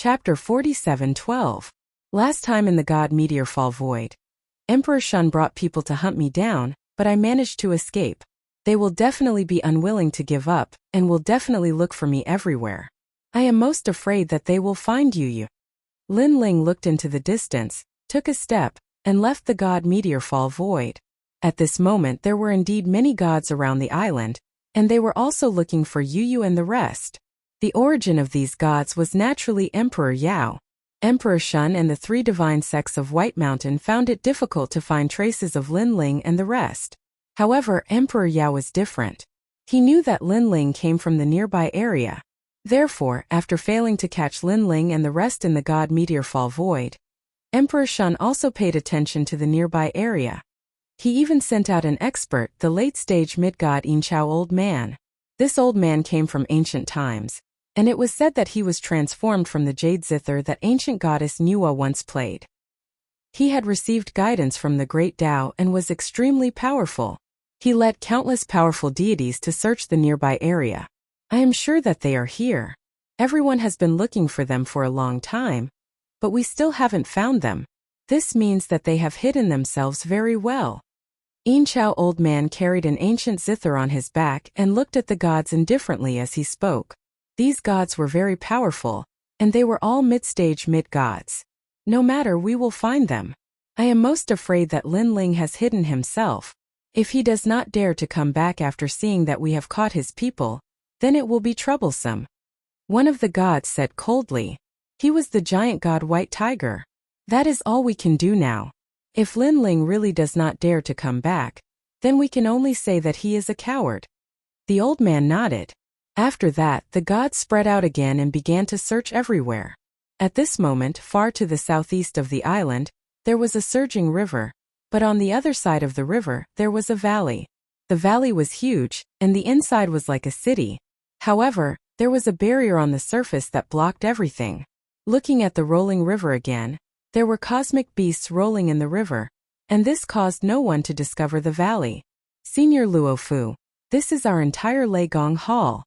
Chapter 47:12. Last time in the God Meteor Fall Void. Emperor Shun brought people to hunt me down, but I managed to escape. They will definitely be unwilling to give up, and will definitely look for me everywhere. I am most afraid that they will find you. Lin Ling looked into the distance, took a step, and left the God Meteor Fall Void. At this moment there were indeed many gods around the island, and they were also looking for Yu and the rest. The origin of these gods was naturally Emperor Yao. Emperor Shun and the three divine sects of White Mountain found it difficult to find traces of Lin Ling and the rest. However, Emperor Yao was different. He knew that Lin Ling came from the nearby area. Therefore, after failing to catch Lin Ling and the rest in the God Meteor Fall Void, Emperor Shun also paid attention to the nearby area. He even sent out an expert, the late-stage mid-god Inchao old man. This old man came from ancient times, and it was said that he was transformed from the jade zither that ancient goddess Nuwa once played. He had received guidance from the great Tao and was extremely powerful. He led countless powerful deities to search the nearby area. I am sure that they are here. Everyone has been looking for them for a long time, but we still haven't found them. This means that they have hidden themselves very well. Inchao old man carried an ancient zither on his back and looked at the gods indifferently as he spoke. These gods were very powerful, and they were all mid-stage mid-gods. No matter, we will find them. I am most afraid that Lin Ling has hidden himself. If he does not dare to come back after seeing that we have caught his people, then it will be troublesome. One of the gods said coldly. He was the giant god White Tiger. That is all we can do now. If Lin Ling really does not dare to come back, then we can only say that he is a coward. The old man nodded. After that, the gods spread out again and began to search everywhere. At this moment, far to the southeast of the island, there was a surging river, but on the other side of the river, there was a valley. The valley was huge, and the inside was like a city. However, there was a barrier on the surface that blocked everything. Looking at the rolling river again, there were cosmic beasts rolling in the river, and this caused no one to discover the valley. Senior Luofu, this is our entire Leigong Hall.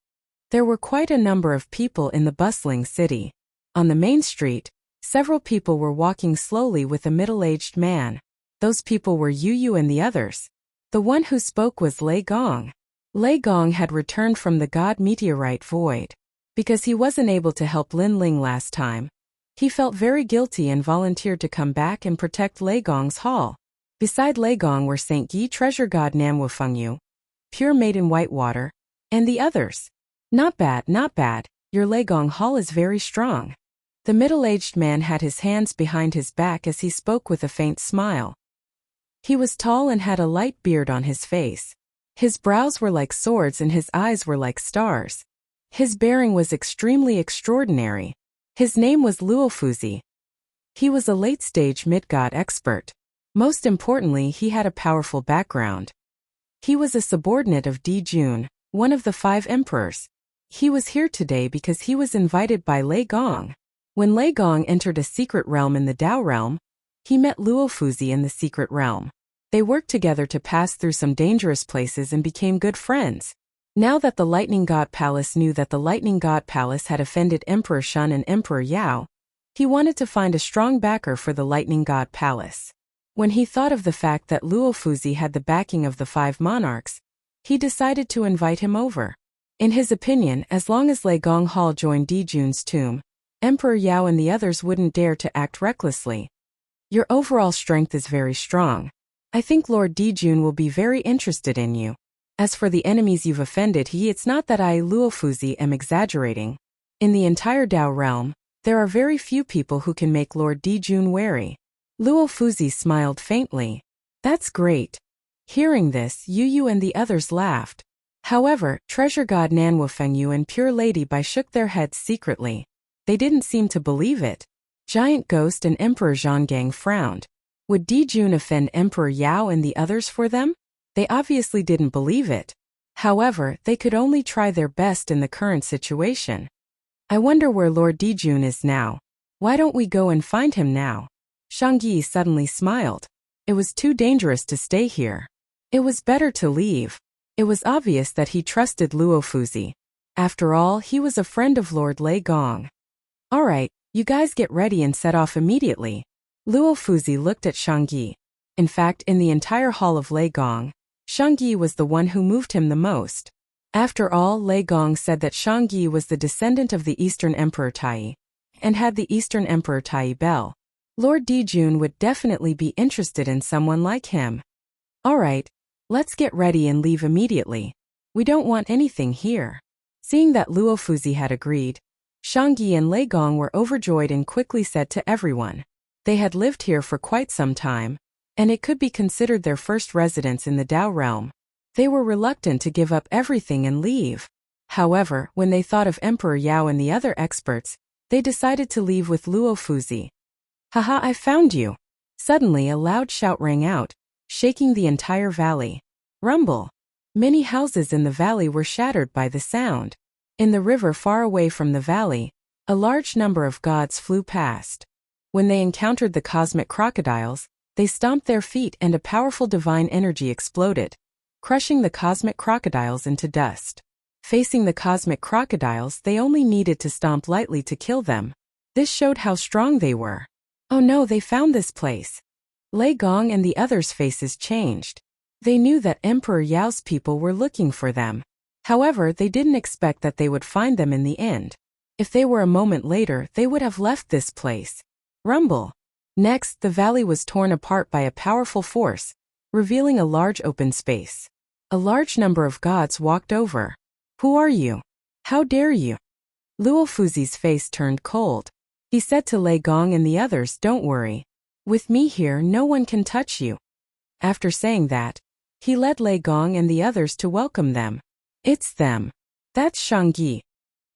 There were quite a number of people in the bustling city. On the main street, several people were walking slowly with a middle-aged man. Those people were Yu and the others. The one who spoke was Lei Gong. Lei Gong had returned from the God Meteorite Void. Because he wasn't able to help Lin Ling last time, he felt very guilty and volunteered to come back and protect Lei Gong's hall. Beside Lei Gong were Saint Yi Treasure God Namwu Fengyu, Pure Maiden Whitewater, and the others. Not bad, your Leigong Hall is very strong. The middle-aged man had his hands behind his back as he spoke with a faint smile. He was tall and had a light beard on his face. His brows were like swords and his eyes were like stars. His bearing was extremely extraordinary. His name was Luofuzi. He was a late-stage mid-god expert. Most importantly, he had a powerful background. He was a subordinate of Di Jun, one of the 5 emperors. He was here today because he was invited by Lei Gong. When Lei Gong entered a secret realm in the Dao realm, he met Luofuzi in the secret realm. They worked together to pass through some dangerous places and became good friends. Now that the Lightning God Palace knew that the Lightning God Palace had offended Emperor Shun and Emperor Yao, he wanted to find a strong backer for the Lightning God Palace. When he thought of the fact that Luofuzi had the backing of the 5 monarchs, he decided to invite him over. In his opinion, as long as Leigong Hall joined Di Jun's tomb, Emperor Yao and the others wouldn't dare to act recklessly. Your overall strength is very strong. I think Lord Di Jun will be very interested in you. As for the enemies you've offended, it's not that I, Luofuzi, am exaggerating. In the entire Dao realm, there are very few people who can make Lord Di Jun wary. Luofuzi smiled faintly. That's great. Hearing this, Yu and the others laughed. However, Treasure God Nanwu Fengyu and Pure Lady Bai shook their heads secretly. They didn't seem to believe it. Giant Ghost and Emperor Zhonggang frowned. Would Di Jun offend Emperor Yao and the others for them? They obviously didn't believe it. However, they could only try their best in the current situation. I wonder where Lord Di Jun is now. Why don't we go and find him now? Shang Yi suddenly smiled. It was too dangerous to stay here. It was better to leave. It was obvious that he trusted Luofuzi. After all, he was a friend of Lord Lei Gong. Alright, You guys get ready and set off immediately. Luo Fuzi looked at Shangyi. In fact, in the entire hall of Lei Gong, Shangyi was the one who moved him the most. After all, Lei Gong said that Shangyi was the descendant of the Eastern Emperor Tai, and had the Eastern Emperor Tai bell. Lord Dijun would definitely be interested in someone like him. Alright, let's get ready and leave immediately. We don't want anything here. Seeing that Luo Fuzi had agreed, Shangyi and Lei Gong were overjoyed and quickly said to everyone. They had lived here for quite some time, and it could be considered their first residence in the Dao realm. They were reluctant to give up everything and leave. However, when they thought of Emperor Yao and the other experts, they decided to leave with Luo Fuzi. Haha, I found you! Suddenly a loud shout rang out, shaking the entire valley. Rumble! Many houses in the valley were shattered by the sound. In the river far away from the valley, a large number of gods flew past. When they encountered the cosmic crocodiles, they stomped their feet and a powerful divine energy exploded, crushing the cosmic crocodiles into dust. Facing the cosmic crocodiles, they only needed to stomp lightly to kill them. This showed how strong they were. Oh no, they found this place. Lei Gong and the others' faces changed. They knew that Emperor Yao's people were looking for them. However, they didn't expect that they would find them in the end. If they were a moment later, they would have left this place. Rumble! Next, the valley was torn apart by a powerful force, revealing a large open space. A large number of gods walked over. Who are you? How dare you? Luo Fuzi's face turned cold. He said to Lei Gong and the others, don't worry. With me here, no one can touch you. After saying that, he led Lei Gong and the others to welcome them. It's them. That's Shangyi.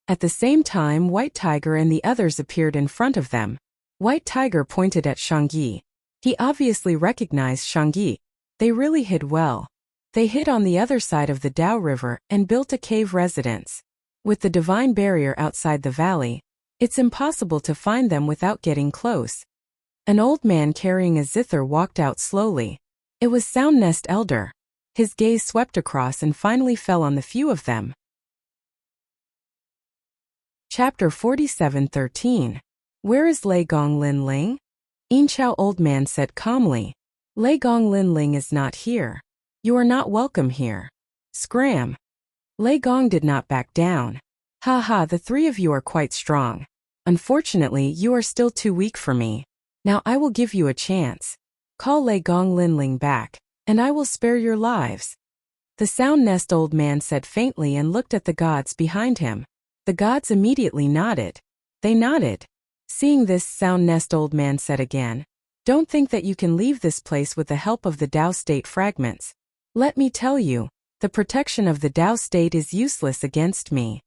At the same time, White Tiger and the others appeared in front of them. White Tiger pointed at Shangyi. He obviously recognized Shangyi. They really hid well. They hid on the other side of the Dao River and built a cave residence. With the divine barrier outside the valley, it's impossible to find them without getting close. An old man carrying a zither walked out slowly. It was Sound Nest Elder. His gaze swept across and finally fell on the few of them. Chapter 47:13. Where is Lei Gong Lin Ling? Inchao Old Man said calmly. Lei Gong Lin Ling is not here. You are not welcome here. Scram. Lei Gong did not back down. Ha, the three of you are quite strong. Unfortunately, you are still too weak for me. Now I will give you a chance. Call Lei Gong Lin Ling back, and I will spare your lives. The Sound Nest Old Man said faintly and looked at the gods behind him. The gods immediately nodded. They nodded. Seeing this, Sound Nest Old Man said again, don't think that you can leave this place with the help of the Dao State fragments. Let me tell you, the protection of the Dao State is useless against me.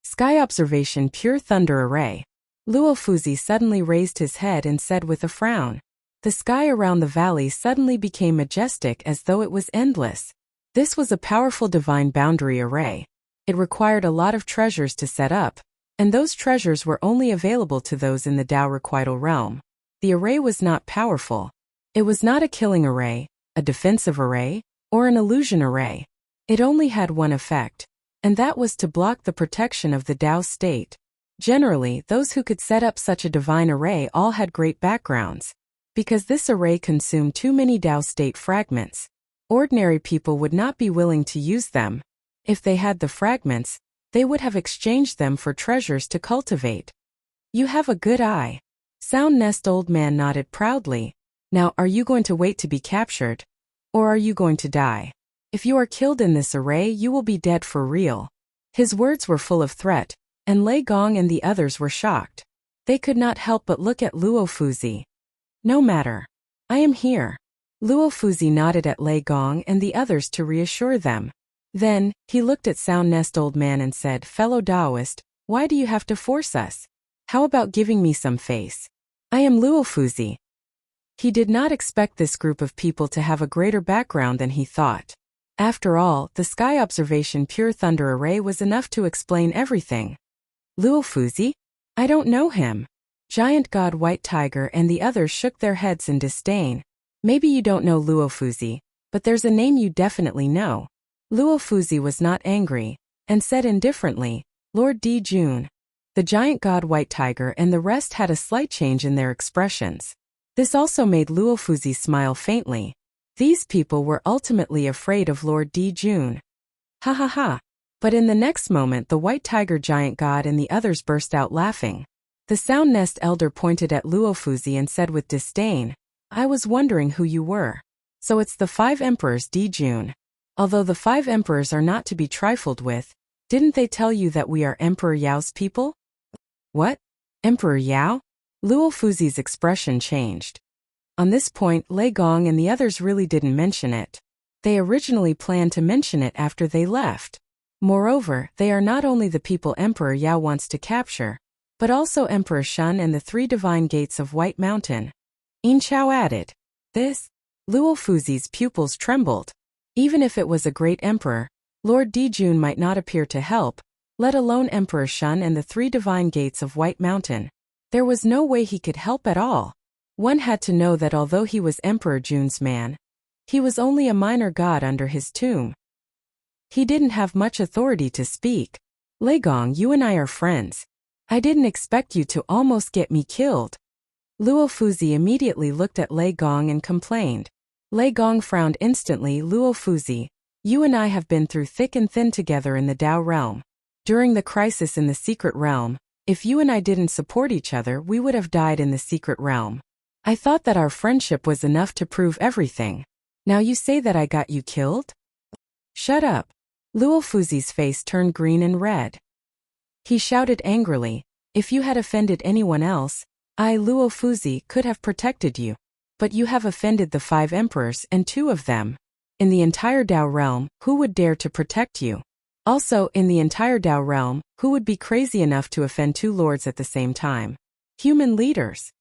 Sky Observation Pure Thunder Array. Luo Fuzi suddenly raised his head and said with a frown. The sky around the valley suddenly became majestic as though it was endless. This was a powerful divine boundary array. It required a lot of treasures to set up, and those treasures were only available to those in the Dao Requital realm. The array was not powerful. It was not a killing array, a defensive array, or an illusion array. It only had one effect, and that was to block the protection of the Dao State. Generally, those who could set up such a divine array all had great backgrounds. Because this array consumed too many Dao State fragments, ordinary people would not be willing to use them. If they had the fragments, they would have exchanged them for treasures to cultivate. You have a good eye. Sound Nest Old Man nodded proudly. Now, are you going to wait to be captured? Or are you going to die? If you are killed in this array, you will be dead for real. His words were full of threat, and Lei Gong and the others were shocked. They could not help but look at Luo Fuzi. No matter. I am here. Luo Fuzi nodded at Lei Gong and the others to reassure them. Then, he looked at Sound Nest Old Man and said, Fellow Taoist, why do you have to force us? How about giving me some face? I am Luo Fuzi. He did not expect this group of people to have a greater background than he thought. After all, the Sky Observation Pure Thunder Array was enough to explain everything. Luo Fuzi? I don't know him. Giant God White Tiger and the others shook their heads in disdain. Maybe you don't know Luo Fuzi, but there's a name you definitely know. Luo Fuzi was not angry, and said indifferently, Lord Dijun. The giant god White Tiger and the rest had a slight change in their expressions. This also made Luofuzi smile faintly. These people were ultimately afraid of Lord Dijun. Ha ha ha. But in the next moment the White Tiger giant god and the others burst out laughing. The Sound Nest elder pointed at Luofuzi and said with disdain, "I was wondering who you were. So it's the 5 emperors Dijun. Although the 5 emperors are not to be trifled with, didn't they tell you that we are Emperor Yao's people?" "What? Emperor Yao?" Luofuzi's expression changed. On this point Lei Gong and the others really didn't mention it. They originally planned to mention it after they left. Moreover, they are not only the people Emperor Yao wants to capture, but also Emperor Shun and the 3 divine gates of White Mountain. Yin Chao added. This? Luofuzi's pupils trembled. Even if it was a great emperor, Lord Dijun might not appear to help, let alone Emperor Shun and the 3 divine gates of White Mountain. There was no way he could help at all. One had to know that although he was Emperor Jun's man, he was only a minor god under his tomb. He didn't have much authority to speak. "Lei Gong, you and I are friends. I didn't expect you to almost get me killed." Luofuzi immediately looked at Lei Gong and complained. Lei Gong frowned instantly. "Luofuzi, you and I have been through thick and thin together in the Dao realm. During the crisis in the secret realm, if you and I didn't support each other, we would have died in the secret realm. I thought that our friendship was enough to prove everything. Now you say that I got you killed?" "Shut up." Luofuzi's face turned green and red. He shouted angrily, "If you had offended anyone else, I, Luofuzi, could have protected you. But you have offended the 5 emperors and 2 of them. In the entire Dao realm, who would dare to protect you? Also, in the entire Dao realm, who would be crazy enough to offend 2 lords at the same time? Human leaders.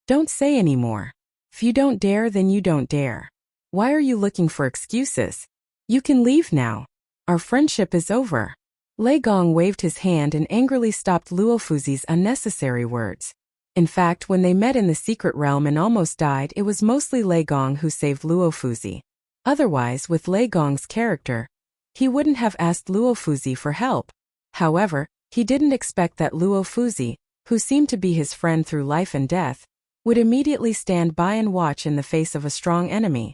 Don't say any more. If you don't dare, then you don't dare. Why are you looking for excuses? You can leave now. Our friendship is over." Lei Gong waved his hand and angrily stopped Luofuzi's unnecessary words. In fact, when they met in the secret realm and almost died, it was mostly Lei Gong who saved Luofuzi. Otherwise, with Lei Gong's character, he wouldn't have asked Luofuzi for help. However, he didn't expect that Luofuzi, who seemed to be his friend through life and death, would immediately stand by and watch in the face of a strong enemy.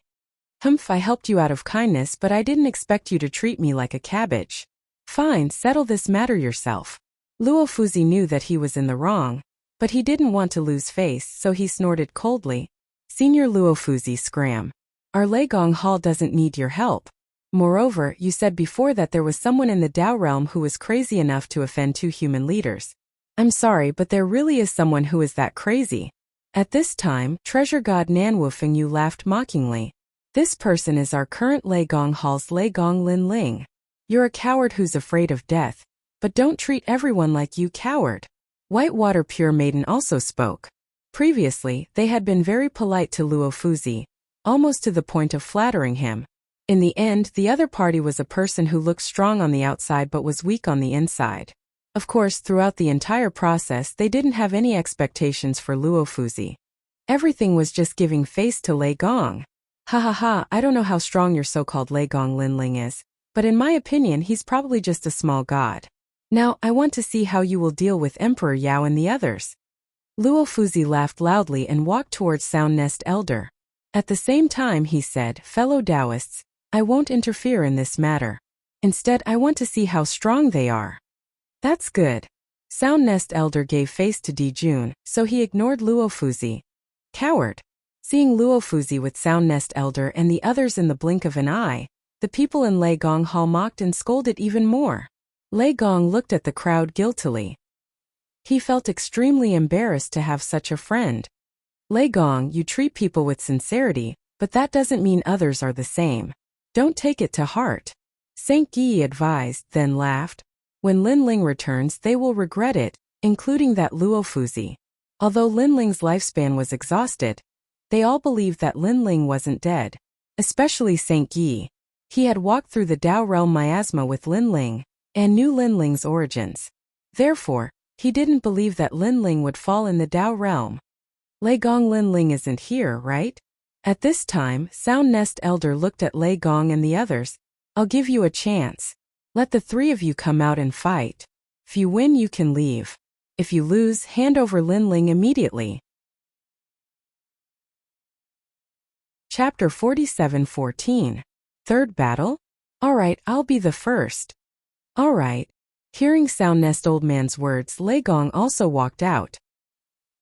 "Humph, I helped you out of kindness, but I didn't expect you to treat me like a cabbage." "Fine, settle this matter yourself." Luofuzi knew that he was in the wrong, but he didn't want to lose face, so he snorted coldly. "Senior Luofuzi, scram. Our Lei Gong Hall doesn't need your help. Moreover, you said before that there was someone in the Dao realm who was crazy enough to offend 2 human leaders. I'm sorry, but there really is someone who is that crazy." At this time, treasure god Nanwu Fengyu laughed mockingly. "This person is our current Lei Gong Hall's Lei Gong Linling. You're a coward who's afraid of death, but don't treat everyone like you, coward." Whitewater Pure Maiden also spoke. Previously, they had been very polite to Luofuzi, almost to the point of flattering him. In the end, the other party was a person who looked strong on the outside but was weak on the inside. Of course, throughout the entire process, they didn't have any expectations for Luofuzi. Everything was just giving face to Lei Gong. "Ha ha ha, I don't know how strong your so-called Lei Gong Linling is, but in my opinion he's probably just a small god. Now, I want to see how you will deal with Emperor Yao and the others." Luofuzi laughed loudly and walked towards Sound Nest Elder. At the same time he said, "Fellow Taoists, I won't interfere in this matter. Instead, I want to see how strong they are." "That's good." Sound Nest Elder gave face to Dijun, so he ignored Luofuzi. "Coward." Seeing Luofuzi with Sound Nest Elder and the others in the blink of an eye, the people in Lei Gong Hall mocked and scolded even more. Lei Gong looked at the crowd guiltily. He felt extremely embarrassed to have such a friend. "Lei Gong, you treat people with sincerity, but that doesn't mean others are the same. Don't take it to heart." Saint Yi advised, then laughed. "When Linling returns, they will regret it, including that Luofuzi." Although Linling's lifespan was exhausted, they all believed that Linling wasn't dead. Especially Saint Yi. He had walked through the Dao realm miasma with Linling, and knew Linling's origins. Therefore, he didn't believe that Linling would fall in the Dao realm. "Lei Gong Linling isn't here, right?" At this time, Sound Nest Elder looked at Lei Gong and the others. "I'll give you a chance. Let the 3 of you come out and fight. If you win, you can leave." If you lose, hand over Lin Ling immediately. Chapter 47:14. Third battle? Alright, I'll be the first. Alright. Hearing Sound Nest Old Man's words, Lei Gong also walked out.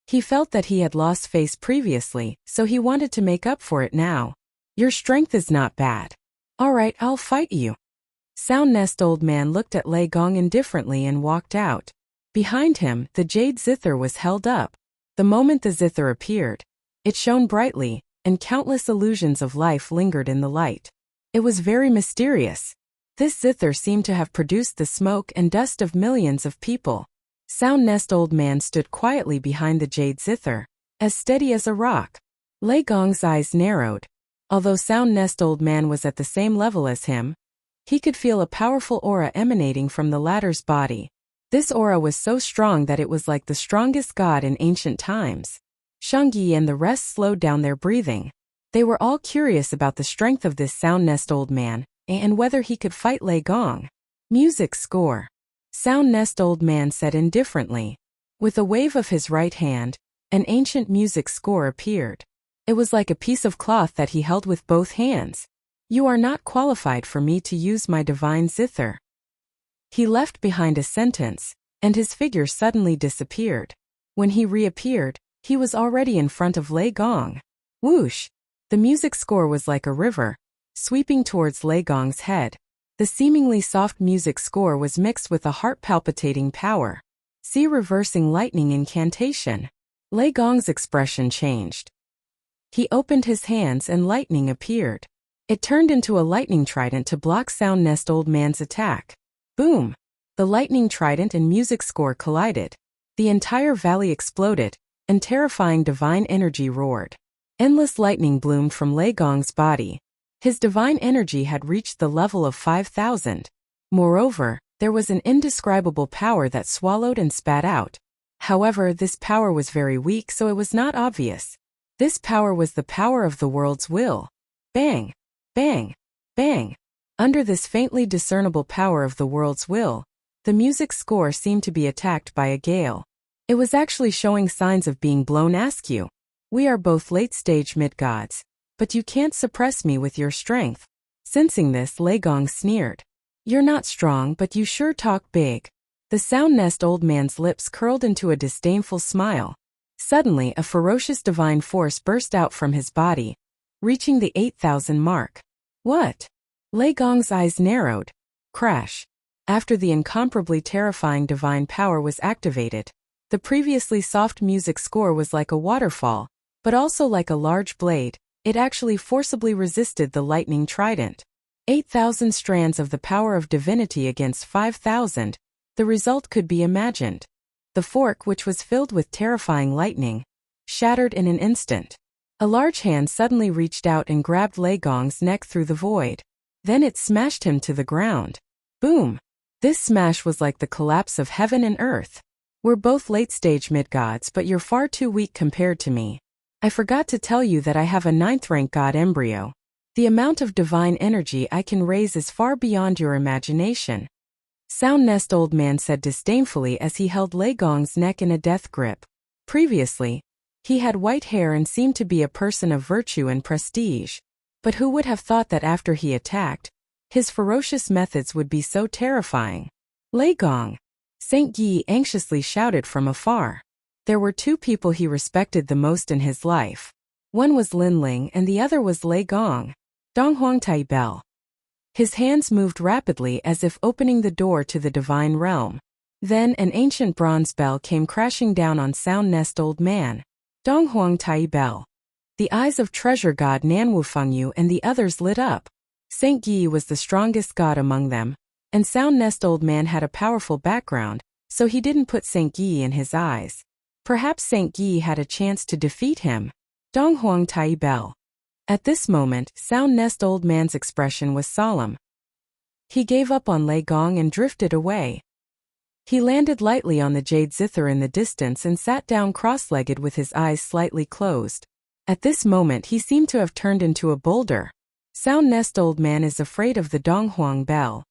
He felt that he had lost face previously, so he wanted to make up for it now. Your strength is not bad. Alright, I'll fight you. Sound Nest Old Man looked at Lei Gong indifferently and walked out. Behind him, the jade zither was held up. The moment the zither appeared, it shone brightly, and countless illusions of life lingered in the light. It was very mysterious. This zither seemed to have produced the smoke and dust of millions of people. Sound Nest Old Man stood quietly behind the jade zither, as steady as a rock. Lei Gong's eyes narrowed. Although Sound Nest Old Man was at the same level as him, he could feel a powerful aura emanating from the latter's body. This aura was so strong that it was like the strongest god in ancient times. Shangyi and the rest slowed down their breathing. They were all curious about the strength of this Sound Nest Old Man, and whether he could fight Lei Gong. Music score. Sound Nest Old Man said indifferently. With a wave of his right hand, an ancient music score appeared. It was like a piece of cloth that he held with both hands. You are not qualified for me to use my divine zither. He left behind a sentence, and his figure suddenly disappeared. When he reappeared, he was already in front of Lei Gong. Whoosh! The music score was like a river, sweeping towards Lei Gong's head. The seemingly soft music score was mixed with a heart-palpitating power. See reversing lightning incantation. Lei Gong's expression changed. He opened his hands and lightning appeared. It turned into a lightning trident to block Sound Nest Old Man's attack. Boom! The lightning trident and music score collided. The entire valley exploded, and terrifying divine energy roared. Endless lightning bloomed from Lei Gong's body. His divine energy had reached the level of 5,000. Moreover, there was an indescribable power that swallowed and spat out. However, this power was very weak, so it was not obvious. This power was the power of the world's will. Bang! Bang! Bang! Under this faintly discernible power of the world's will, the music score seemed to be attacked by a gale. It was actually showing signs of being blown askew. We are both late-stage mid-gods, but you can't suppress me with your strength. Sensing this, Lei Gong sneered. You're not strong, but you sure talk big. The Sound Nest Old Man's lips curled into a disdainful smile. Suddenly, a ferocious divine force burst out from his body, reaching the 8,000 mark. What? Lei Gong's eyes narrowed. Crash. After the incomparably terrifying divine power was activated, the previously soft music score was like a waterfall, but also like a large blade. It actually forcibly resisted the lightning trident. 8,000 strands of the power of divinity against 5,000. The result could be imagined. The fork, which was filled with terrifying lightning, shattered in an instant. A large hand suddenly reached out and grabbed Lei Gong's neck through the void. Then it smashed him to the ground. Boom! This smash was like the collapse of heaven and earth. We're both late-stage mid-gods, but you're far too weak compared to me. I forgot to tell you that I have a 9th-rank god embryo. The amount of divine energy I can raise is far beyond your imagination. Sound Nest Old Man said disdainfully as he held Lei Gong's neck in a death grip. Previously, he had white hair and seemed to be a person of virtue and prestige. But who would have thought that after he attacked, his ferocious methods would be so terrifying? Lei Gong! Saint Yi anxiously shouted from afar. There were two people he respected the most in his life. One was Lin Ling and the other was Lei Gong. Donghuang Tai Bell. His hands moved rapidly as if opening the door to the divine realm. Then an ancient bronze bell came crashing down on Sound Nest Old Man. Donghuang Tai Bell. The eyes of treasure god Nanwu Fengyu and the others lit up. Saint Yi was the strongest god among them, and Sound Nest Old Man had a powerful background, so he didn't put Saint Yi in his eyes. Perhaps Saint Yi had a chance to defeat him. Donghuang Tai Bell. At this moment, Sound Nest Old Man's expression was solemn. He gave up on Lei Gong and drifted away. He landed lightly on the jade zither in the distance and sat down cross-legged with his eyes slightly closed. At this moment he seemed to have turned into a boulder. Sound Nest Old Man is afraid of the Donghuang Bell.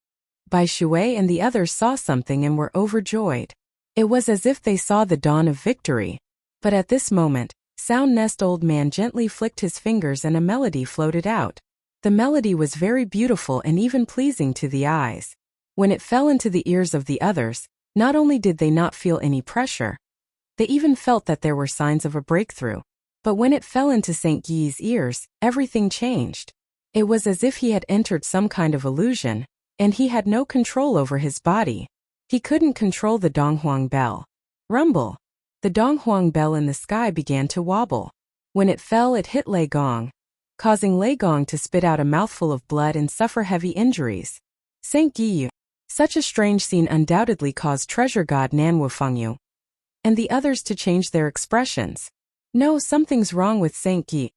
Bai Shui and the others saw something and were overjoyed. It was as if they saw the dawn of victory. But at this moment, Sound Nest Old Man gently flicked his fingers and a melody floated out. The melody was very beautiful and even pleasing to the eyes. When it fell into the ears of the others, not only did they not feel any pressure, they even felt that there were signs of a breakthrough. But when it fell into St. Guy's ears, everything changed. It was as if he had entered some kind of illusion, and he had no control over his body. He couldn't control the Donghuang bell. Rumble. The Donghuang bell in the sky began to wobble. When it fell, it hit Lei Gong, causing Lei Gong to spit out a mouthful of blood and suffer heavy injuries. St. Guy. Such a strange scene undoubtedly caused Treasure God Nanwu Fengyu and the others to change their expressions. No, something's wrong with St. Guy.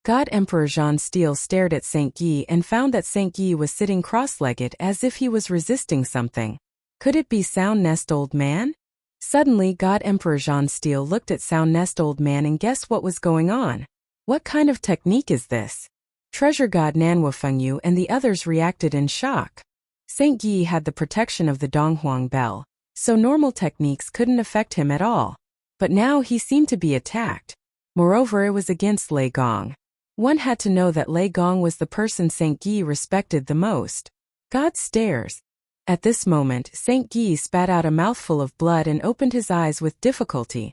God Emperor Jean Steele stared at St. Guy and found that St. Guy was sitting cross-legged as if he was resisting something. Could it be Sound Nest Old Man? Suddenly, God Emperor Jean Steele looked at Sound Nest Old Man and guessed what was going on. What kind of technique is this? Treasure God Nanwu Fengyu and the others reacted in shock. St. Guy had the protection of the Donghuang bell, so normal techniques couldn't affect him at all. But now he seemed to be attacked. Moreover, it was against Lei Gong. One had to know that Lei Gong was the person St. Guy respected the most. God stares. At this moment, St. Guy spat out a mouthful of blood and opened his eyes with difficulty.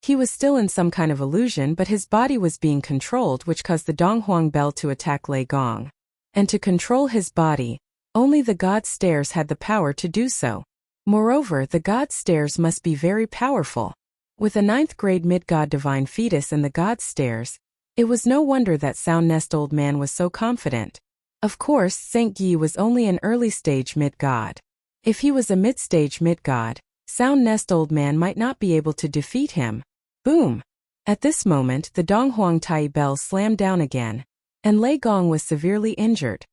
He was still in some kind of illusion, but his body was being controlled, which caused the Donghuang bell to attack Lei Gong. And to control his body, only the God Stairs had the power to do so. Moreover, the God Stairs must be very powerful. With a 9th grade mid-god divine fetus and the God Stairs, it was no wonder that Sound Nest Old Man was so confident. Of course, St. Guy was only an early-stage mid-god. If he was a mid-stage mid-god, Sound Nest Old Man might not be able to defeat him. Boom! At this moment, the Donghuang Tai bell slammed down again, and Lei Gong was severely injured.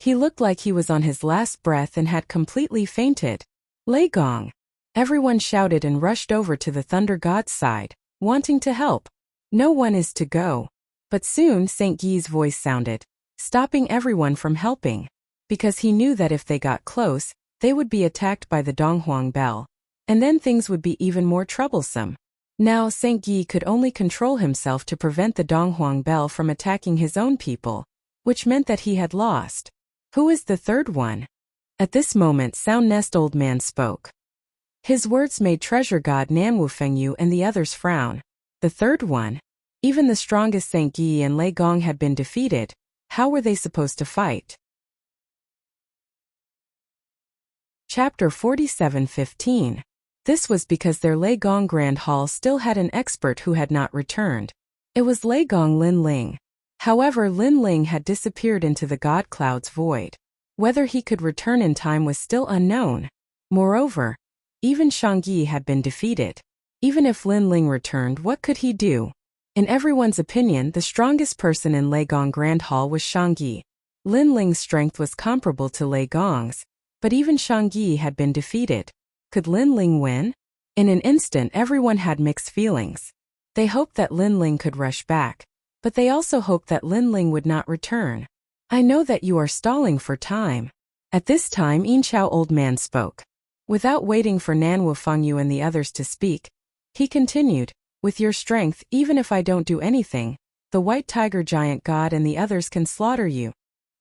He looked like he was on his last breath and had completely fainted. Lei Gong! Everyone shouted and rushed over to the Thunder God's side, wanting to help. No one is to go. But soon St. Guy's voice sounded, stopping everyone from helping, because he knew that if they got close, they would be attacked by the Donghuang bell, and then things would be even more troublesome. Now St. Guy could only control himself to prevent the Donghuang bell from attacking his own people, which meant that he had lost. Who is the third one? At this moment Sound Nest Old Man spoke. His words made Treasure God Nanwu Fengyu and the others frown. The third one? Even the strongest St. Guy and Lei Gong had been defeated. How were they supposed to fight? Chapter 47:15. This was because their Lei Gong Grand Hall still had an expert who had not returned. It was Lei Gong Lin Ling. However, Lin Ling had disappeared into the God Cloud's void. Whether he could return in time was still unknown. Moreover, even Shangyi had been defeated. Even if Lin Ling returned, what could he do? In everyone's opinion, the strongest person in Lei Gong Grand Hall was Shangyi. Lin Ling's strength was comparable to Lei Gong's, but even Shangyi had been defeated. Could Lin Ling win? In an instant, everyone had mixed feelings. They hoped that Lin Ling could rush back, but they also hoped that Lin Ling would not return. I know that you are stalling for time. At this time, Inchao Old Man spoke. Without waiting for Nanwu Fengyu and the others to speak, he continued, with your strength, even if I don't do anything, the White Tiger Giant God and the others can slaughter you.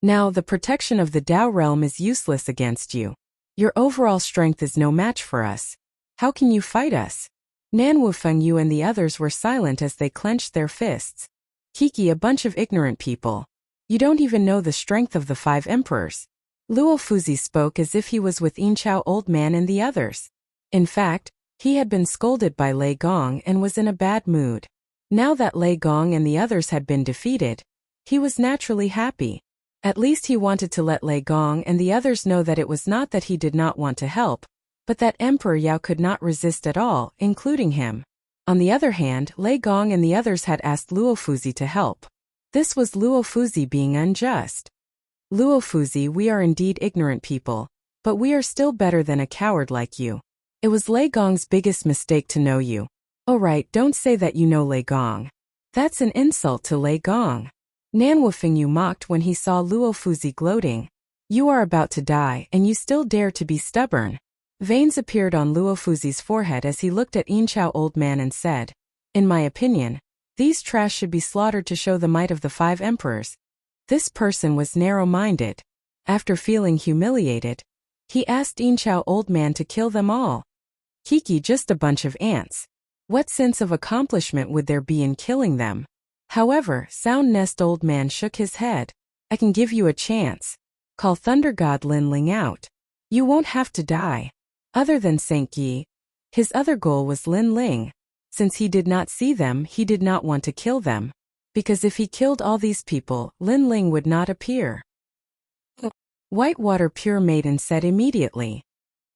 Now, the protection of the Tao realm is useless against you. Your overall strength is no match for us. How can you fight us? Nanwu Fengyu and the others were silent as they clenched their fists. Kiki, a bunch of ignorant people. You don't even know the strength of the 5 emperors. Luo Fuzi spoke as if he was with Inchao Old Man and the others. In fact, he had been scolded by Lei Gong and was in a bad mood. Now that Lei Gong and the others had been defeated, he was naturally happy. At least he wanted to let Lei Gong and the others know that it was not that he did not want to help, but that Emperor Yao could not resist at all, including him. On the other hand, Lei Gong and the others had asked Luo Fuzi to help. This was Luo Fuzi being unjust. Luo Fuzi, we are indeed ignorant people, but we are still better than a coward like you. It was Lei Gong's biggest mistake to know you. Oh right, don't say that you know Lei Gong. That's an insult to Lei Gong. Nanwu Fengyu mocked when he saw Luo Fuzi gloating. You are about to die and you still dare to be stubborn. Veins appeared on Luofuzi's forehead as he looked at Inchao old man and said, "In my opinion, these trash should be slaughtered to show the might of the 5 emperors." This person was narrow-minded. After feeling humiliated, he asked Inchao old man to kill them all. Kiki, just a bunch of ants. What sense of accomplishment would there be in killing them? However, Sound Nest old man shook his head. "I can give you a chance. Call Thunder God Lin Ling out. You won't have to die." Other than Saint Yi, his other goal was Lin Ling. Since he did not see them, he did not want to kill them. Because if he killed all these people, Lin Ling would not appear. Whitewater Pure Maiden said immediately,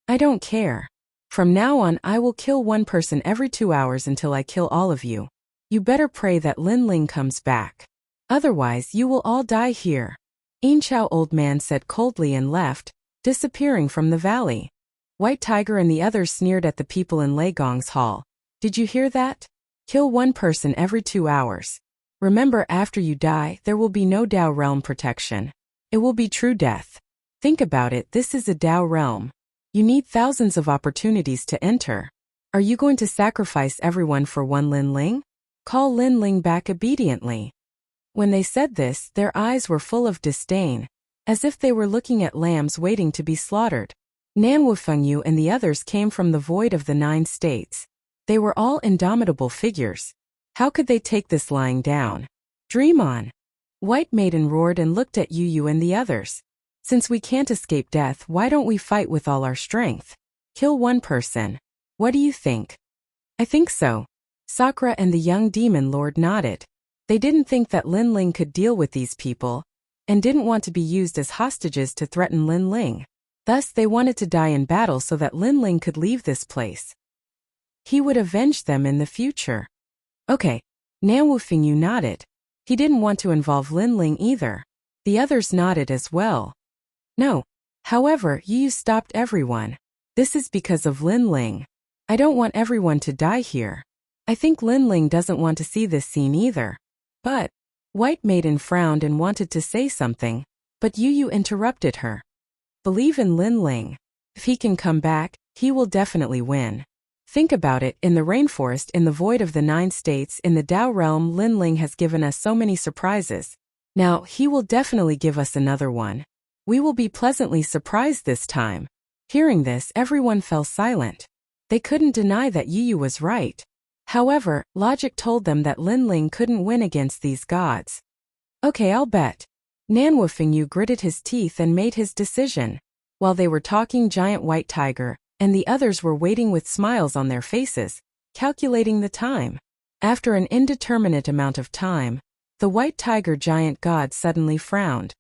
"I don't care. From now on I will kill one person every 2 hours until I kill all of you. You better pray that Lin Ling comes back. Otherwise you will all die here." Inchao old man said coldly and left, disappearing from the valley. White Tiger and the others sneered at the people in Lei Gong's hall. "Did you hear that? Kill one person every 2 hours. Remember, after you die, there will be no Dao realm protection. It will be true death. Think about it, this is a Dao realm. You need thousands of opportunities to enter. Are you going to sacrifice everyone for one Lin Ling? Call Lin Ling back obediently." When they said this, their eyes were full of disdain, as if they were looking at lambs waiting to be slaughtered. Nan Wufengyu and the others came from the void of the 9 states. They were all indomitable figures. How could they take this lying down? Dream on. White Maiden roared and looked at Yu and the others. "Since we can't escape death, why don't we fight with all our strength? Kill one person. What do you think?" "I think so." Sakura and the young demon lord nodded. They didn't think that Lin Ling could deal with these people, and didn't want to be used as hostages to threaten Lin Ling. Thus they wanted to die in battle so that Lin Ling could leave this place. He would avenge them in the future. Okay. Nan Wufengyu nodded. He didn't want to involve Lin Ling either. The others nodded as well. No. However, Yu stopped everyone. "This is because of Lin Ling. I don't want everyone to die here. I think Lin Ling doesn't want to see this scene either." But White Maiden frowned and wanted to say something, but Yu interrupted her. "Believe in Lin Ling. If he can come back, he will definitely win. Think about it, in the rainforest, in the void of the 9 states, in the Dao realm, Lin Ling has given us so many surprises. Now, he will definitely give us another one. We will be pleasantly surprised this time." Hearing this, everyone fell silent. They couldn't deny that Yu was right. However, logic told them that Lin Ling couldn't win against these gods. "Okay, I'll bet." Nan Wufengyu gritted his teeth and made his decision. While they were talking, Giant White Tiger and the others were waiting with smiles on their faces, calculating the time. After an indeterminate amount of time, the White Tiger giant god suddenly frowned.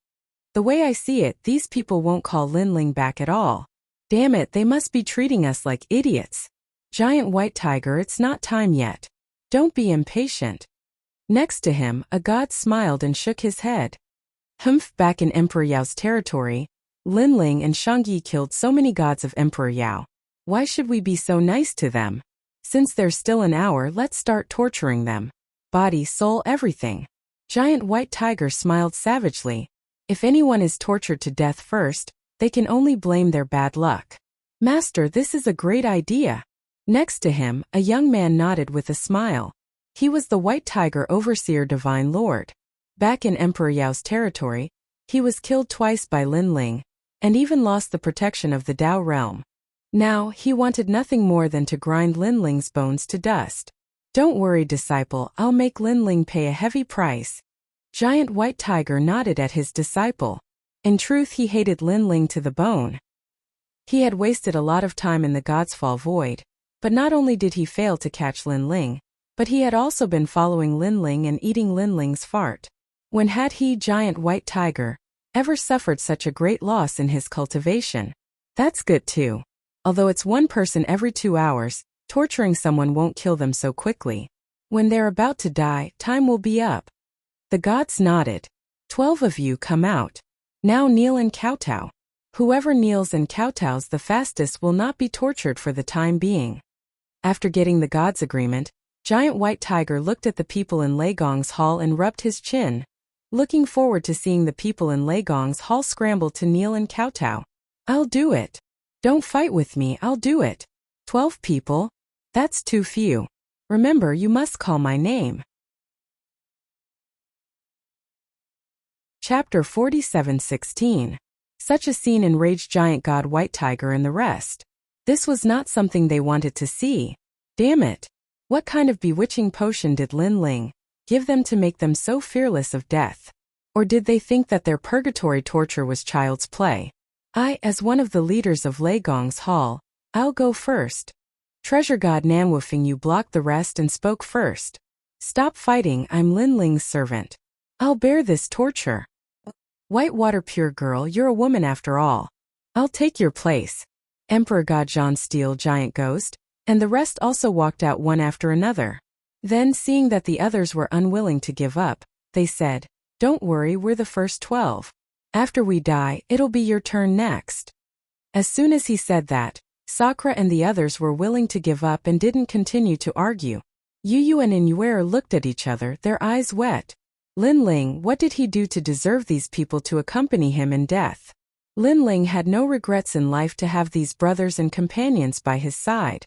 "The way I see it, these people won't call Lin Ling back at all. Damn it, they must be treating us like idiots. Giant White Tiger, it's not time yet. Don't be impatient." Next to him, a god smiled and shook his head. Back in Emperor Yao's territory, Lin Ling and Shangyi killed so many gods of Emperor Yao. Why should we be so nice to them? Since there's still an hour, let's start torturing them. Body, soul, everything. Giant White Tiger smiled savagely. If anyone is tortured to death first, they can only blame their bad luck. "Master, this is a great idea." Next to him, a young man nodded with a smile. He was the White Tiger Overseer Divine Lord. Back in Emperor Yao's territory, he was killed twice by Lin Ling, and even lost the protection of the Dao realm. Now, he wanted nothing more than to grind Lin Ling's bones to dust. "Don't worry, disciple, I'll make Lin Ling pay a heavy price." Giant White Tiger nodded at his disciple. In truth, he hated Lin Ling to the bone. He had wasted a lot of time in the God's Fall void, but not only did he fail to catch Lin Ling, but he had also been following Lin Ling and eating Lin Ling's fart. When had he, Giant White Tiger, ever suffered such a great loss in his cultivation? That's good too. Although it's one person every 2 hours, torturing someone won't kill them so quickly. When they're about to die, time will be up. The gods nodded. 12 of you come out. Now kneel and kowtow. Whoever kneels and kowtows the fastest will not be tortured for the time being. After getting the gods' agreement, Giant White Tiger looked at the people in Lei Gong's hall and rubbed his chin, looking forward to seeing the people in Lei Gong's hall scramble to kneel and kowtow. "I'll do it. Don't fight with me, I'll do it. 12 people? That's too few. Remember, you must call my name. Chapter 47:16. Such a scene enraged giant god White Tiger and the rest. This was not something they wanted to see. Damn it. What kind of bewitching potion did Lin Ling give them to make them so fearless of death? Or did they think that their purgatory torture was child's play? I, as one of the leaders of Lei Gong's hall, I'll go first. Treasure god Nanwufeng blocked the rest and spoke first. Stop fighting, I'm Lin Ling's servant. I'll bear this torture. Whitewater pure girl, you're a woman after all. I'll take your place. Emperor God John Steel Giant Ghost, and the rest also walked out one after another. Then, seeing that the others were unwilling to give up, they said, don't worry, we're the first 12. After we die, it'll be your turn next. As soon as he said that, Sakura and the others were willing to give up and didn't continue to argue. Yu and Inuera looked at each other, their eyes wet. Lin Ling, what did he do to deserve these people to accompany him in death? Lin Ling had no regrets in life to have these brothers and companions by his side.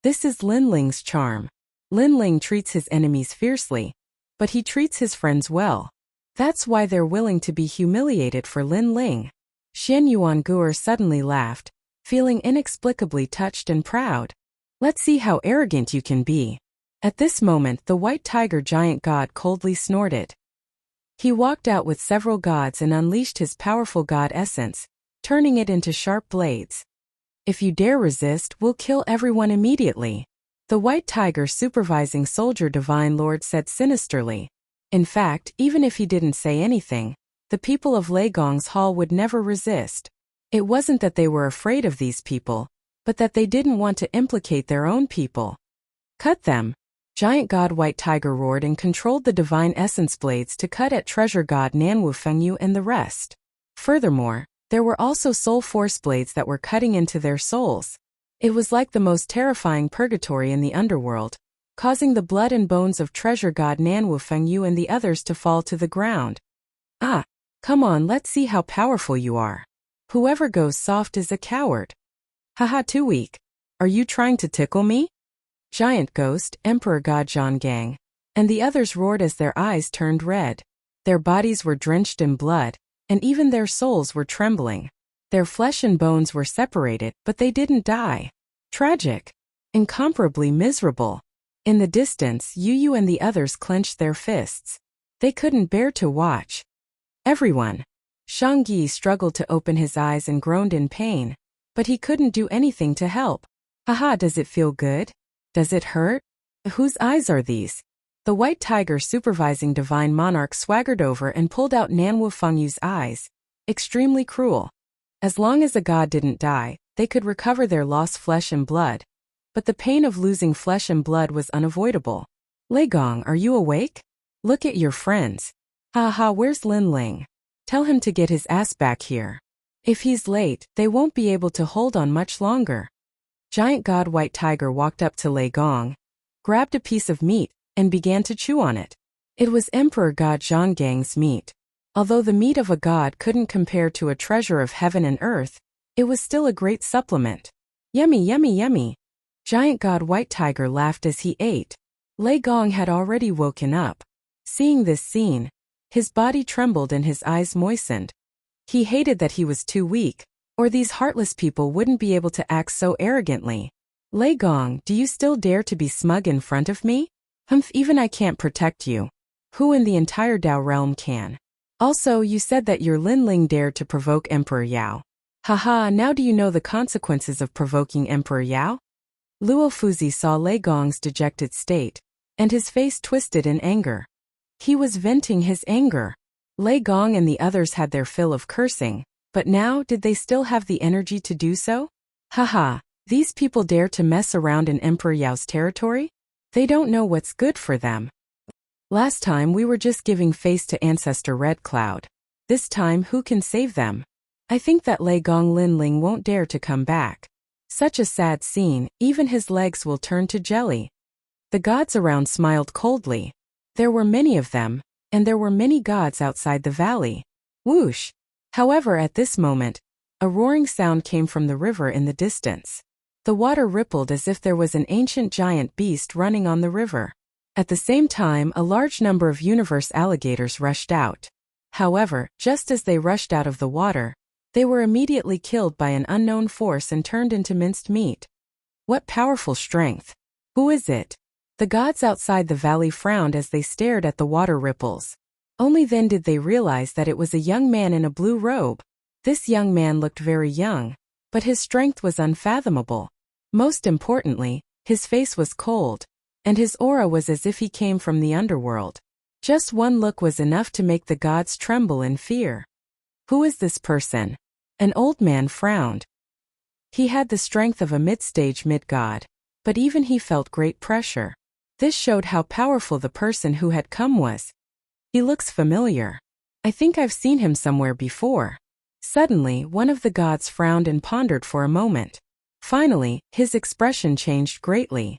This is Lin Ling's charm. Lin Ling treats his enemies fiercely, but he treats his friends well. That's why they're willing to be humiliated for Lin Ling. Xian Yuanguer suddenly laughed, feeling inexplicably touched and proud. Let's see how arrogant you can be. At this moment, the White Tiger giant god coldly snorted. He walked out with several gods and unleashed his powerful god essence, turning it into sharp blades. If you dare resist, we'll kill everyone immediately. The White Tiger supervising soldier Divine Lord said sinisterly. In fact, even if he didn't say anything, the people of Lei Gong's hall would never resist. It wasn't that they were afraid of these people, but that they didn't want to implicate their own people. Cut them. Giant God White Tiger roared and controlled the divine essence blades to cut at treasure god Nanwufeng and the rest. Furthermore, there were also soul force blades that were cutting into their souls. It was like the most terrifying purgatory in the underworld, causing the blood and bones of treasure god Nanwufeng and the others to fall to the ground. Ah, come on, let's see how powerful you are. Whoever goes soft is a coward. Haha, too weak. Are you trying to tickle me? Giant Ghost, Emperor God John Gang, and the others roared as their eyes turned red. Their bodies were drenched in blood, and even their souls were trembling. Their flesh and bones were separated, but they didn't die. Tragic. Incomparably miserable. In the distance, Yu and the others clenched their fists. They couldn't bear to watch. Everyone. Shang Yi struggled to open his eyes and groaned in pain, but he couldn't do anything to help. Haha, does it feel good? Does it hurt? Whose eyes are these? The White Tiger supervising Divine Monarch swaggered over and pulled out Nanwufeng's eyes. Extremely cruel. As long as a god didn't die, they could recover their lost flesh and blood. But the pain of losing flesh and blood was unavoidable. Lei Gong, are you awake? Look at your friends. Haha, where's Lin Ling? Tell him to get his ass back here. If he's late, they won't be able to hold on much longer. Giant God White Tiger walked up to Lei Gong, grabbed a piece of meat, and began to chew on it. It was Emperor God Zhang Gang's meat. Although the meat of a god couldn't compare to a treasure of heaven and earth, it was still a great supplement. Yummy, yummy, yummy. Giant God White Tiger laughed as he ate. Lei Gong had already woken up. Seeing this scene, his body trembled and his eyes moistened. He hated that he was too weak, or these heartless people wouldn't be able to act so arrogantly. Lei Gong, do you still dare to be smug in front of me? Humph, even I can't protect you. Who in the entire Dao realm can? Also, you said that your Lin Ling dared to provoke Emperor Yao. Haha, now do you know the consequences of provoking Emperor Yao? Luo Fuzi saw Lei Gong's dejected state, and his face twisted in anger. He was venting his anger. Lei Gong and the others had their fill of cursing, but now did they still have the energy to do so? Haha, these people dare to mess around in Emperor Yao's territory? They don't know what's good for them. Last time we were just giving face to Ancestor Red Cloud. This time who can save them? I think that Lei Gong Lin Ling won't dare to come back. Such a sad scene, even his legs will turn to jelly. The gods around smiled coldly. There were many of them, and there were many gods outside the valley. Whoosh! However, at this moment, A roaring sound came from the river in the distance. The water rippled as if there was an ancient giant beast running on the river. At the same time, a large number of universe alligators rushed out. However, just as they rushed out of the water, they were immediately killed by an unknown force and turned into minced meat. What powerful strength! Who is it? The gods outside the valley frowned as they stared at the water ripples. Only then did they realize that it was a young man in a blue robe. This young man looked very young, but his strength was unfathomable. Most importantly, his face was cold, and his aura was as if he came from the underworld. Just one look was enough to make the gods tremble in fear. Who is this person? An old man frowned. He had the strength of a mid-stage mid-god, but even he felt great pressure. This showed how powerful the person who had come was. He looks familiar. I think I've seen him somewhere before. Suddenly, one of the gods frowned and pondered for a moment. Finally, his expression changed greatly.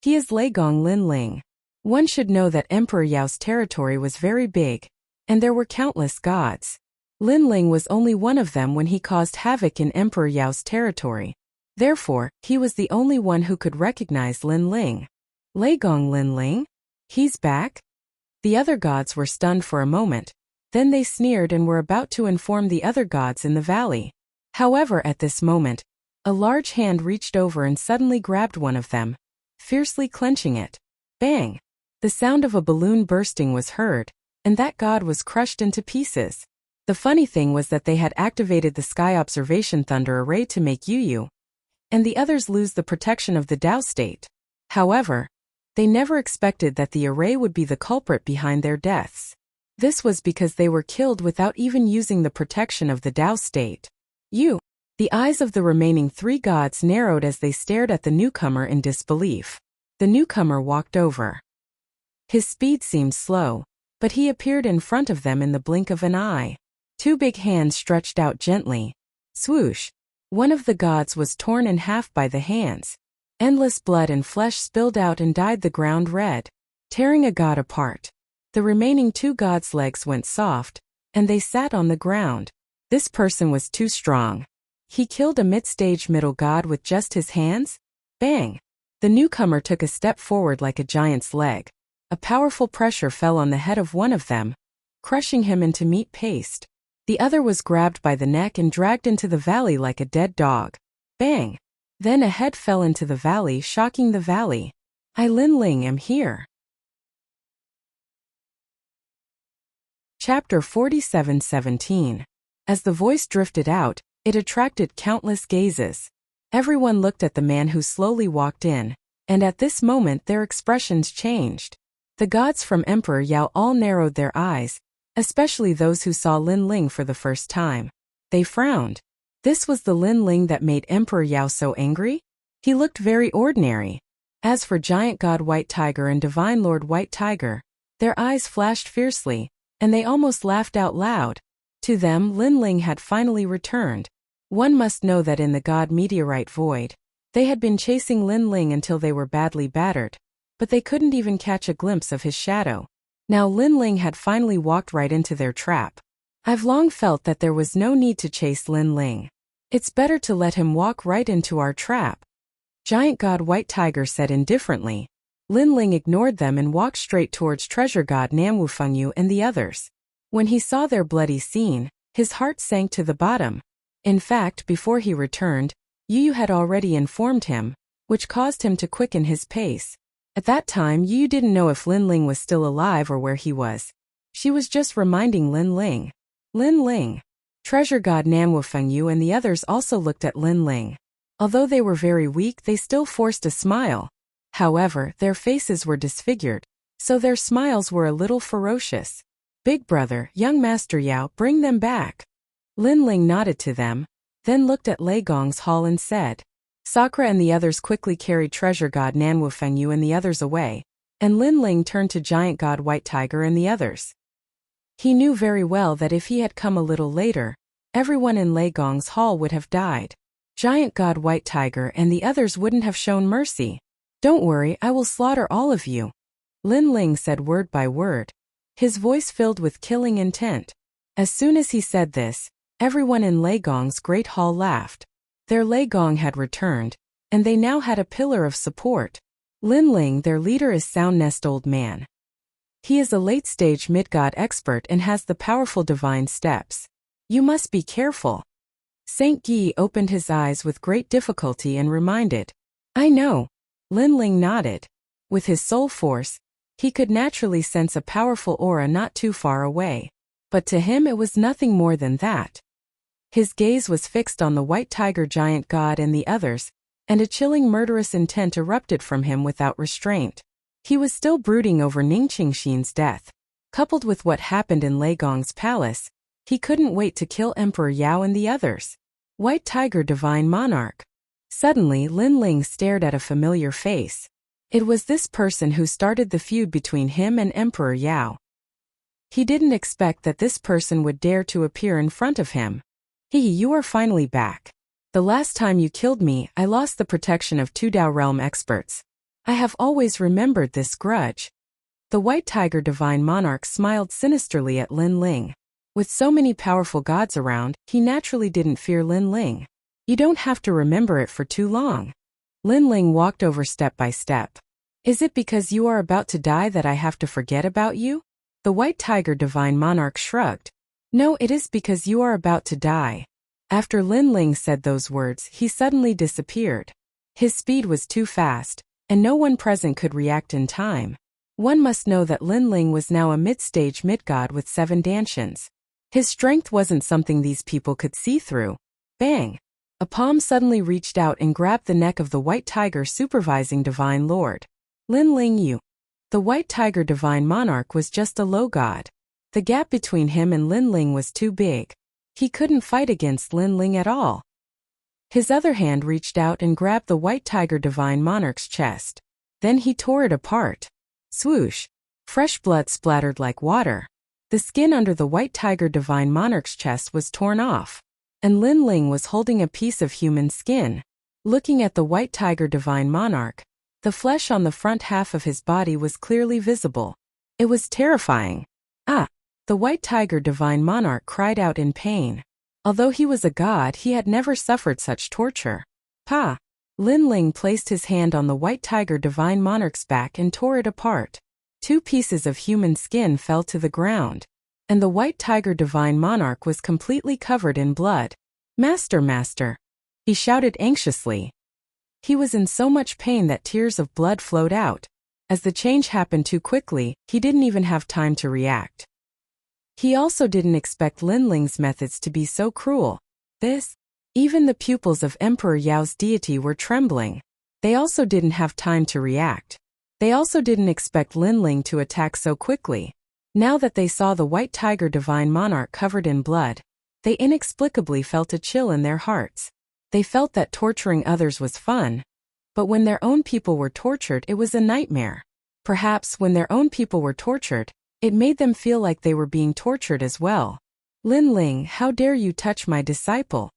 He is Legong Linling. One should know that Emperor Yao's territory was very big, and there were countless gods. Linling was only one of them when he caused havoc in Emperor Yao's territory. Therefore, he was the only one who could recognize Linling. Legong Linling? He's back? The other gods were stunned for a moment. Then they sneered and were about to inform the other gods in the valley. However, at this moment, a large hand reached over and suddenly grabbed one of them, fiercely clenching it. Bang! The sound of a balloon bursting was heard, and that god was crushed into pieces. The funny thing was that they had activated the Sky Observation Thunder Array to make Yu, and the others lose the protection of the Tao state. However, they never expected that the array would be the culprit behind their deaths. This was because they were killed without even using the protection of the Tao state. The eyes of the remaining three gods narrowed as they stared at the newcomer in disbelief. The newcomer walked over. His speed seemed slow, but he appeared in front of them in the blink of an eye. Two big hands stretched out gently. Swoosh! One of the gods was torn in half by the hands. Endless blood and flesh spilled out and dyed the ground red, tearing a god apart. The remaining two gods' legs went soft, and they sat on the ground. This person was too strong. He killed a mid-stage middle god with just his hands? Bang! The newcomer took a step forward like a giant's leg. A powerful pressure fell on the head of one of them, crushing him into meat paste. The other was grabbed by the neck and dragged into the valley like a dead dog. Bang! Then a head fell into the valley, shocking the valley. I Linling am here. Chapter 47:17. As the voice drifted out, it attracted countless gazes. Everyone looked at the man who slowly walked in, and at this moment their expressions changed. The gods from Emperor Yao all narrowed their eyes, especially those who saw Linling for the first time. They frowned. This was the Linling that made Emperor Yao so angry? He looked very ordinary. As for Giant God White Tiger and Divine Lord White Tiger, their eyes flashed fiercely, and they almost laughed out loud. To them, Linling had finally returned. One must know that in the God Meteorite Void, they had been chasing Linling until they were badly battered, but they couldn't even catch a glimpse of his shadow. Now Linling had finally walked right into their trap. I've long felt that there was no need to chase Linling. It's better to let him walk right into our trap. Giant God White Tiger said indifferently. Linling ignored them and walked straight towards Treasure God Namwufengyu and the others. When he saw their bloody scene, his heart sank to the bottom. In fact, before he returned, Yu had already informed him, which caused him to quicken his pace. At that time, Yu didn't know if Linling was still alive or where he was. She was just reminding Linling. Linling. Treasure God Namwufengyu and the others also looked at Linling. Although they were very weak, they still forced a smile. However, their faces were disfigured, so their smiles were a little ferocious. Big brother, young Master Yao, bring them back. Linling nodded to them, then looked at Legong's hall and said. Sakura and the others quickly carried Treasure God Namwufengyu and the others away, and Linling turned to Giant God White Tiger and the others. He knew very well that if he had come a little later, everyone in Legong's hall would have died. Giant God White Tiger and the others wouldn't have shown mercy. Don't worry, I will slaughter all of you. Linling said word by word, his voice filled with killing intent. As soon as he said this, Everyone in Legong's great hall laughed. Their Legong had returned, and they now had a pillar of support. Linling, their leader, is Soundnest Old Man. He is a late-stage mid-god expert and has the powerful divine steps. You must be careful. Saint Guy opened his eyes with great difficulty and reminded. I know. Linling nodded. With his soul force, he could naturally sense a powerful aura not too far away. But to him it was nothing more than that. His gaze was fixed on the white tiger giant god and the others, and a chilling murderous intent erupted from him without restraint. He was still brooding over Ning Qingxin's death. Coupled with what happened in Legong's palace, he couldn't wait to kill Emperor Yao and the others. White Tiger Divine Monarch. Suddenly Linling stared at a familiar face. It was this person who started the feud between him and Emperor Yao. He didn't expect that this person would dare to appear in front of him. You are finally back. The last time you killed me, I lost the protection of two Dao realm experts. I have always remembered this grudge. The White Tiger Divine Monarch smiled sinisterly at Linling. With so many powerful gods around, he naturally didn't fear Linling. You don't have to remember it for too long. Linling walked over step by step. Is it because you are about to die that I have to forget about you? The White Tiger Divine Monarch shrugged. No, it is because you are about to die. After Linling said those words, he suddenly disappeared. His speed was too fast, and no one present could react in time. One must know that Linling was now a mid-stage mid-god with 7 dantians. His strength wasn't something these people could see through. Bang! A palm suddenly reached out and grabbed the neck of the White Tiger supervising Divine Lord. Linling Yu. The White Tiger Divine Monarch was just a low god. The gap between him and Linling was too big. He couldn't fight against Linling at all. His other hand reached out and grabbed the White Tiger Divine Monarch's chest. Then he tore it apart. Swoosh! Fresh blood splattered like water. The skin under the White Tiger Divine Monarch's chest was torn off, and Linling was holding a piece of human skin. Looking at the White Tiger Divine Monarch, the flesh on the front half of his body was clearly visible. It was terrifying. Ah! The White Tiger Divine Monarch cried out in pain. Although he was a god, he had never suffered such torture. Pa! Linling placed his hand on the White Tiger Divine Monarch's back and tore it apart. 2 pieces of human skin fell to the ground, and the White Tiger Divine Monarch was completely covered in blood. Master! He shouted anxiously. He was in so much pain that tears of blood flowed out. As the change happened too quickly, he didn't even have time to react. He also didn't expect Linling's methods to be so cruel. Even the pupils of Emperor Yao's deity were trembling. They also didn't have time to react. They also didn't expect Linling to attack so quickly. Now that they saw the White Tiger Divine Monarch covered in blood, they inexplicably felt a chill in their hearts. They felt that torturing others was fun, but when their own people were tortured, it was a nightmare. Perhaps when their own people were tortured, it made them feel like they were being tortured as well. Linling, how dare you touch my disciple?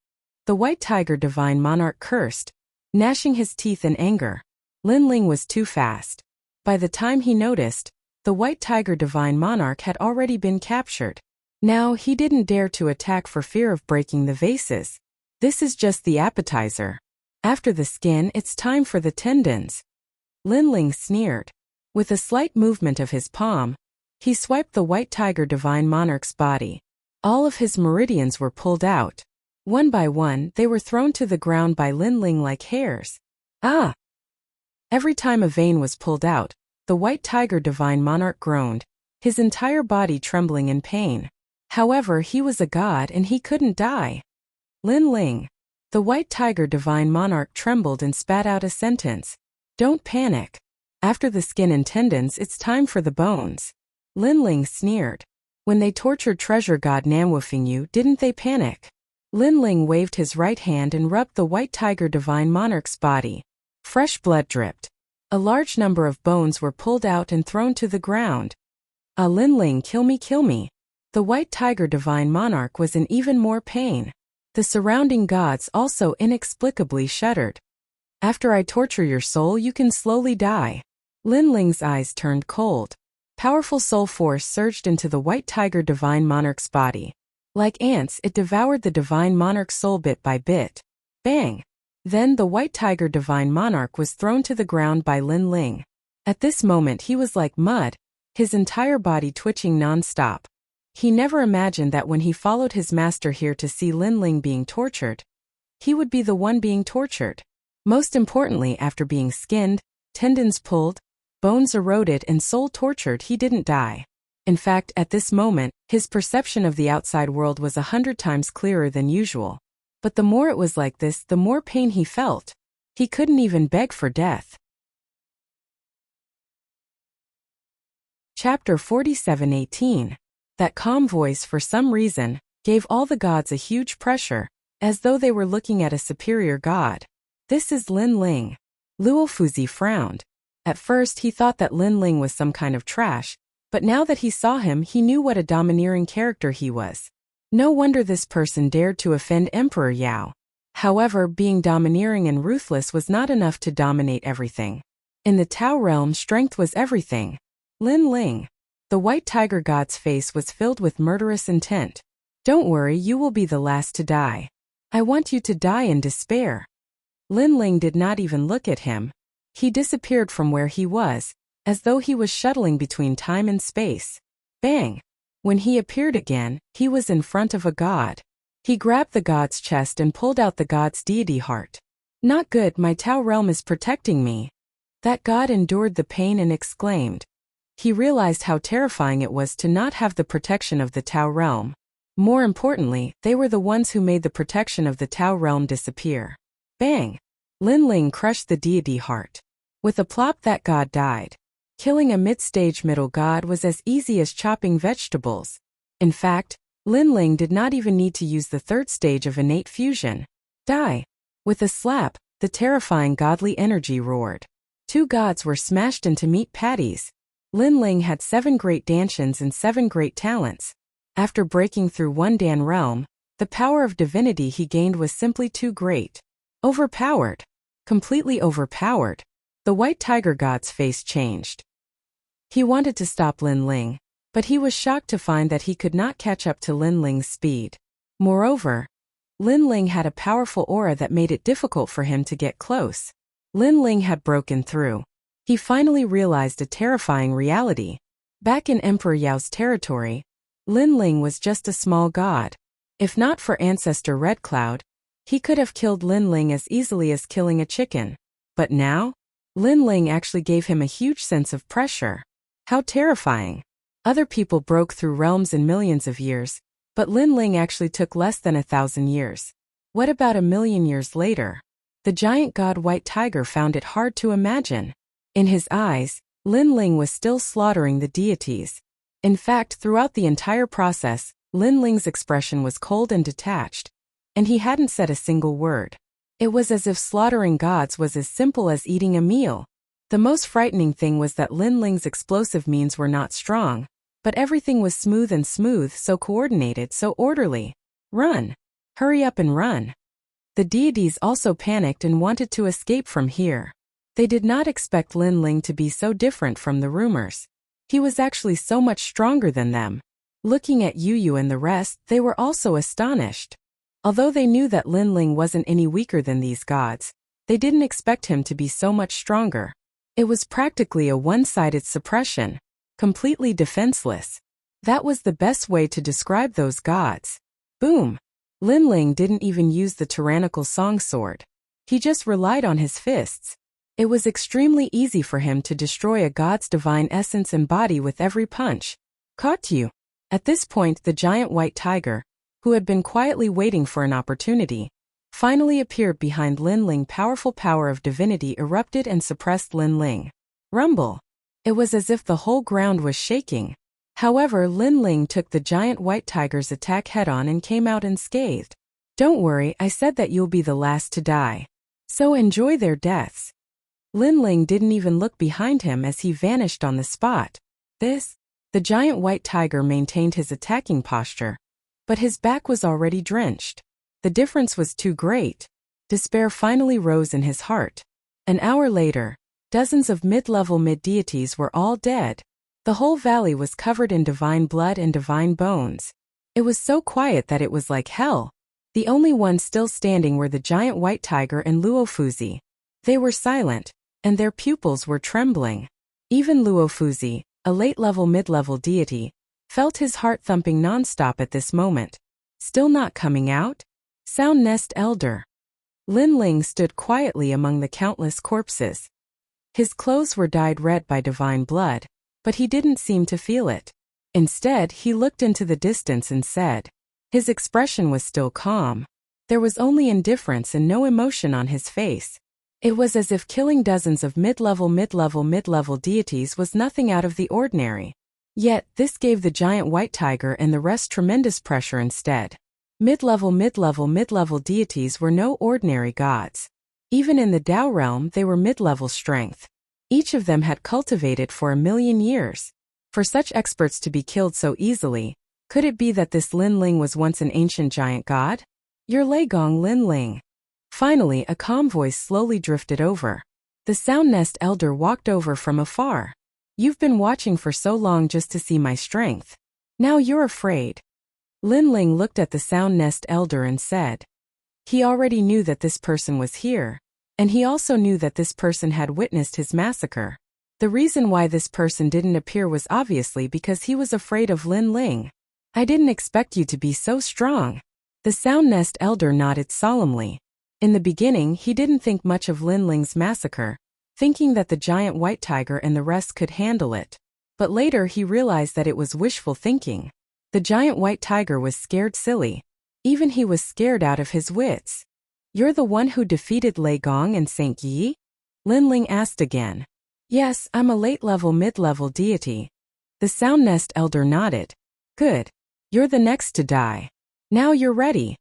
The White Tiger Divine Monarch cursed, gnashing his teeth in anger. Linling was too fast. By the time he noticed, the White Tiger Divine Monarch had already been captured. Now he didn't dare to attack for fear of breaking the vases. This is just the appetizer. After the skin, it's time for the tendons. Linling sneered. With a slight movement of his palm, he swiped the White Tiger Divine Monarch's body. All of his meridians were pulled out. One by one, they were thrown to the ground by Linling like hairs. Ah! Every time a vein was pulled out, the White Tiger Divine Monarch groaned, his entire body trembling in pain. However, he was a god and he couldn't die. Linling. The White Tiger Divine Monarch trembled and spat out a sentence. Don't panic. After the skin and tendons, it's time for the bones. Linling sneered. When they tortured treasure god Namwufingyu, didn't they panic? Linling waved his right hand and rubbed the White Tiger Divine Monarch's body. Fresh blood dripped. A large number of bones were pulled out and thrown to the ground. Ah, Linling, kill me. The White Tiger Divine Monarch was in even more pain. The surrounding gods also inexplicably shuddered. After I torture your soul, you can slowly die. Linling's eyes turned cold. Powerful soul force surged into the White Tiger Divine Monarch's body. Like ants, it devoured the divine monarch's soul bit by bit. Bang! Then the white tiger divine monarch was thrown to the ground by Lin Ling. At this moment he was like mud, his entire body twitching non-stop. He never imagined that when he followed his master here to see Lin Ling being tortured, he would be the one being tortured. Most importantly, after being skinned, tendons pulled, bones eroded and soul tortured, he didn't die. In fact, at this moment, his perception of the outside world was 100 times clearer than usual. But the more it was like this, the more pain he felt. He couldn't even beg for death. Chapter 47:18. That calm voice, for some reason, gave all the gods a huge pressure, as though they were looking at a superior god. This is Lin Ling. Luo Fuzi frowned. At first he thought that Lin Ling was some kind of trash, but now that he saw him he knew what a domineering character he was. No wonder this person dared to offend Emperor Yao. However, being domineering and ruthless was not enough to dominate everything. In the Tao realm, strength was everything. Lin Ling. The white tiger god's face was filled with murderous intent. Don't worry, you will be the last to die. I want you to die in despair. Lin Ling did not even look at him. He disappeared from where he was, as though he was shuttling between time and space. Bang! When he appeared again, he was in front of a god. He grabbed the god's chest and pulled out the god's deity heart. Not good, my Tao realm is protecting me. That god endured the pain and exclaimed. He realized how terrifying it was to not have the protection of the Tao realm. More importantly, they were the ones who made the protection of the Tao realm disappear. Bang! Lin Ling crushed the deity heart. With a plop, that god died. Killing a mid-stage middle god was as easy as chopping vegetables. In fact, Lin Ling did not even need to use the third stage of innate fusion. Die! With a slap, the terrifying godly energy roared. 2 gods were smashed into meat patties. Lin Ling had 7 great dantians and 7 great talents. After breaking through one Dan realm, the power of divinity he gained was simply too great. Overpowered. Completely overpowered. The white tiger god's face changed. He wanted to stop Lin Ling, but he was shocked to find that he could not catch up to Lin Ling's speed. Moreover, Lin Ling had a powerful aura that made it difficult for him to get close. Lin Ling had broken through. He finally realized a terrifying reality. Back in Emperor Yao's territory, Lin Ling was just a small god. If not for Ancestor Red Cloud, he could have killed Lin Ling as easily as killing a chicken. But now, Lin Ling actually gave him a huge sense of pressure. How terrifying. Other people broke through realms in millions of years, but Lin Ling actually took less than 1,000 years. What about 1,000,000 years later? The giant god White Tiger found it hard to imagine. In his eyes, Lin Ling was still slaughtering the deities. In fact, throughout the entire process, Lin Ling's expression was cold and detached, and he hadn't said a single word. It was as if slaughtering gods was as simple as eating a meal. The most frightening thing was that Lin Ling's explosive means were not strong, but everything was smooth, so coordinated, so orderly. Run! Hurry up and run! The deities also panicked and wanted to escape from here. They did not expect Lin Ling to be so different from the rumors. He was actually so much stronger than them. Looking at Yu Yu and the rest, they were also astonished. Although they knew that Lin Ling wasn't any weaker than these gods, they didn't expect him to be so much stronger. It was practically a one-sided suppression. Completely defenseless. That was the best way to describe those gods. Boom! Lin Ling didn't even use the tyrannical song sword. He just relied on his fists. It was extremely easy for him to destroy a god's divine essence and body with every punch. Caught you! At this point, the giant white tiger, who had been quietly waiting for an opportunity, finally appeared behind Lin Ling. Powerful power of divinity erupted and suppressed Lin Ling. Rumble! It was as if the whole ground was shaking. However, Lin Ling took the giant white tiger's attack head-on and came out unscathed. Don't worry, I said that you'll be the last to die. So enjoy their deaths. Lin Ling didn't even look behind him as he vanished on the spot. The giant white tiger maintained his attacking posture, but his back was already drenched. The difference was too great. Despair finally rose in his heart. An hour later, dozens of mid-level mid-deities were all dead. The whole valley was covered in divine blood and divine bones. It was so quiet that it was like hell. The only ones still standing were the giant white tiger and Luofuzi. They were silent, and their pupils were trembling. Even Luofuzi, a late-level mid-level deity, felt his heart thumping non-stop at this moment. Still not coming out? Sound Nest Elder. Lin Ling stood quietly among the countless corpses. His clothes were dyed red by divine blood, but he didn't seem to feel it. Instead, he looked into the distance and said. His expression was still calm. There was only indifference and no emotion on his face. It was as if killing dozens of mid-level deities was nothing out of the ordinary. Yet, this gave the giant white tiger and the rest tremendous pressure instead. Mid-level deities were no ordinary gods. Even in the Tao realm they were mid-level strength. Each of them had cultivated for 1,000,000 years. For such experts to be killed so easily, could it be that this Lin Ling was once an ancient giant god? Your Leigong Lin Ling. Finally, a calm voice slowly drifted over. The Sound Nest Elder walked over from afar. You've been watching for so long just to see my strength. Now you're afraid. Lin Ling looked at the Sound Nest Elder and said. He already knew that this person was here, and he also knew that this person had witnessed his massacre. The reason why this person didn't appear was obviously because he was afraid of Lin Ling. I didn't expect you to be so strong. The Sound Nest Elder nodded solemnly. In the beginning, he didn't think much of Lin Ling's massacre, thinking that the giant white tiger and the rest could handle it. But later he realized that it was wishful thinking. The giant white tiger was scared silly. Even he was scared out of his wits. You're the one who defeated Lei Gong and Saint Yi? Lin Ling asked again. Yes, I'm a late-level mid-level deity. The Sound Nest Elder nodded. Good. You're the next to die. Now you're ready.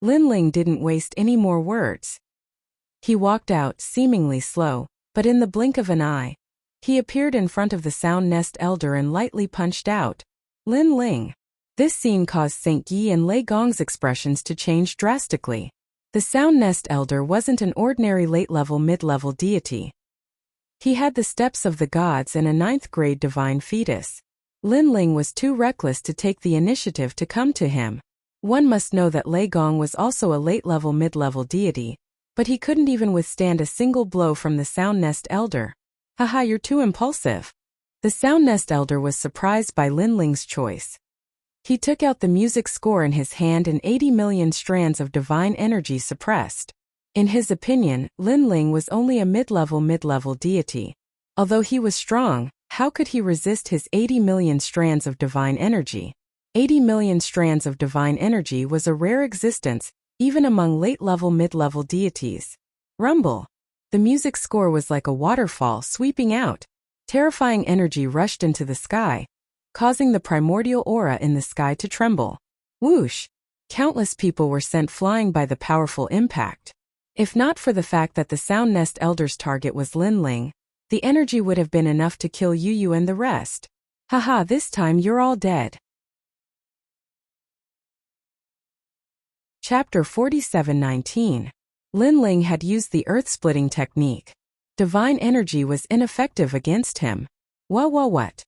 Lin Ling didn't waste any more words. He walked out, seemingly slow, but in the blink of an eye, he appeared in front of the Sound Nest Elder and lightly punched out. Lin Ling. This scene caused Saint Yi and Lei Gong's expressions to change drastically. The Sound Nest Elder wasn't an ordinary late-level mid-level deity. He had the steps of the gods and a 9th-grade divine fetus. Lin Ling was too reckless to take the initiative to come to him. One must know that Lei Gong was also a late-level mid-level deity, but he couldn't even withstand a single blow from the Sound Nest Elder. Haha, you're too impulsive. The Sound Nest Elder was surprised by Lin Ling's choice. He took out the music score in his hand and 80 million strands of divine energy suppressed. In his opinion, Lin Ling was only a mid-level deity. Although he was strong, how could he resist his 80 million strands of divine energy? 80 million strands of divine energy was a rare existence, even among late-level mid-level deities. Rumble. The music score was like a waterfall sweeping out. Terrifying energy rushed into the sky, causing the primordial aura in the sky to tremble. Whoosh! Countless people were sent flying by the powerful impact. If not for the fact that the Sound Nest Elder's target was Lin Ling, the energy would have been enough to kill Yu and the rest. Haha, this time you're all dead. Chapter 47:19. Lin Ling had used the earth-splitting technique. Divine energy was ineffective against him. What?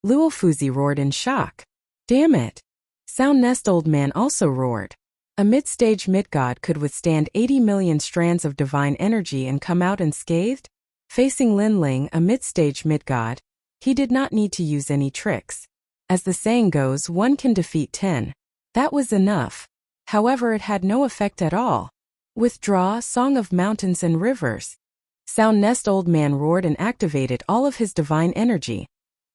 Luofuzi roared in shock. Damn it. Sound Nest Old Man also roared. A mid-stage mid-god could withstand 80 million strands of divine energy and come out unscathed? Facing Lin Ling, a mid-stage mid-god, he did not need to use any tricks. As the saying goes, one can defeat 10. That was enough. However, it had no effect at all. Withdraw, Song of Mountains and Rivers. Sound Nest Old Man roared and activated all of his divine energy,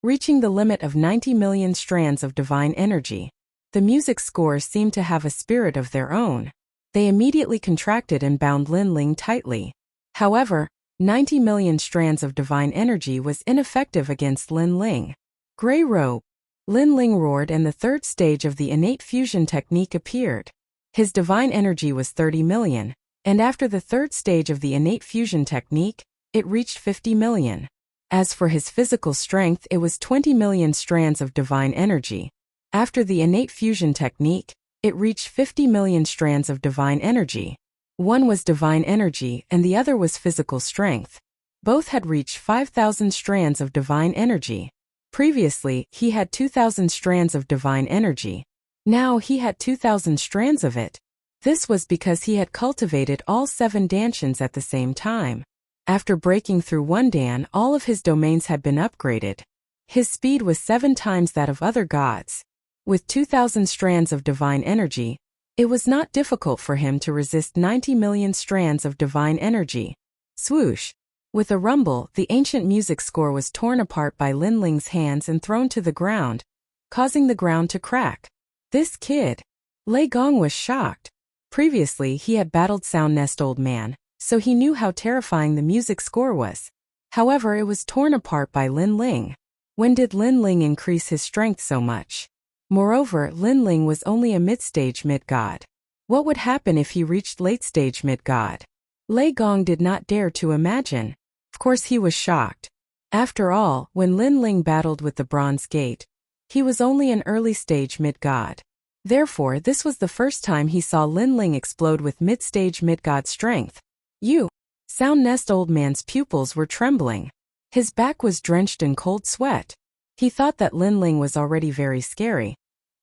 reaching the limit of 90 million strands of divine energy. The music scores seemed to have a spirit of their own. They immediately contracted and bound Lin Ling tightly. However, 90 million strands of divine energy was ineffective against Lin Ling. Grey Robe. Lin Ling roared and the third stage of the innate fusion technique appeared. His divine energy was 30 million, and after the third stage of the innate fusion technique, it reached 50 million. As for his physical strength, it was 20 million strands of divine energy. After the innate fusion technique, it reached 50 million strands of divine energy. One was divine energy and the other was physical strength. Both had reached 5,000 strands of divine energy. Previously, he had 2,000 strands of divine energy. Now he had 2,000 strands of it. This was because he had cultivated all 7 danshans at the same time. After breaking through one dan, all of his domains had been upgraded. His speed was 7 times that of other gods. With 2,000 strands of divine energy, it was not difficult for him to resist 90 million strands of divine energy. Swoosh! With a rumble, the ancient music score was torn apart by Lin Ling's hands and thrown to the ground, causing the ground to crack. This kid! Lei Gong was shocked. Previously he had battled Sound Nest Old Man, so he knew how terrifying the music score was. However, it was torn apart by Lin Ling. When did Lin Ling increase his strength so much? Moreover, Lin Ling was only a mid-stage mid-god. What would happen if he reached late-stage mid-god? Lei Gong did not dare to imagine. Of course he was shocked. After all, when Lin Ling battled with the Bronze Gate, he was only an early-stage mid-god. Therefore, this was the first time he saw Lin Ling explode with mid-stage mid-god strength. Sound Nest Old Man's pupils were trembling. His back was drenched in cold sweat. He thought that Lin Ling was already very scary.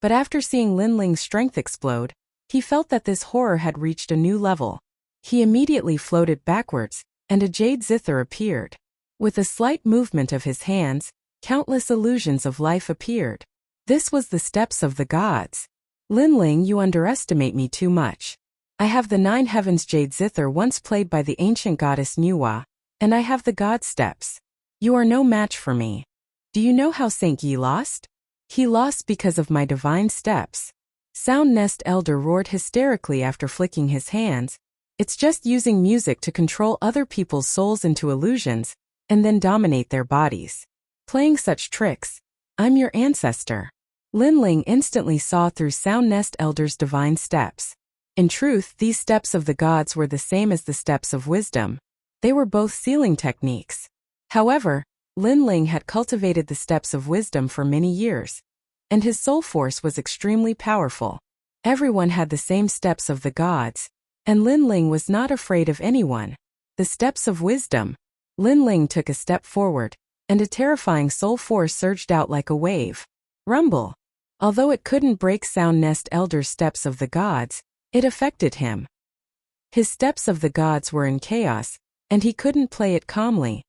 But after seeing Lin Ling's strength explode, he felt that this horror had reached a new level. He immediately floated backwards, and a jade zither appeared. With a slight movement of his hands, countless illusions of life appeared. This was the steps of the gods. Lin Ling, you underestimate me too much. I have the 9 heavens jade zither once played by the ancient goddess Nuwa, and I have the god steps. You are no match for me. Do you know how Saint Yi lost? He lost because of my divine steps. Sound Nest Elder roared hysterically after flicking his hands. It's just using music to control other people's souls into illusions, and then dominate their bodies. Playing such tricks. I'm your ancestor. Lin Ling instantly saw through Sound Nest Elder's divine steps. In truth, these steps of the gods were the same as the steps of wisdom. They were both sealing techniques. However, Lin Ling had cultivated the steps of wisdom for many years, and his soul force was extremely powerful. Everyone had the same steps of the gods, and Lin Ling was not afraid of anyone. The steps of wisdom. Lin Ling took a step forward, and a terrifying soul force surged out like a wave. Rumble. Although it couldn't break Sound Nest Elder's steps of the gods, it affected him. His steps of the gods were in chaos, and he couldn't play it calmly.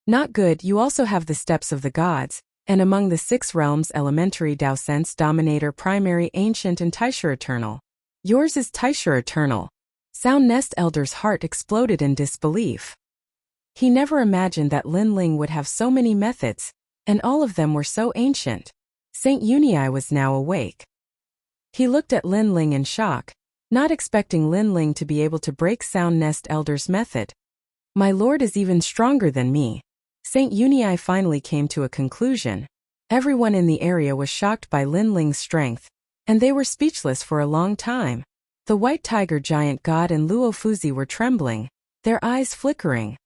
Not good. You also have the steps of the gods, and among the 6 realms elementary Dao Sense Dominator Primary Ancient and Taisha Eternal. Yours is Taisha Eternal. Sound Nest Elder's heart exploded in disbelief. He never imagined that Lin Ling would have so many methods, and all of them were so ancient. Saint Unii was now awake. He looked at Lin Ling in shock, not expecting Lin Ling to be able to break Sound Nest Elder's method. My lord is even stronger than me. Saint Unii finally came to a conclusion. Everyone in the area was shocked by Lin Ling's strength, and they were speechless for a long time. The White Tiger Giant God and Luo Fuzi were trembling, their eyes flickering.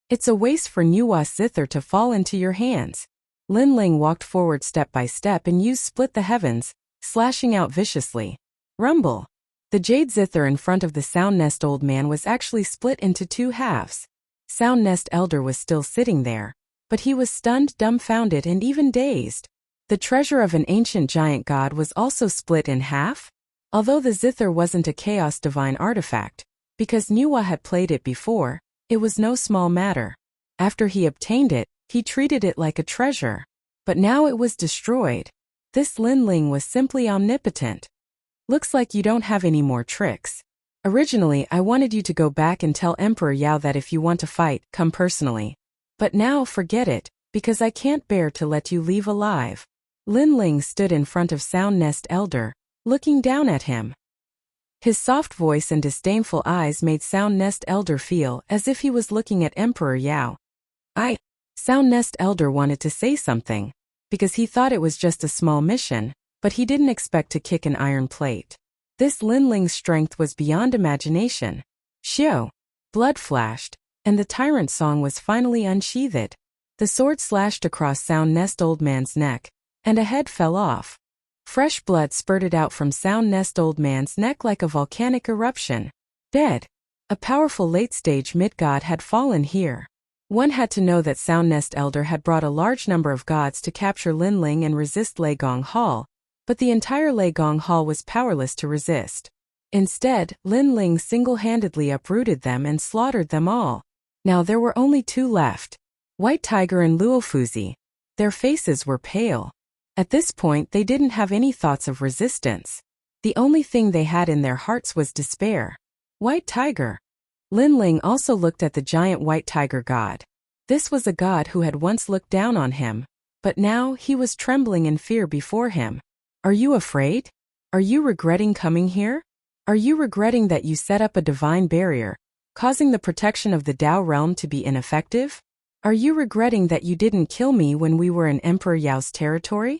It's a waste for Nuwa's zither to fall into your hands. Lin Ling walked forward step by step and used Split the Heavens, slashing out viciously. Rumble. The jade zither in front of the Sound Nest Old Man was actually split into 2 halves. Sound Nest Elder was still sitting there, but he was stunned, dumbfounded, and even dazed. The treasure of an ancient giant god was also split in half? Although the zither wasn't a chaos divine artifact, because Nuwa had played it before, it was no small matter. After he obtained it, he treated it like a treasure. But now it was destroyed. This Lin Ling was simply omnipotent. Looks like you don't have any more tricks. Originally, I wanted you to go back and tell Emperor Yao that if you want to fight, come personally. But now forget it, because I can't bear to let you leave alive. Lin Ling stood in front of Sound Nest Elder, looking down at him. His soft voice and disdainful eyes made Sound Nest Elder feel as if he was looking at Emperor Yao. Sound Nest Elder wanted to say something, because he thought it was just a small mission, but he didn't expect to kick an iron plate. This Lin Ling's strength was beyond imagination. Xiao! Blood flashed, and the tyrant song was finally unsheathed. The sword slashed across Sound Nest Old Man's neck, and a head fell off. Fresh blood spurted out from Sound Nest Old Man's neck like a volcanic eruption. Dead. A powerful late-stage mid-god had fallen here. One had to know that Sound Nest Elder had brought a large number of gods to capture Lin Ling and resist Lei Gong Hall, But the entire Leigong Hall was powerless to resist. Instead, Lin Ling single-handedly uprooted them and slaughtered them all. Now there were only two left: White Tiger and Luo Fuzi. Their faces were pale. At this point they didn't have any thoughts of resistance. The only thing they had in their hearts was despair. White Tiger. Lin Ling also looked at the giant White Tiger god. This was a god who had once looked down on him, but now he was trembling in fear before him. Are you afraid? Are you regretting coming here? Are you regretting that you set up a divine barrier, causing the protection of the Dao realm to be ineffective? Are you regretting that you didn't kill me when we were in Emperor Yao's territory?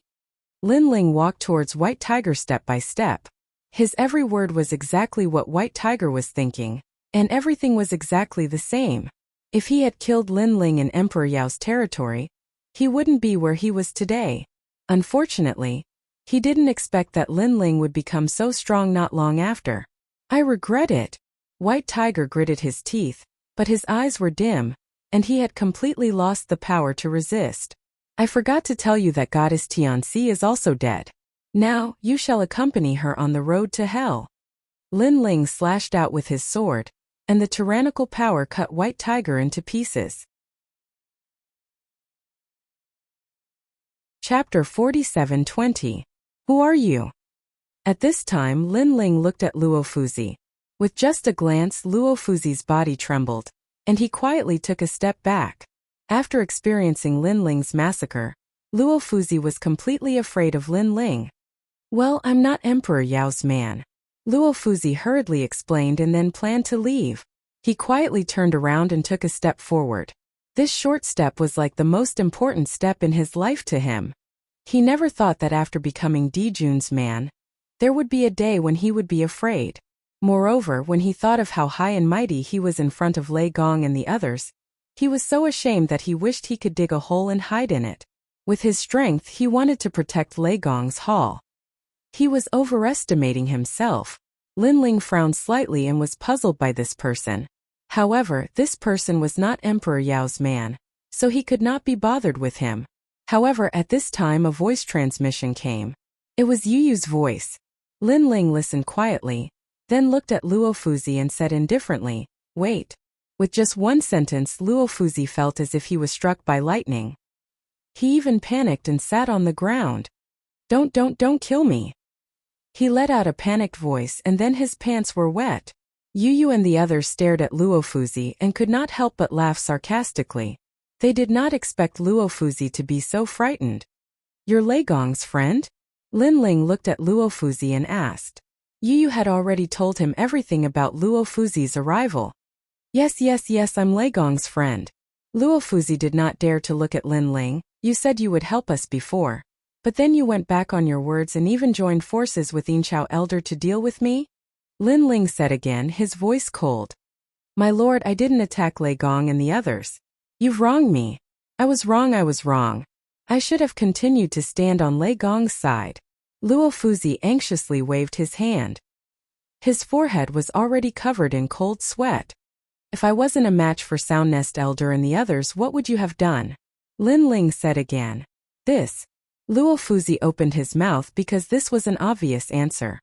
Lin Ling walked towards White Tiger step by step. His every word was exactly what White Tiger was thinking, and everything was exactly the same. If he had killed Lin Ling in Emperor Yao's territory, he wouldn't be where he was today. Unfortunately, he didn't expect that Lin Ling would become so strong not long after. I regret it. White Tiger gritted his teeth, but his eyes were dim, and he had completely lost the power to resist. I forgot to tell you that Goddess Tianxi is also dead. Now, you shall accompany her on the road to hell. Lin Ling slashed out with his sword, and the tyrannical power cut White Tiger into pieces. Chapter 47:20. Who are you? At this time Lin Ling looked at Luo Fuzi. With just a glance Luo Fuzi's body trembled, and he quietly took a step back. After experiencing Lin Ling's massacre, Luo Fuzi was completely afraid of Lin Ling. Well, I'm not Emperor Yao's man. Luo Fuzi hurriedly explained and then planned to leave. He quietly turned around and took a step forward. This short step was like the most important step in his life to him. He never thought that after becoming Dijun's man, there would be a day when he would be afraid. Moreover, when he thought of how high and mighty he was in front of Lei Gong and the others, he was so ashamed that he wished he could dig a hole and hide in it. With his strength, he wanted to protect Lei Gong's hall. He was overestimating himself. Lin Ling frowned slightly and was puzzled by this person. However, this person was not Emperor Yao's man, so he could not be bothered with him. However, at this time a voice transmission came. It was Yu Yu's voice. Lin Ling listened quietly, then looked at Luo Fuzi and said indifferently, "Wait." With just one sentence, Luo Fuzi felt as if he was struck by lightning. He even panicked and sat on the ground. Don't kill me." He let out a panicked voice and then his pants were wet. Yu Yu and the others stared at Luo Fuzi and could not help but laugh sarcastically. They did not expect Luo Fuzi to be so frightened. "You're Lei Gong's friend?" Lin Ling looked at Luo Fuzi and asked. Yu Yu had already told him everything about Luo Fuzi's arrival. Yes, I'm Lei Gong's friend." Luo Fuzi did not dare to look at Lin Ling. "You said you would help us before. But then you went back on your words and even joined forces with Yinchao Elder to deal with me?" Lin Ling said again, his voice cold. "My lord, I didn't attack Lei Gong and the others. You've wronged me. I was wrong. I should have continued to stand on Lei Gong's side." Luo Fuzi anxiously waved his hand. His forehead was already covered in cold sweat. "If I wasn't a match for Soundnest Elder and the others, what would you have done?" Lin Ling said again. "This." Luo Fuzi opened his mouth because this was an obvious answer.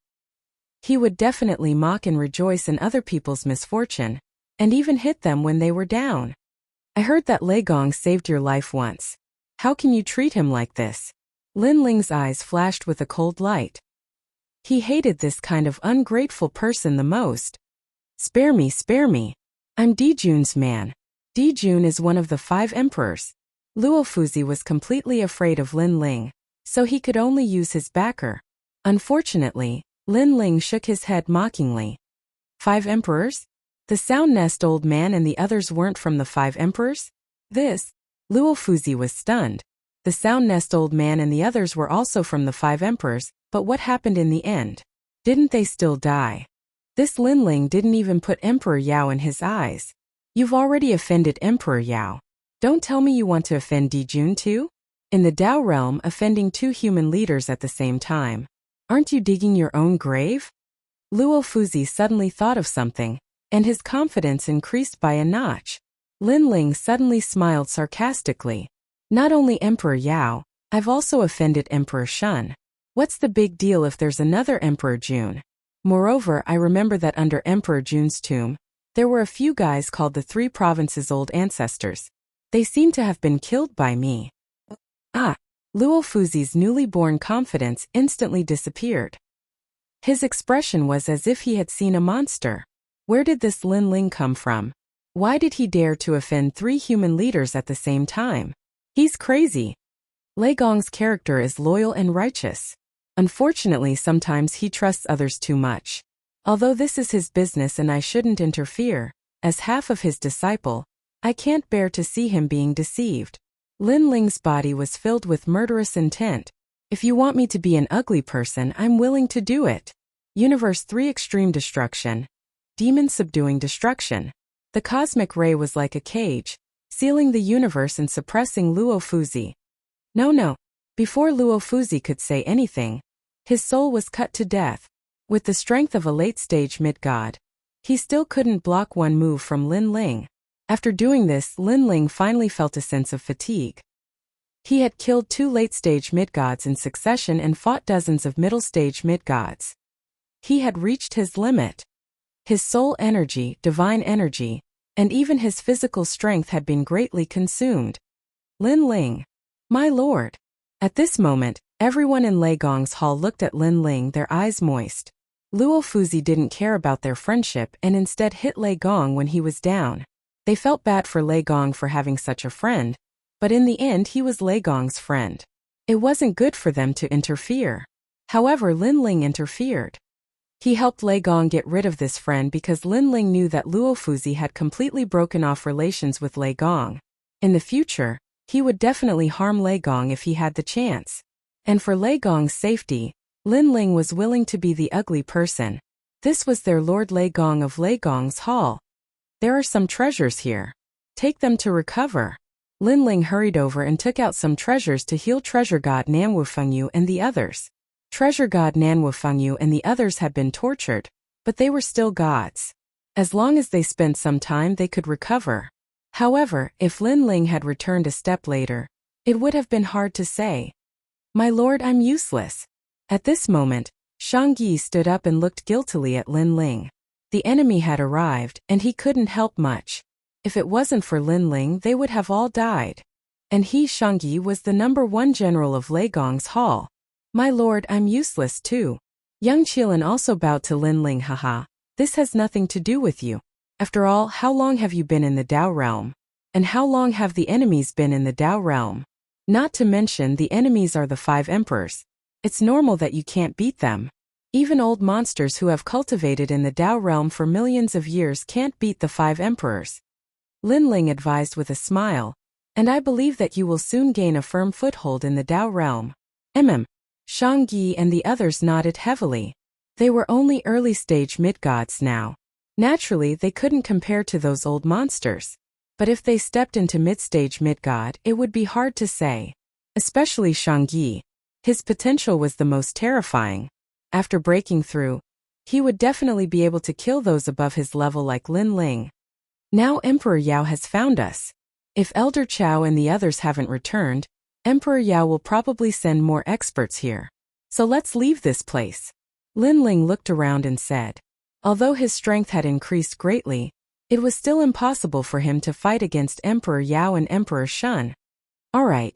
He would definitely mock and rejoice in other people's misfortune, and even hit them when they were down. "I heard that Lei Gong saved your life once. How can you treat him like this?" Lin Ling's eyes flashed with a cold light. He hated this kind of ungrateful person the most. Spare me. I'm Dijun's man. Dijun is one of the 5 emperors." Luo Fuzi was completely afraid of Lin Ling, so he could only use his backer. Unfortunately, Lin Ling shook his head mockingly. 5 emperors? The Sound Nest old man and the others weren't from the 5 emperors? Luo Fuzi was stunned. The Sound Nest old man and the others were also from the 5 emperors, but what happened in the end? Didn't they still die? This Lin Ling didn't even put Emperor Yao in his eyes. You've already offended Emperor Yao. Don't tell me you want to offend Dijun too? In the Dao realm, offending 2 human leaders at the same time. Aren't you digging your own grave? Luo Fuzi suddenly thought of something, and his confidence increased by a notch. Lin Ling suddenly smiled sarcastically. Not only Emperor Yao, I've also offended Emperor Shun. What's the big deal if there's another Emperor June? Moreover, I remember that under Emperor June's tomb, there were a few guys called the Three Provinces' old ancestors. They seem to have been killed by me. Ah! Luo Fuzi's newly born confidence instantly disappeared. His expression was as if he had seen a monster. Where did this Lin Ling come from? Why did he dare to offend 3 human leaders at the same time? He's crazy. Lei Gong's character is loyal and righteous. Unfortunately, sometimes he trusts others too much. Although this is his business and I shouldn't interfere, as half of his disciple, I can't bear to see him being deceived. Lin Ling's body was filled with murderous intent. If you want me to be an ugly person, I'm willing to do it. Universe 3 Extreme Destruction. Demon subduing destruction. The cosmic ray was like a cage, sealing the universe and suppressing Luo Fuzi. No. Before Luo Fuzi could say anything, his soul was cut to death. With the strength of a late-stage mid-god, he still couldn't block one move from Lin Ling. After doing this, Lin Ling finally felt a sense of fatigue. He had killed 2 late-stage mid-gods in succession and fought dozens of middle-stage mid-gods. He had reached his limit. His soul energy, divine energy, and even his physical strength had been greatly consumed. Lin Ling. My lord. At this moment, everyone in Lei Gong's hall looked at Lin Ling, their eyes moist. Luo Fuzi didn't care about their friendship and instead hit Lei Gong when he was down. They felt bad for Lei Gong for having such a friend, but in the end he was Lei Gong's friend. It wasn't good for them to interfere. However, Lin Ling interfered. He helped Lei Gong get rid of this friend because Lin Ling knew that Luo Fuzi had completely broken off relations with Lei Gong. In the future, he would definitely harm Lei Gong if he had the chance. And for Lei Gong's safety, Lin Ling was willing to be the ugly person. This was their Lord Lei Gong of Lei Gong's hall. There are some treasures here. Take them to recover. Lin Ling hurried over and took out some treasures to heal Treasure God Nanwu Fengyu and the others. Treasure God Nanwu Fengyu and the others had been tortured, but they were still gods. As long as they spent some time, they could recover. However, if Lin Ling had returned a step later, it would have been hard to say. My lord, I'm useless. At this moment, Shang Yi stood up and looked guiltily at Lin Ling. The enemy had arrived, and he couldn't help much. If it wasn't for Lin Ling, they would have all died. And he, Shang Yi, was the #1 general of Lei Gong's hall. My lord, I'm useless too. Young Qilin also bowed to Lin Ling. Haha, this has nothing to do with you. After all, how long have you been in the Dao realm? And how long have the enemies been in the Dao realm? Not to mention the enemies are the 5 emperors. It's normal that you can't beat them. Even old monsters who have cultivated in the Dao realm for millions of years can't beat the 5 emperors. Lin Ling advised with a smile, and I believe that you will soon gain a firm foothold in the Dao realm. Shang Yi and the others nodded heavily. They were only early-stage mid-gods now. Naturally, they couldn't compare to those old monsters. But if they stepped into mid-stage mid-god, it would be hard to say. Especially Shang Yi. His potential was the most terrifying. After breaking through, he would definitely be able to kill those above his level like Lin Ling. Now Emperor Yao has found us. If Elder Chao and the others haven't returned, Emperor Yao will probably send more experts here. So let's leave this place. Lin Ling looked around and said. Although his strength had increased greatly, it was still impossible for him to fight against Emperor Yao and Emperor Shun. Alright.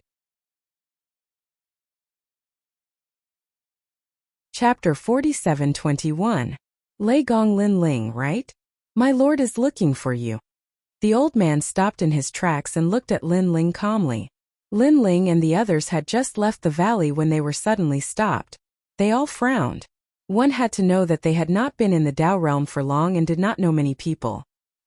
Chapter 47-21. Lei Gong. Lin Ling, right? My lord is looking for you. The old man stopped in his tracks and looked at Lin Ling calmly. Lin Ling and the others had just left the valley when they were suddenly stopped. They all frowned. One had to know that they had not been in the Dao realm for long and did not know many people.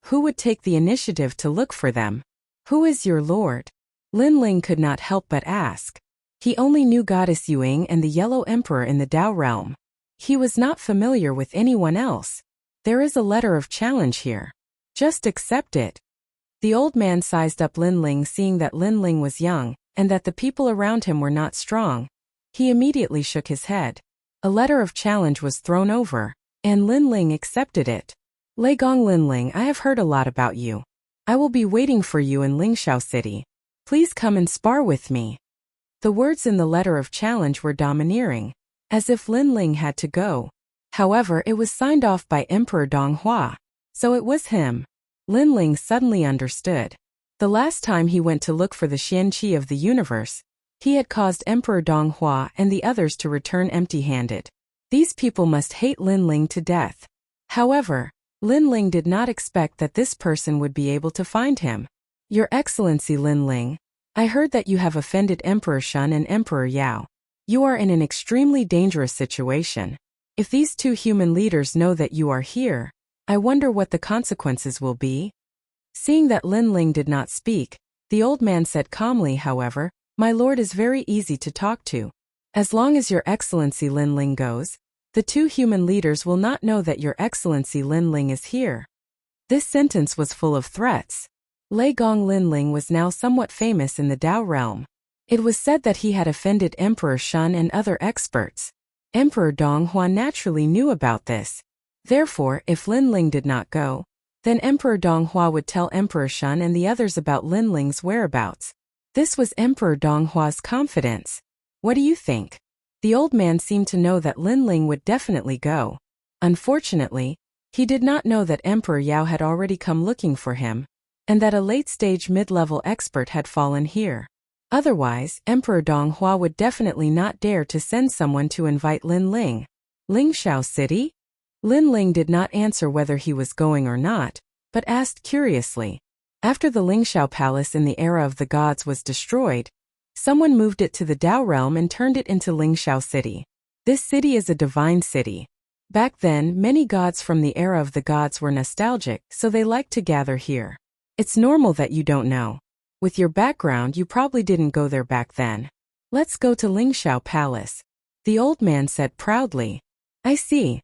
Who would take the initiative to look for them? Who is your lord? Lin Ling could not help but ask. He only knew Goddess Yuing and the Yellow Emperor in the Dao realm. He was not familiar with anyone else. There is a letter of challenge here. Just accept it. The old man sized up Lin Ling, seeing that Lin Ling was young, and that the people around him were not strong. He immediately shook his head. A letter of challenge was thrown over, and Lin Ling accepted it. Lei Gong. Lin Ling, I have heard a lot about you. I will be waiting for you in Lingxiao City. Please come and spar with me. The words in the letter of challenge were domineering. as if Lin Ling had to go. However, it was signed off by Emperor Donghua. So it was him. Lin Ling suddenly understood. The last time he went to look for the Xianqi of the universe, he had caused Emperor Donghua and the others to return empty-handed. These people must hate Lin Ling to death. However, Lin Ling did not expect that this person would be able to find him. Your Excellency Lin Ling, I heard that you have offended Emperor Shun and Emperor Yao. You are in an extremely dangerous situation. If these two human leaders know that you are here, I wonder what the consequences will be. Seeing that Lin Ling did not speak, the old man said calmly, however, my lord is very easy to talk to. As long as your Excellency Lin Ling goes, the two human leaders will not know that your Excellency Lin Ling is here. This sentence was full of threats. Lei Gong Lin Ling was now somewhat famous in the Dao realm. It was said that he had offended Emperor Shun and other experts. Emperor Donghua naturally knew about this. Therefore, if Lin Ling did not go, then Emperor Donghua would tell Emperor Shun and the others about Lin Ling's whereabouts. This was Emperor Donghua's confidence. What do you think? The old man seemed to know that Lin Ling would definitely go. Unfortunately, he did not know that Emperor Yao had already come looking for him, and that a late-stage mid-level expert had fallen here. Otherwise, Emperor Donghua would definitely not dare to send someone to invite Lin Ling. Lingxiao City? Lin Ling did not answer whether he was going or not, but asked curiously. After the Lingxiao Palace in the era of the gods was destroyed, someone moved it to the Dao realm and turned it into Lingxiao City. This city is a divine city. Back then, many gods from the era of the gods were nostalgic, so they liked to gather here. It's normal that you don't know. With your background, you probably didn't go there back then. Let's go to Lingxiao Palace. The old man said proudly. I see.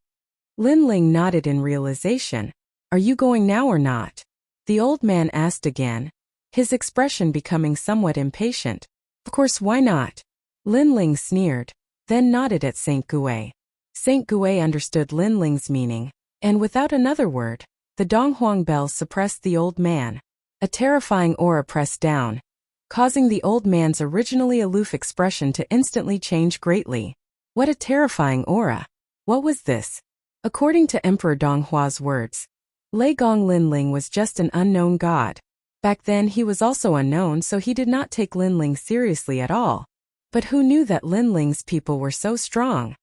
Lin Ling nodded in realization. Are you going now or not? The old man asked again, his expression becoming somewhat impatient. Of course, why not? Lin Ling sneered, then nodded at Saint Gui. Saint Gui understood Lin Ling's meaning, and without another word, the Donghuang bell suppressed the old man. A terrifying aura pressed down, causing the old man's originally aloof expression to instantly change greatly. What a terrifying aura! What was this? According to Emperor Donghua's words, Lei Gong Lin Ling was just an unknown god. Back then he was also unknown, so he did not take Lin Ling seriously at all. But who knew that Lin Ling's people were so strong?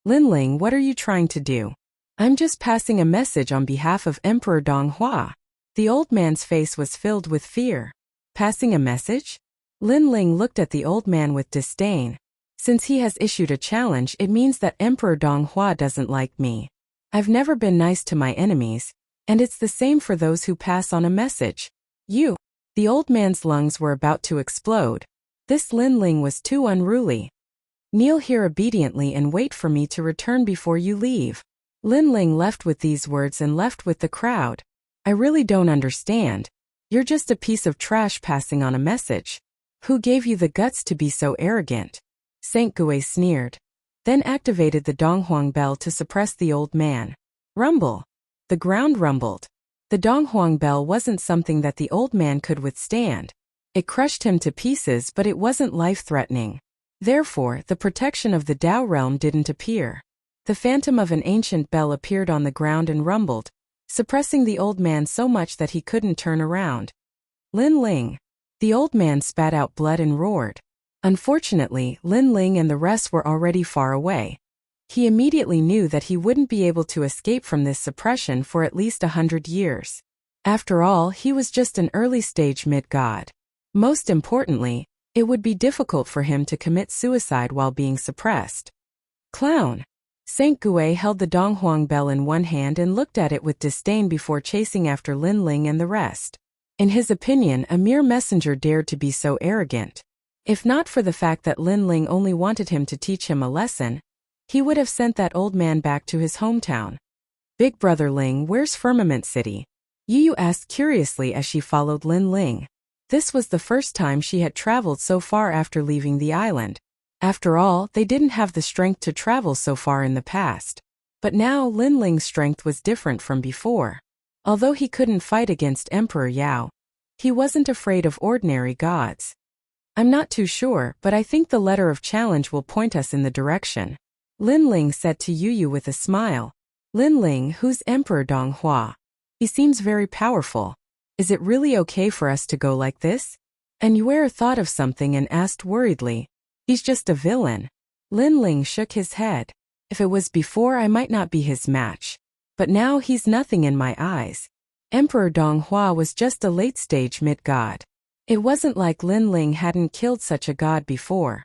Lin Ling, what are you trying to do? I'm just passing a message on behalf of Emperor Donghua. The old man's face was filled with fear. Passing a message? Lin Ling looked at the old man with disdain. Since he has issued a challenge, it means that Emperor Donghua doesn't like me. I've never been nice to my enemies, and it's the same for those who pass on a message. You. The old man's lungs were about to explode. This Lin Ling was too unruly. Kneel here obediently and wait for me to return before you leave. Lin Ling left with these words and left with the crowd. I really don't understand. You're just a piece of trash passing on a message. Who gave you the guts to be so arrogant? Saint Gui sneered, then activated the Donghuang bell to suppress the old man. Rumble. The ground rumbled. The Donghuang bell wasn't something that the old man could withstand. It crushed him to pieces, but it wasn't life-threatening. Therefore, the protection of the Dao realm didn't appear. The phantom of an ancient bell appeared on the ground and rumbled, suppressing the old man so much that he couldn't turn around. Lin Ling. The old man spat out blood and roared. Unfortunately, Lin Ling and the rest were already far away. He immediately knew that he wouldn't be able to escape from this suppression for at least 100 years. After all, he was just an early-stage mid-god. Most importantly, it would be difficult for him to commit suicide while being suppressed. Clown. Saint Gui held the Donghuang bell in one hand and looked at it with disdain before chasing after Lin Ling and the rest. In his opinion, a mere messenger dared to be so arrogant. If not for the fact that Lin Ling only wanted him to teach him a lesson, he would have sent that old man back to his hometown. Big brother Ling, where's Firmament City? Yu asked curiously as she followed Lin Ling. This was the first time she had traveled so far after leaving the island. After all, they didn't have the strength to travel so far in the past. But now Lin Ling's strength was different from before. Although he couldn't fight against Emperor Yao, he wasn't afraid of ordinary gods. I'm not too sure, but I think the letter of challenge will point us in the direction. Lin Ling said to Yu Yu with a smile. Lin Ling, who's Emperor Donghua? He seems very powerful. Is it really okay for us to go like this? And Yuer thought of something and asked worriedly. He's just a villain. Lin Ling shook his head. If it was before, I might not be his match. But now he's nothing in my eyes. Emperor Donghua was just a late-stage mid-god. It wasn't like Lin Ling hadn't killed such a god before.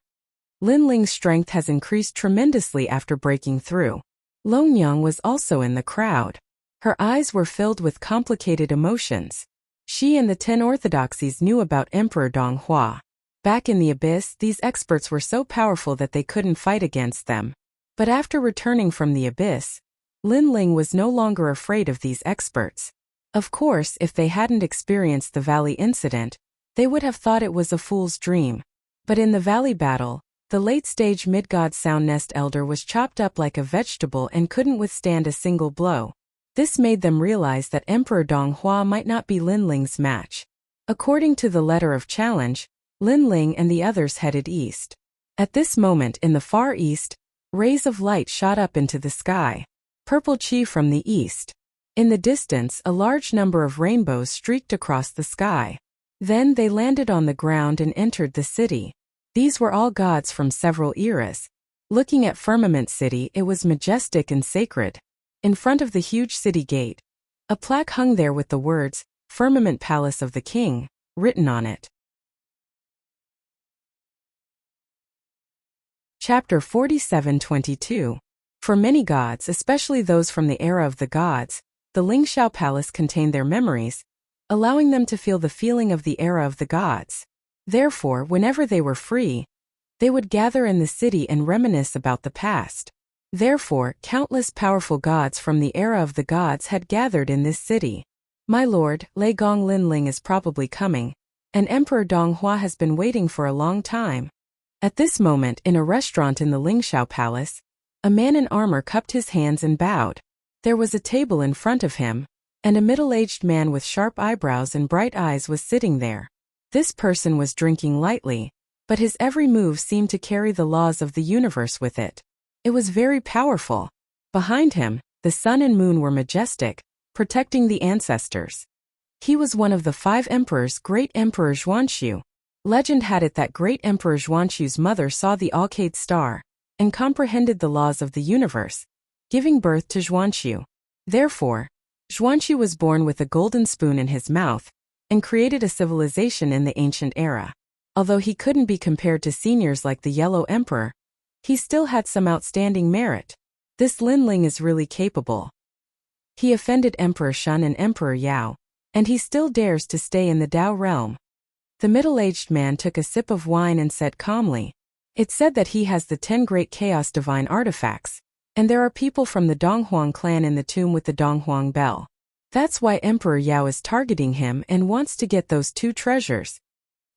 Lin Ling's strength has increased tremendously after breaking through. Long Yang was also in the crowd. Her eyes were filled with complicated emotions. She and the 10 orthodoxies knew about Emperor Donghua. Back in the abyss, these experts were so powerful that they couldn't fight against them. But after returning from the abyss, Lin Ling was no longer afraid of these experts. Of course, if they hadn't experienced the valley incident, they would have thought it was a fool's dream. But in the valley battle, the late-stage mid-god Sound Nest Elder was chopped up like a vegetable and couldn't withstand a single blow. This made them realize that Emperor Donghua might not be Lin Ling's match. According to the letter of challenge, Lin Ling and the others headed east. At this moment in the far east, rays of light shot up into the sky. Purple chi from the east. In the distance, a large number of rainbows streaked across the sky. Then they landed on the ground and entered the city. These were all gods from several eras. Looking at Firmament City, it was majestic and sacred. In front of the huge city gate, a plaque hung there with the words, Firmament Palace of the King, written on it. Chapter 47:22. For many gods, especially those from the era of the gods, the Lingxiao Palace contained their memories, allowing them to feel the feeling of the era of the gods. Therefore, whenever they were free, they would gather in the city and reminisce about the past. Therefore, countless powerful gods from the era of the gods had gathered in this city. My lord, Lei Gong Lin Ling is probably coming, and Emperor Donghua has been waiting for a long time. At this moment, in a restaurant in the Lingxiao Palace, a man in armor cupped his hands and bowed. There was a table in front of him, and a middle-aged man with sharp eyebrows and bright eyes was sitting there. This person was drinking lightly, but his every move seemed to carry the laws of the universe with it. It was very powerful. Behind him, the sun and moon were majestic, protecting the ancestors. He was one of the 5 emperors, Great Emperor Xuanxu. Legend had it that Great Emperor Xuanxu's mother saw the Alcade star and comprehended the laws of the universe, giving birth to Xuanxu. Therefore, Xuanxu was born with a golden spoon in his mouth and created a civilization in the ancient era. Although he couldn't be compared to seniors like the Yellow Emperor, he still had some outstanding merit. This Lin Ling is really capable. He offended Emperor Shun and Emperor Yao, and he still dares to stay in the Dao realm. The middle-aged man took a sip of wine and said calmly, "It's said that he has the 10 great chaos divine artifacts, and there are people from the Donghuang clan in the tomb with the Donghuang bell. That's why Emperor Yao is targeting him and wants to get those 2 treasures."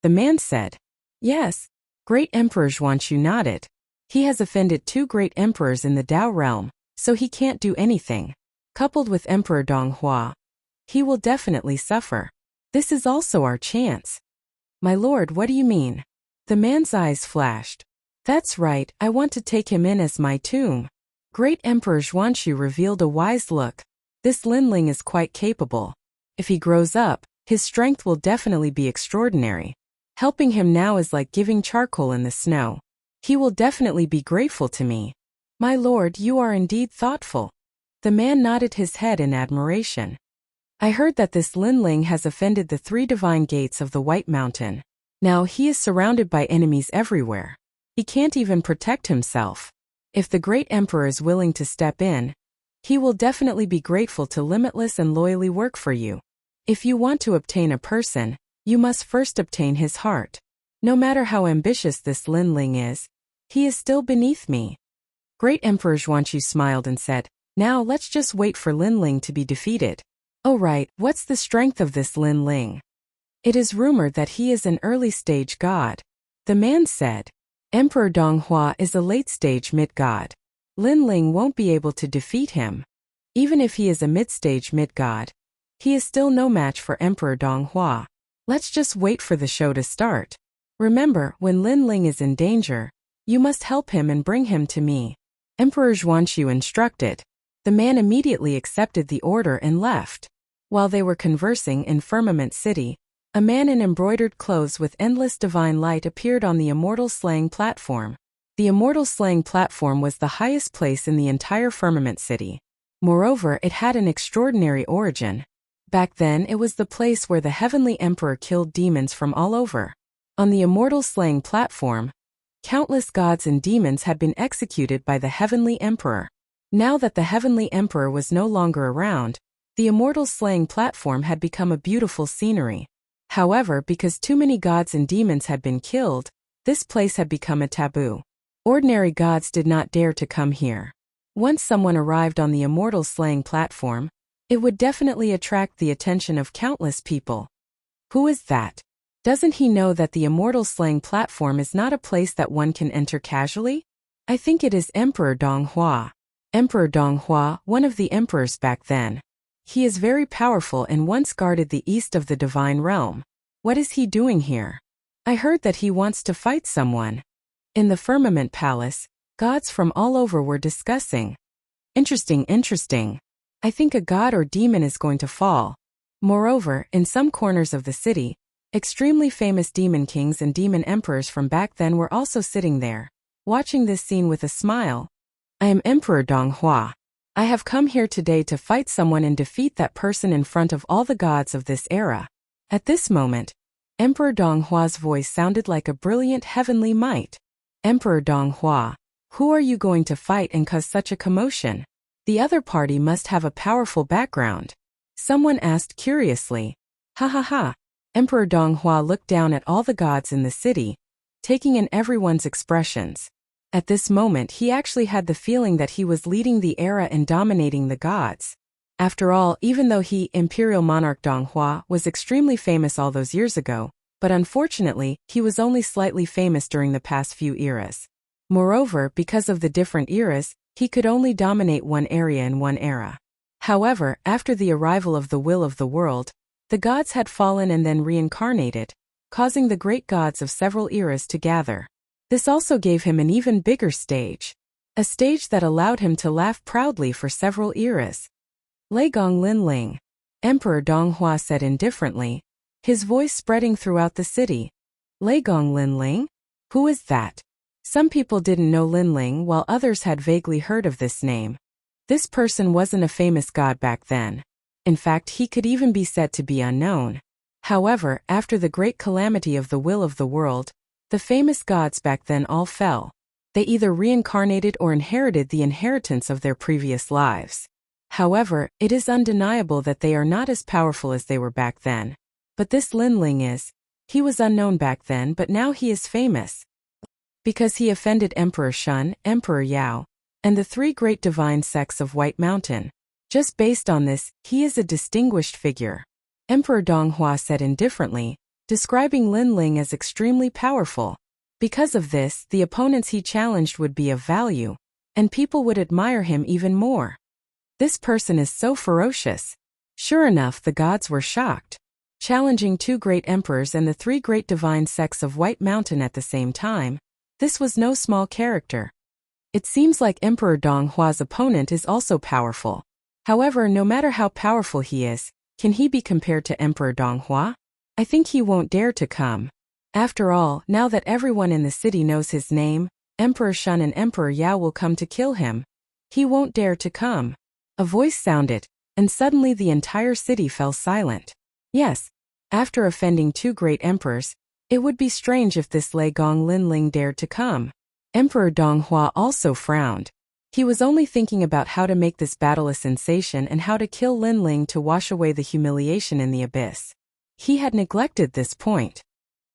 The man said, "Yes." Great Emperor Xuanxu nodded. He has offended 2 great emperors in the Dao realm, so he can't do anything. Coupled with Emperor Donghua, he will definitely suffer. This is also our chance. My lord, what do you mean? The man's eyes flashed. That's right, I want to take him in as my tomb. Great Emperor Xuanxu revealed a wise look. This Lin Ling is quite capable. If he grows up, his strength will definitely be extraordinary. Helping him now is like giving charcoal in the snow. He will definitely be grateful to me. My lord, you are indeed thoughtful. The man nodded his head in admiration. I heard that this Lin Ling has offended the 3 divine gates of the White Mountain. Now he is surrounded by enemies everywhere. He can't even protect himself. If the great emperor is willing to step in, he will definitely be grateful to limitless and loyally work for you. If you want to obtain a person, you must first obtain his heart. No matter how ambitious this Lin Ling is, he is still beneath me. Great Emperor Xuanxu smiled and said, "Now let's just wait for Lin Ling to be defeated." "Oh right, what's the strength of this Lin Ling?" "It is rumored that he is an early-stage god." The man said, "Emperor Donghua is a late-stage mid-god. Lin Ling won't be able to defeat him. Even if he is a mid-stage mid-god, he is still no match for Emperor Donghua. Let's just wait for the show to start. Remember, when Lin Ling is in danger, you must help him and bring him to me." Emperor Xuanqiu instructed. The man immediately accepted the order and left. While they were conversing in Firmament City, a man in embroidered clothes with endless divine light appeared on the immortal slaying platform. The immortal slaying platform was the highest place in the entire Firmament City. Moreover, it had an extraordinary origin. Back then, it was the place where the Heavenly Emperor killed demons from all over. On the immortal slaying platform, countless gods and demons had been executed by the Heavenly Emperor. Now that the Heavenly Emperor was no longer around, the immortal slaying platform had become a beautiful scenery. However, because too many gods and demons had been killed, this place had become a taboo. Ordinary gods did not dare to come here. Once someone arrived on the immortal slaying platform, it would definitely attract the attention of countless people. Who is that? Doesn't he know that the immortal slaying platform is not a place that one can enter casually? I think it is Emperor Donghua. Emperor Donghua, one of the emperors back then. He is very powerful and once guarded the east of the divine realm. What is he doing here? I heard that he wants to fight someone. In the Firmament Palace, gods from all over were discussing. Interesting. I think a god or demon is going to fall. Moreover, in some corners of the city, extremely famous demon kings and demon emperors from back then were also sitting there, watching this scene with a smile. I am Emperor Donghua. I have come here today to fight someone and defeat that person in front of all the gods of this era. At this moment, Emperor Donghua's voice sounded like a brilliant heavenly might. Emperor Donghua, who are you going to fight and cause such a commotion? The other party must have a powerful background. Someone asked curiously. Ha ha ha. Emperor Donghua looked down at all the gods in the city, taking in everyone's expressions. At this moment he actually had the feeling that he was leading the era and dominating the gods. After all, even though he, Imperial Monarch Donghua, was extremely famous all those years ago, but unfortunately, he was only slightly famous during the past few eras. Moreover, because of the different eras, he could only dominate one area in one era. However, after the arrival of the will of the world, the gods had fallen and then reincarnated, causing the great gods of several eras to gather. This also gave him an even bigger stage. A stage that allowed him to laugh proudly for several eras. Leigong Linling. Emperor Donghua said indifferently, his voice spreading throughout the city. Leigong Linling? Who is that? Some people didn't know Linling while others had vaguely heard of this name. This person wasn't a famous god back then. In fact, he could even be said to be unknown. However, after the great calamity of the will of the world, the famous gods back then all fell. They either reincarnated or inherited the inheritance of their previous lives. However, it is undeniable that they are not as powerful as they were back then. But this Linling is. He was unknown back then, but now he is famous. Because he offended Emperor Shun, Emperor Yao, and the three great divine sects of White Mountain. Just based on this, he is a distinguished figure. Emperor Donghua said indifferently, describing Linling as extremely powerful. Because of this, the opponents he challenged would be of value, and people would admire him even more. This person is so ferocious. Sure enough, the gods were shocked. Challenging two great emperors and the three great divine sects of White Mountain at the same time, this was no small character. It seems like Emperor Donghua's opponent is also powerful. However, no matter how powerful he is, can he be compared to Emperor Donghua? I think he won't dare to come. After all, now that everyone in the city knows his name, Emperor Shun and Emperor Yao will come to kill him. He won't dare to come. A voice sounded, and suddenly the entire city fell silent. Yes, after offending two great emperors, it would be strange if this Leigong Linling dared to come. Emperor Donghua also frowned. He was only thinking about how to make this battle a sensation and how to kill Linling to wash away the humiliation in the abyss. He had neglected this point.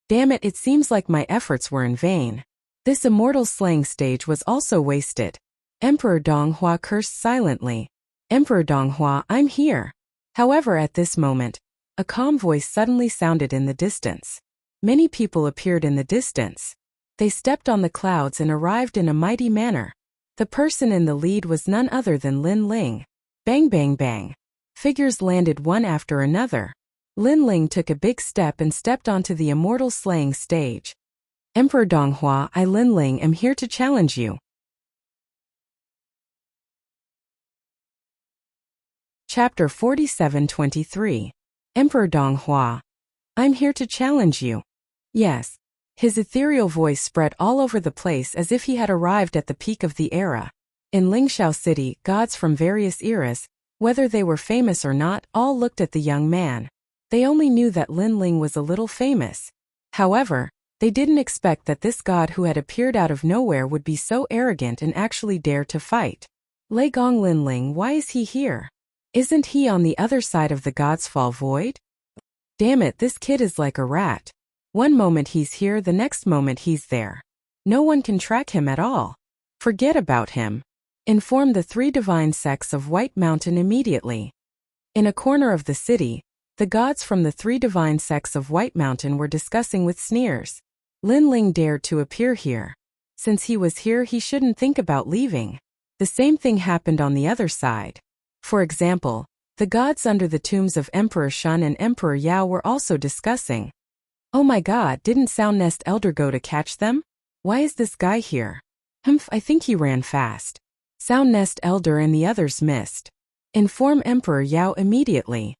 Damn it, it seems like my efforts were in vain. This immortal slaying stage was also wasted. Emperor Donghua cursed silently. Emperor Donghua, I'm here. However, at this moment, a calm voice suddenly sounded in the distance. Many people appeared in the distance. They stepped on the clouds and arrived in a mighty manner. The person in the lead was none other than Linling. Bang bang bang. Figures landed one after another. Linling took a big step and stepped onto the immortal slaying stage. Emperor Donghua, I Linling am here to challenge you. Chapter 47-23. Emperor Donghua. I'm here to challenge you. Yes. His ethereal voice spread all over the place as if he had arrived at the peak of the era. In Lingxiao City, gods from various eras, whether they were famous or not, all looked at the young man. They only knew that Lin Ling was a little famous. However, they didn't expect that this god who had appeared out of nowhere would be so arrogant and actually dare to fight. Lei Gong Lin Ling, why is he here? Isn't he on the other side of the God's Fall Void? Damn it, this kid is like a rat. One moment he's here, the next moment he's there. No one can track him at all. Forget about him. Inform the 3 divine sects of White Mountain immediately. In a corner of the city, the gods from the 3 divine sects of White Mountain were discussing with sneers. Lin Ling dared to appear here. Since he was here, he shouldn't think about leaving. The same thing happened on the other side. For example, the gods under the tombs of Emperor Shun and Emperor Yao were also discussing. Oh my god, didn't Sound Nest Elder go to catch them? Why is this guy here? I think he ran fast. Sound Nest Elder and the others missed. Inform Emperor Yao immediately.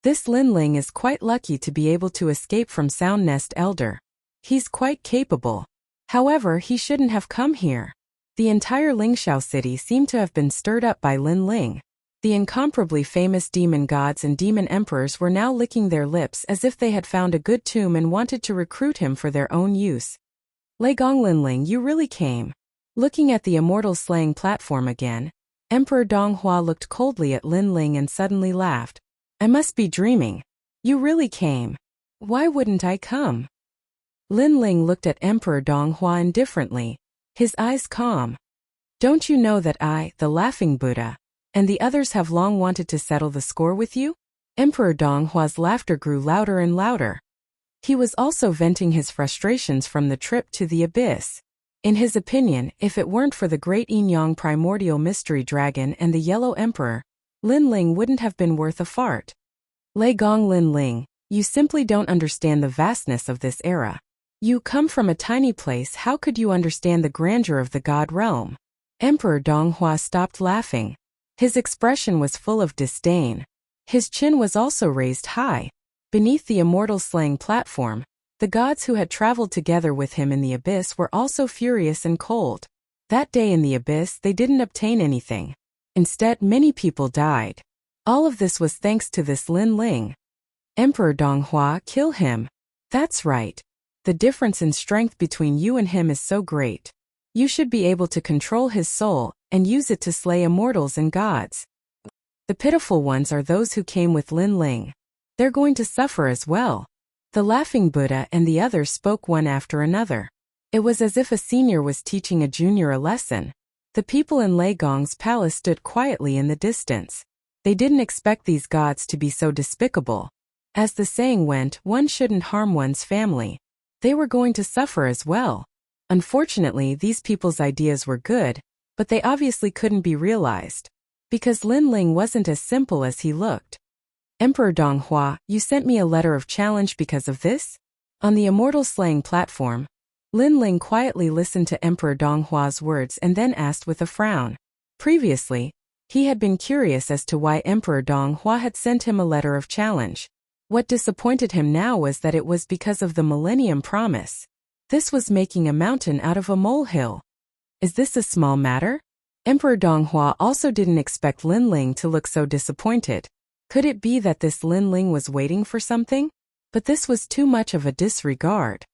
This Lin Ling is quite lucky to be able to escape from Sound Nest Elder. He's quite capable. However, he shouldn't have come here. The entire Lingxiao city seemed to have been stirred up by Lin Ling. The incomparably famous demon gods and demon emperors were now licking their lips as if they had found a good tomb and wanted to recruit him for their own use. Lei Gong Lin Ling, you really came. Looking at the immortal slaying platform again, Emperor Donghua looked coldly at Lin Ling and suddenly laughed. I must be dreaming. You really came. Why wouldn't I come? Lin Ling looked at Emperor Donghua indifferently, his eyes calm. Don't you know that I, the Laughing Buddha, and the others have long wanted to settle the score with you? Emperor Donghua's laughter grew louder and louder. He was also venting his frustrations from the trip to the abyss. In his opinion, if it weren't for the great Yin-Yang primordial mystery dragon and the Yellow Emperor, Lin Ling wouldn't have been worth a fart. Lei Gong Lin Ling, you simply don't understand the vastness of this era. You come from a tiny place, how could you understand the grandeur of the god realm? Emperor Donghua stopped laughing. His expression was full of disdain. His chin was also raised high. Beneath the immortal slaying platform, the gods who had traveled together with him in the abyss were also furious and cold. That day in the abyss, they didn't obtain anything. Instead, many people died. All of this was thanks to this Lin Ling. Emperor Donghua, kill him. That's right. The difference in strength between you and him is so great. You should be able to control his soul and use it to slay immortals and gods. The pitiful ones are those who came with Lin Ling. They're going to suffer as well. The Laughing Buddha and the others spoke one after another. It was as if a senior was teaching a junior a lesson. The people in Lei Gong's palace stood quietly in the distance. They didn't expect these gods to be so despicable. As the saying went, one shouldn't harm one's family. They were going to suffer as well. Unfortunately, these people's ideas were good, but they obviously couldn't be realized. Because Lin Ling wasn't as simple as he looked. Emperor Donghua, you sent me a letter of challenge because of this? On the immortal slaying platform, Lin Ling quietly listened to Emperor Donghua's words and then asked with a frown. Previously, he had been curious as to why Emperor Donghua had sent him a letter of challenge. What disappointed him now was that it was because of the Millennium Promise. This was making a mountain out of a molehill. Is this a small matter? Emperor Donghua also didn't expect Lin Ling to look so disappointed. Could it be that this Lin Ling was waiting for something? But this was too much of a disregard.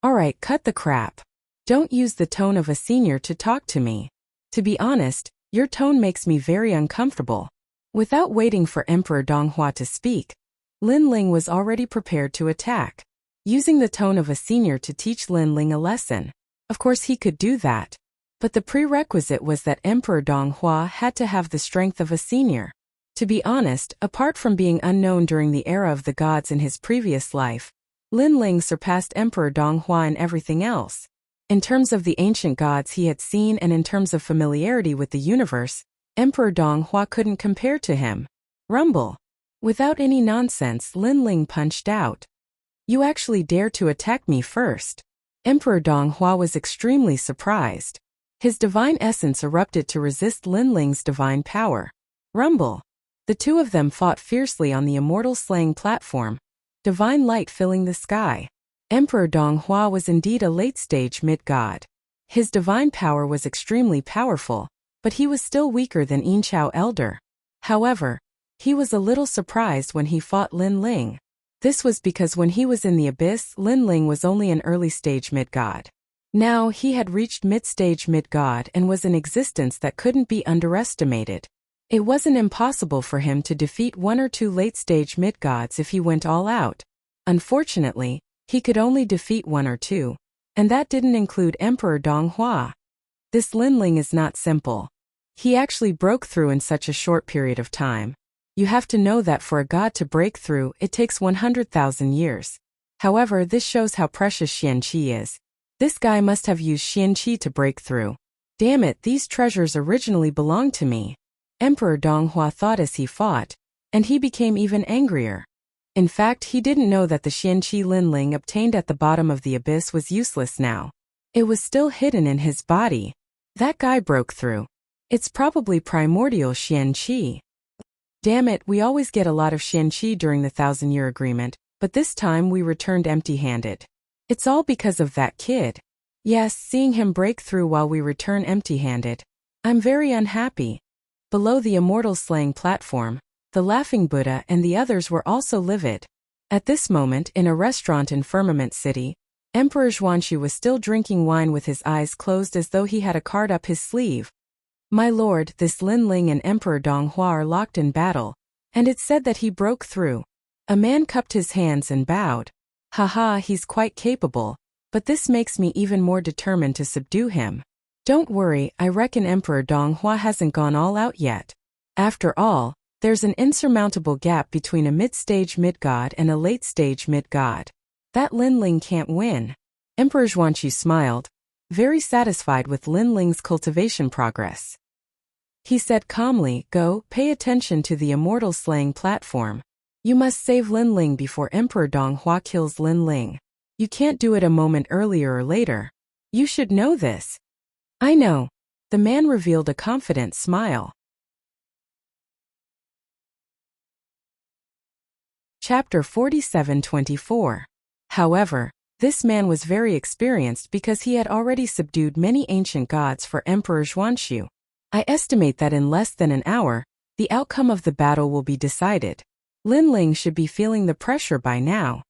Alright, cut the crap. Don't use the tone of a senior to talk to me. To be honest, your tone makes me very uncomfortable. Without waiting for Emperor Donghua to speak, Lin Ling was already prepared to attack. Using the tone of a senior to teach Lin Ling a lesson. Of course he could do that. But the prerequisite was that Emperor Donghua had to have the strength of a senior. To be honest, apart from being unknown during the era of the gods in his previous life, Lin Ling surpassed Emperor Donghua in everything else. In terms of the ancient gods he had seen and in terms of familiarity with the universe, Emperor Donghua couldn't compare to him. Rumble. Without any nonsense, Lin Ling punched out. You actually dare to attack me first. Emperor Donghua was extremely surprised. His divine essence erupted to resist Lin Ling's divine power. Rumble. The two of them fought fiercely on the immortal slaying platform, divine light filling the sky. Emperor Donghua was indeed a late-stage mid-god. His divine power was extremely powerful, but he was still weaker than Yinqiao Elder. However, he was a little surprised when he fought Lin Ling. This was because when he was in the abyss, Lin Ling was only an early-stage mid-god. Now he had reached mid-stage mid-god and was an existence that couldn't be underestimated. It wasn't impossible for him to defeat one or two late-stage mid-gods if he went all out. Unfortunately, he could only defeat one or two, and that didn't include Emperor Donghua. This Lin Ling is not simple. He actually broke through in such a short period of time. You have to know that for a god to break through, it takes 100,000 years. However, this shows how precious Xianqi is. This guy must have used Xianqi to break through. Damn it, these treasures originally belonged to me. Emperor Donghua thought as he fought, and he became even angrier. In fact, he didn't know that the Xianqi Lin Ling obtained at the bottom of the abyss was useless now. It was still hidden in his body. That guy broke through. It's probably primordial Xianqi. Damn it, we always get a lot of Xianqi during the 1,000-year agreement, but this time we returned empty-handed. It's all because of that kid. Yes, seeing him break through while we return empty-handed. I'm very unhappy. Below the immortal slaying platform, the Laughing Buddha and the others were also livid. At this moment, in a restaurant in Firmament City, Emperor Xuanxu was still drinking wine with his eyes closed as though he had a card up his sleeve. My lord, this Lin Ling and Emperor Donghua are locked in battle, and it's said that he broke through. A man cupped his hands and bowed. Haha, he's quite capable, but this makes me even more determined to subdue him. Don't worry, I reckon Emperor Donghua hasn't gone all out yet. After all, there's an insurmountable gap between a mid-stage mid-god and a late-stage mid-god. That Lin Ling can't win. Emperor Xuanqi smiled, very satisfied with Lin Ling's cultivation progress. He said calmly, go, pay attention to the immortal slaying platform. You must save Lin Ling before Emperor Donghua kills Lin Ling. You can't do it a moment earlier or later. You should know this. I know. The man revealed a confident smile. Chapter 47-24. However, this man was very experienced because he had already subdued many ancient gods for Emperor Xuanxu. I estimate that in less than an hour, the outcome of the battle will be decided. Lin Ling should be feeling the pressure by now.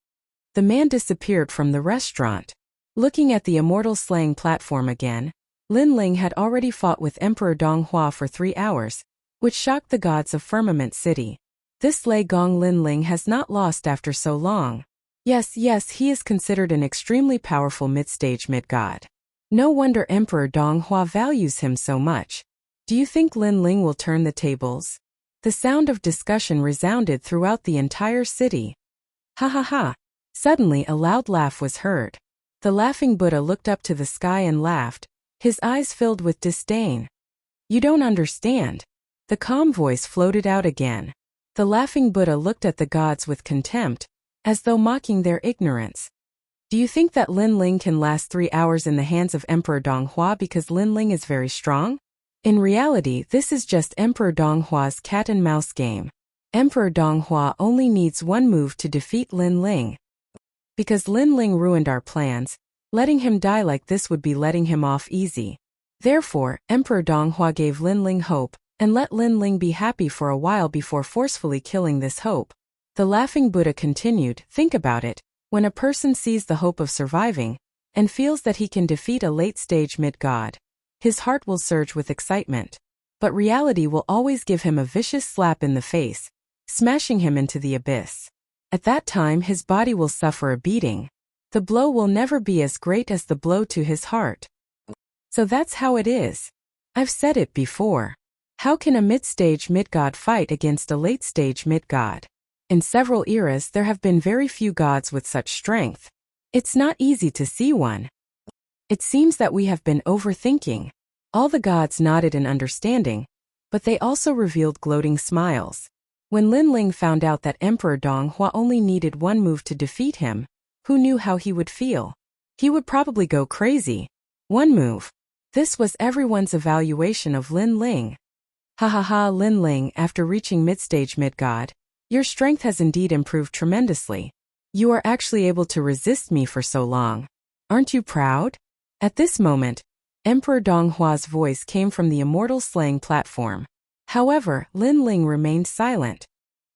The man disappeared from the restaurant. Looking at the immortal slaying platform again, Lin Ling had already fought with Emperor Donghua for 3 hours, which shocked the gods of Firmament City. This Lei Gong Lin Ling has not lost after so long. Yes, he is considered an extremely powerful mid-stage mid-god. No wonder Emperor Donghua values him so much. Do you think Lin Ling will turn the tables? The sound of discussion resounded throughout the entire city. Ha ha ha. Suddenly a loud laugh was heard. The Laughing Buddha looked up to the sky and laughed, his eyes filled with disdain. You don't understand. The calm voice floated out again. The Laughing Buddha looked at the gods with contempt, as though mocking their ignorance. Do you think that Lin Ling can last 3 hours in the hands of Emperor Donghua because Lin Ling is very strong? In reality, this is just Emperor Donghua's cat-and-mouse game. Emperor Donghua only needs one move to defeat Lin Ling. Because Lin Ling ruined our plans, letting him die like this would be letting him off easy. Therefore, Emperor Donghua gave Lin Ling hope, and let Lin Ling be happy for a while before forcefully killing this hope. The Laughing Buddha continued, think about it, when a person sees the hope of surviving, and feels that he can defeat a late-stage mid-god, his heart will surge with excitement. But reality will always give him a vicious slap in the face, smashing him into the abyss. At that time his body will suffer a beating. The blow will never be as great as the blow to his heart. So that's how it is. I've said it before. How can a mid-stage mid-god fight against a late-stage mid-god? In several eras there have been very few gods with such strength. It's not easy to see one. It seems that we have been overthinking. All the gods nodded in understanding, but they also revealed gloating smiles. When Lin Ling found out that Emperor Donghua only needed one move to defeat him, who knew how he would feel? He would probably go crazy. One move. This was everyone's evaluation of Lin Ling. Ha ha ha, Lin Ling, after reaching mid-stage mid-god, your strength has indeed improved tremendously. You are actually able to resist me for so long. Aren't you proud? At this moment, Emperor Donghua's voice came from the immortal slaying platform. However, Lin Ling remained silent.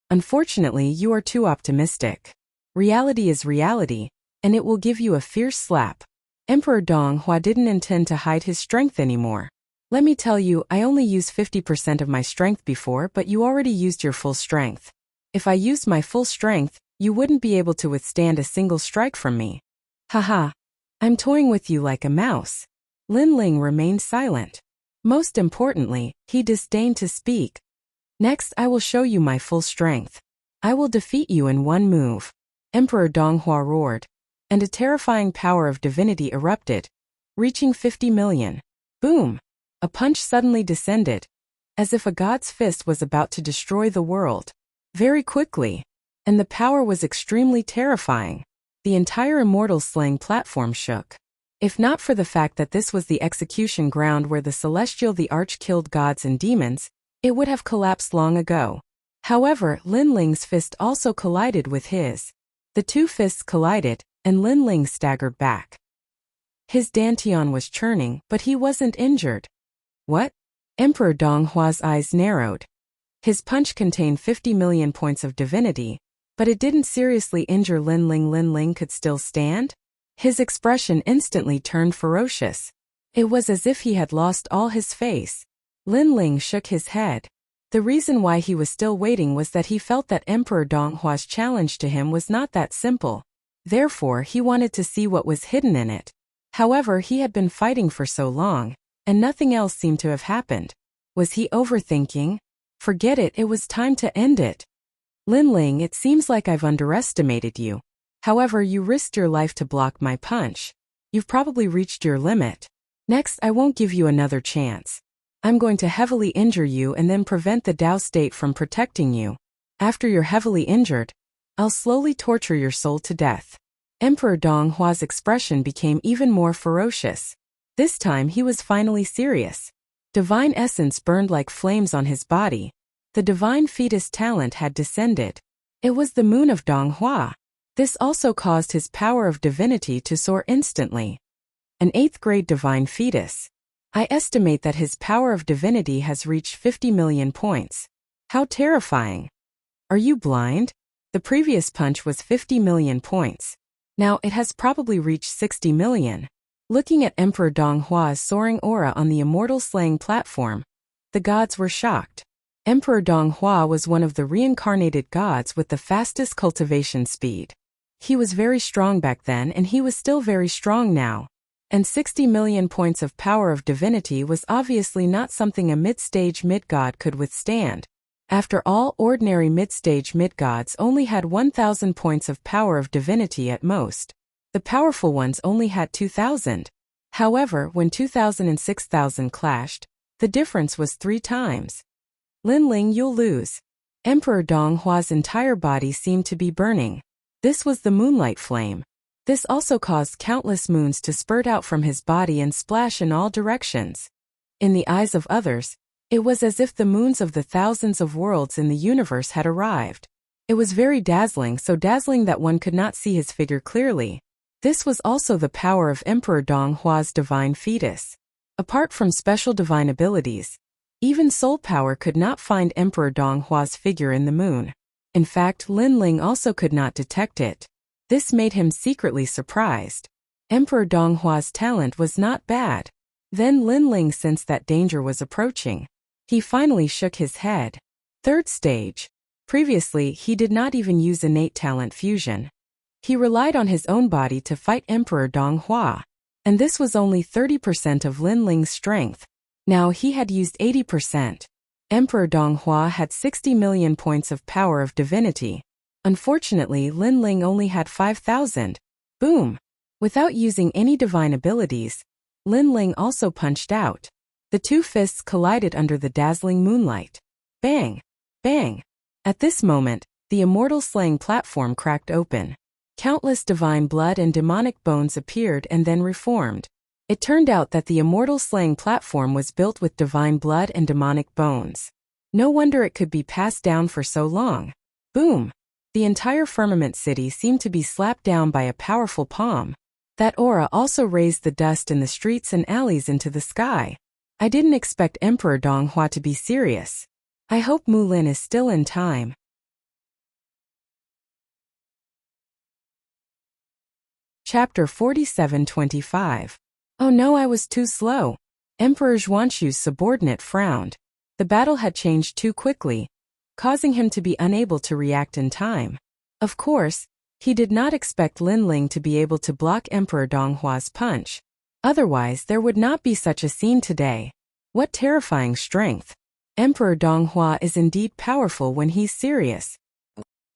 Unfortunately, you are too optimistic. Reality is reality, and it will give you a fierce slap. Emperor Donghua didn't intend to hide his strength anymore. Let me tell you, I only used 50% of my strength before, but you already used your full strength. If I used my full strength, you wouldn't be able to withstand a single strike from me. Haha. I'm toying with you like a mouse. Lin Ling remained silent. Most importantly, he disdained to speak. Next, I will show you my full strength. I will defeat you in one move. Emperor Donghua roared, and a terrifying power of divinity erupted, reaching 50 million. Boom! A punch suddenly descended, as if a god's fist was about to destroy the world. Very quickly, and the power was extremely terrifying. The entire immortal slaying platform shook. If not for the fact that this was the execution ground where the celestial the arch killed gods and demons, it would have collapsed long ago. However, Lin Ling's fist also collided with his. The two fists collided, and Lin Ling staggered back. His dantian was churning, but he wasn't injured. What? Emperor Donghua's eyes narrowed. His punch contained 50 million points of divinity, but it didn't seriously injure Lin Ling. Lin Ling could still stand? His expression instantly turned ferocious. It was as if he had lost all his face. Lin Ling shook his head. The reason why he was still waiting was that he felt that Emperor Donghua's challenge to him was not that simple. Therefore, he wanted to see what was hidden in it. However, he had been fighting for so long, and nothing else seemed to have happened. Was he overthinking? Forget it, it was time to end it. Lin Ling, it seems like I've underestimated you. However, you risked your life to block my punch. You've probably reached your limit. Next, I won't give you another chance. I'm going to heavily injure you and then prevent the Tao state from protecting you. After you're heavily injured, I'll slowly torture your soul to death. Emperor Donghua's expression became even more ferocious. This time he was finally serious. Divine essence burned like flames on his body. The divine fetus talent had descended. It was the moon of Donghua. This also caused his power of divinity to soar instantly. An 8th grade divine fetus. I estimate that his power of divinity has reached 50 million points. How terrifying. Are you blind? The previous punch was 50 million points. Now it has probably reached 60 million. Looking at Emperor Donghua's soaring aura on the immortal slaying platform, the gods were shocked. Emperor Donghua was one of the reincarnated gods with the fastest cultivation speed. He was very strong back then and he was still very strong now. And 60 million points of power of divinity was obviously not something a mid-stage mid-god could withstand. After all, ordinary mid-stage mid-gods only had 1,000 points of power of divinity at most. The powerful ones only had 2,000. However, when 2,000 and 6,000 clashed, the difference was 3 times. Lin Ling, you'll lose. Emperor Donghua's entire body seemed to be burning. This was the moonlight flame. This also caused countless moons to spurt out from his body and splash in all directions. In the eyes of others, it was as if the moons of the thousands of worlds in the universe had arrived. It was very dazzling, so dazzling that one could not see his figure clearly. This was also the power of Emperor Donghua's divine fetus. Apart from special divine abilities, even soul power could not find Emperor Donghua's figure in the moon. In fact, Lin Ling also could not detect it. This made him secretly surprised. Emperor Donghua's talent was not bad. Then Lin Ling sensed that danger was approaching. He finally shook his head. 3rd stage. Previously, he did not even use innate talent fusion. He relied on his own body to fight Emperor Donghua. And this was only 30% of Lin Ling's strength. Now he had used 80%. Emperor Donghua had 60 million points of power of divinity. Unfortunately, Lin Ling only had 5,000. Boom! Without using any divine abilities, Lin Ling also punched out. The two fists collided under the dazzling moonlight. Bang! Bang! At this moment, the immortal slaying platform cracked open. Countless divine blood and demonic bones appeared and then reformed. It turned out that the immortal slaying platform was built with divine blood and demonic bones. No wonder it could be passed down for so long. Boom! The entire firmament city seemed to be slapped down by a powerful palm. That aura also raised the dust in the streets and alleys into the sky. I didn't expect Emperor Donghua to be serious. I hope Mulin is still in time. Chapter 47-25. Oh no, I was too slow. Emperor Zhuanshu's subordinate frowned. The battle had changed too quickly, causing him to be unable to react in time. Of course, he did not expect Lin Ling to be able to block Emperor Donghua's punch. Otherwise, there would not be such a scene today. What terrifying strength! Emperor Donghua is indeed powerful when he's serious.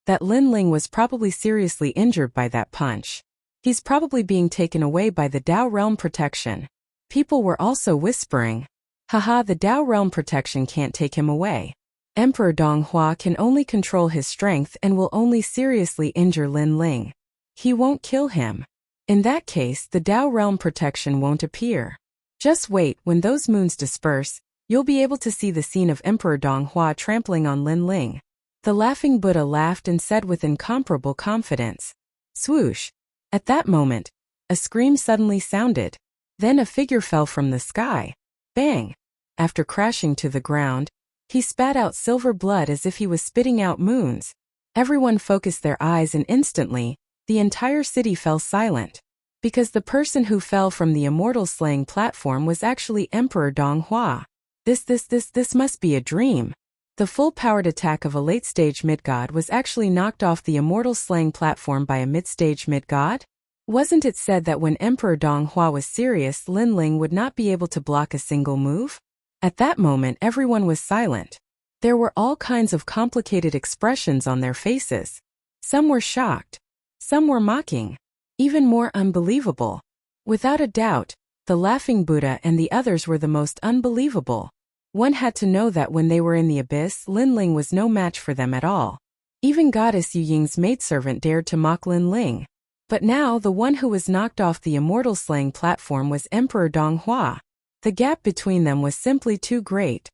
That Lin Ling was probably seriously injured by that punch. He's probably being taken away by the Dao Realm protection. People were also whispering, haha, the Dao Realm protection can't take him away. Emperor Donghua can only control his strength and will only seriously injure Lin Ling. He won't kill him. In that case, the Dao Realm protection won't appear. Just wait, when those moons disperse, you'll be able to see the scene of Emperor Donghua trampling on Lin Ling. The laughing Buddha laughed and said with incomparable confidence. Swoosh! At that moment, a scream suddenly sounded. Then a figure fell from the sky. Bang! After crashing to the ground, he spat out silver blood as if he was spitting out moons. Everyone focused their eyes and instantly, the entire city fell silent. Because the person who fell from the immortal slaying platform was actually Emperor Donghua. This must be a dream. The full-powered attack of a late-stage mid-god was actually knocked off the immortal slaying platform by a mid-stage mid-god? Wasn't it said that when Emperor Donghua was serious, Lin Ling would not be able to block a single move? At that moment, everyone was silent. There were all kinds of complicated expressions on their faces. Some were shocked. Some were mocking. Even more unbelievable. Without a doubt, the laughing Buddha and the others were the most unbelievable. One had to know that when they were in the abyss, Lin Ling was no match for them at all. Even Goddess Yu Ying's maidservant dared to mock Lin Ling. But now the one who was knocked off the immortal slaying platform was Emperor Donghua. The gap between them was simply too great.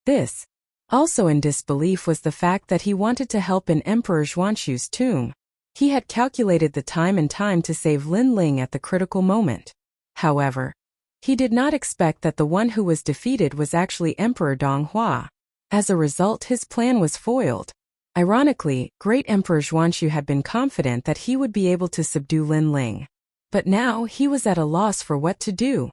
This, also in disbelief, was the fact that he wanted to help in Emperor Zhuanshu's tomb. He had calculated the time and time to save Lin Ling at the critical moment. However, he did not expect that the one who was defeated was actually Emperor Donghua. As a result, his plan was foiled. Ironically, great Emperor Zhuanshu had been confident that he would be able to subdue Lin Ling. But now he was at a loss for what to do.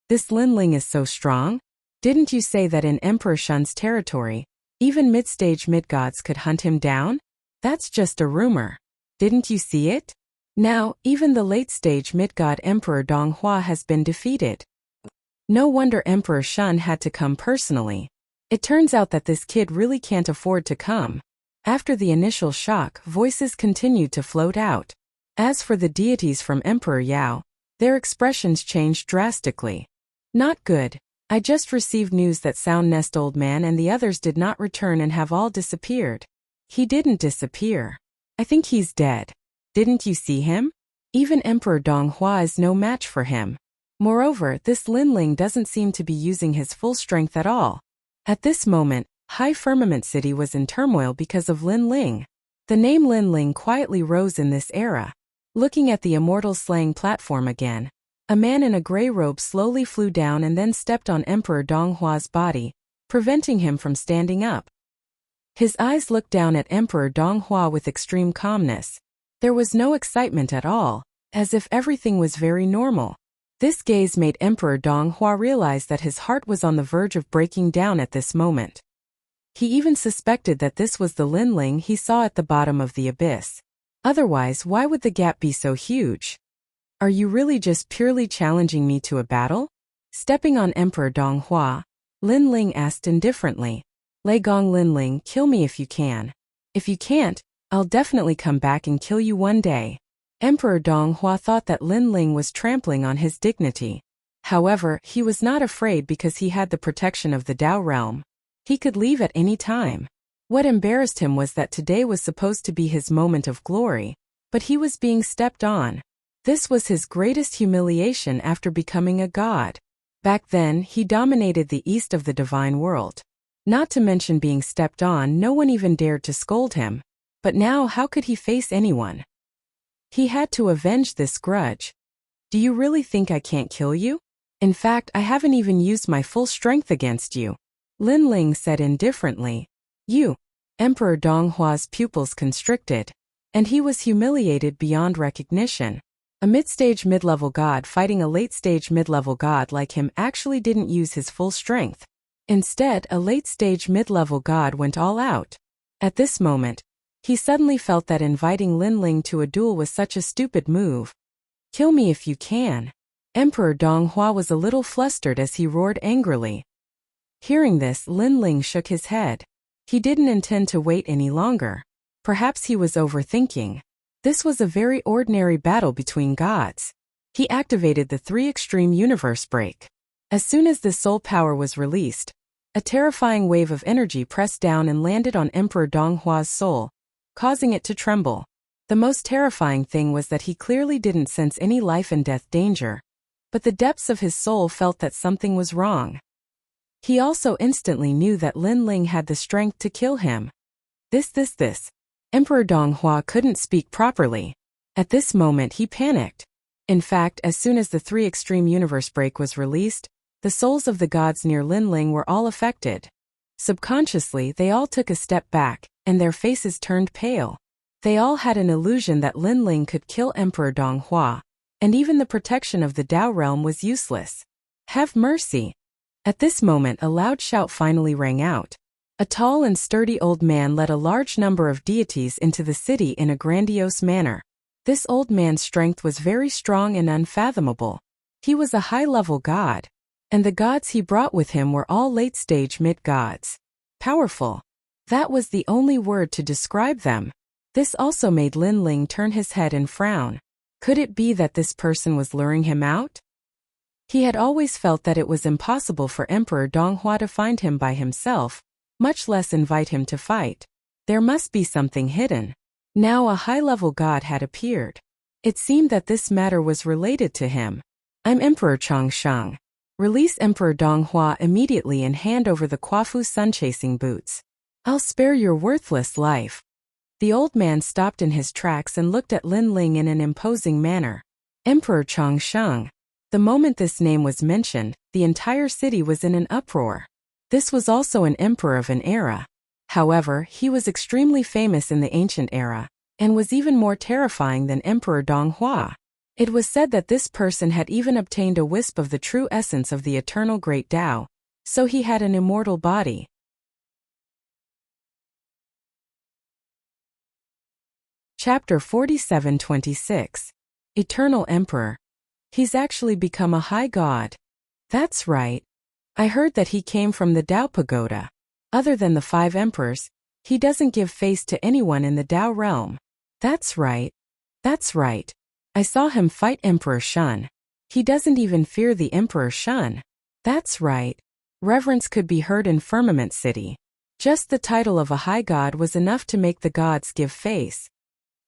This Lin Ling is so strong? Didn't you say that in Emperor Shun's territory, even mid-stage mid-gods could hunt him down? That's just a rumor. Didn't you see it? Now, even the late-stage mid-god Emperor Donghua has been defeated. No wonder Emperor Shun had to come personally. It turns out that this kid really can't afford to come. After the initial shock, voices continued to float out. As for the deities from Emperor Yao, their expressions changed drastically. Not good. I just received news that Sound Nest Old Man and the others did not return and have all disappeared. He didn't disappear. I think he's dead. Didn't you see him? Even Emperor Donghua is no match for him. Moreover, this Lin Ling doesn't seem to be using his full strength at all. At this moment, High Firmament City was in turmoil because of Lin Ling. The name Lin Ling quietly rose in this era. Looking at the immortal slaying platform again, a man in a gray robe slowly flew down and then stepped on Emperor Donghua's body, preventing him from standing up. His eyes looked down at Emperor Donghua with extreme calmness. There was no excitement at all, as if everything was very normal. This gaze made Emperor Donghua realize that his heart was on the verge of breaking down at this moment. He even suspected that this was the Lin Ling he saw at the bottom of the abyss. Otherwise, why would the gap be so huge? Are you really just purely challenging me to a battle? Stepping on Emperor Donghua, Lin Ling asked indifferently. Lei Gong Lin Ling, kill me if you can. If you can't, I'll definitely come back and kill you one day. Emperor Donghua thought that Lin Ling was trampling on his dignity. However, he was not afraid because he had the protection of the Dao realm. He could leave at any time. What embarrassed him was that today was supposed to be his moment of glory, but he was being stepped on. This was his greatest humiliation after becoming a god. Back then, he dominated the east of the divine world. Not to mention being stepped on, no one even dared to scold him. But now how could he face anyone? He had to avenge this grudge. Do you really think I can't kill you? In fact, I haven't even used my full strength against you, Lin Ling said indifferently. You. Emperor Donghua's pupils constricted, and he was humiliated beyond recognition. A mid-stage mid-level god fighting a late-stage mid-level god like him actually didn't use his full strength. Instead, a late-stage mid-level god went all out. At this moment, he suddenly felt that inviting Lin Ling to a duel was such a stupid move. Kill me if you can. Emperor Donghua was a little flustered as he roared angrily. Hearing this, Lin Ling shook his head. He didn't intend to wait any longer. Perhaps he was overthinking. This was a very ordinary battle between gods. He activated the 3 extreme universe break. As soon as the soul power was released, a terrifying wave of energy pressed down and landed on Emperor Donghua's soul, causing it to tremble. The most terrifying thing was that he clearly didn't sense any life and death danger, but the depths of his soul felt that something was wrong. He also instantly knew that Lin Ling had the strength to kill him. This. Emperor Donghua couldn't speak properly. At this moment he panicked. In fact, as soon as the 3 extreme universe break was released, the souls of the gods near Lin Ling were all affected. Subconsciously, they all took a step back, and their faces turned pale. They all had an illusion that Lin Ling could kill Emperor Donghua, and even the protection of the Dao realm was useless. Have mercy! At this moment a loud shout finally rang out. A tall and sturdy old man led a large number of deities into the city in a grandiose manner. This old man's strength was very strong and unfathomable. He was a high-level god, and the gods he brought with him were all late-stage mid-gods. Powerful. That was the only word to describe them. This also made Lin Ling turn his head and frown. Could it be that this person was luring him out? He had always felt that it was impossible for Emperor Donghua to find him by himself, much less invite him to fight. There must be something hidden. Now a high-level god had appeared. It seemed that this matter was related to him. I'm Emperor Changsheng. Release Emperor Donghua immediately and hand over the Quafu sun-chasing boots. I'll spare your worthless life. The old man stopped in his tracks and looked at Lin Ling in an imposing manner. Emperor Changsheng. The moment this name was mentioned, the entire city was in an uproar. This was also an emperor of an era. However, he was extremely famous in the ancient era, and was even more terrifying than Emperor Donghua. It was said that this person had even obtained a wisp of the true essence of the eternal great Tao, so he had an immortal body. Chapter 47-26. Eternal Emperor. He's actually become a high god. That's right. I heard that he came from the Dao Pagoda. Other than the 5 emperors, he doesn't give face to anyone in the Dao realm. That's right. I saw him fight Emperor Shun. He doesn't even fear the Emperor Shun. That's right. Reverence could be heard in Firmament City. Just the title of a high god was enough to make the gods give face.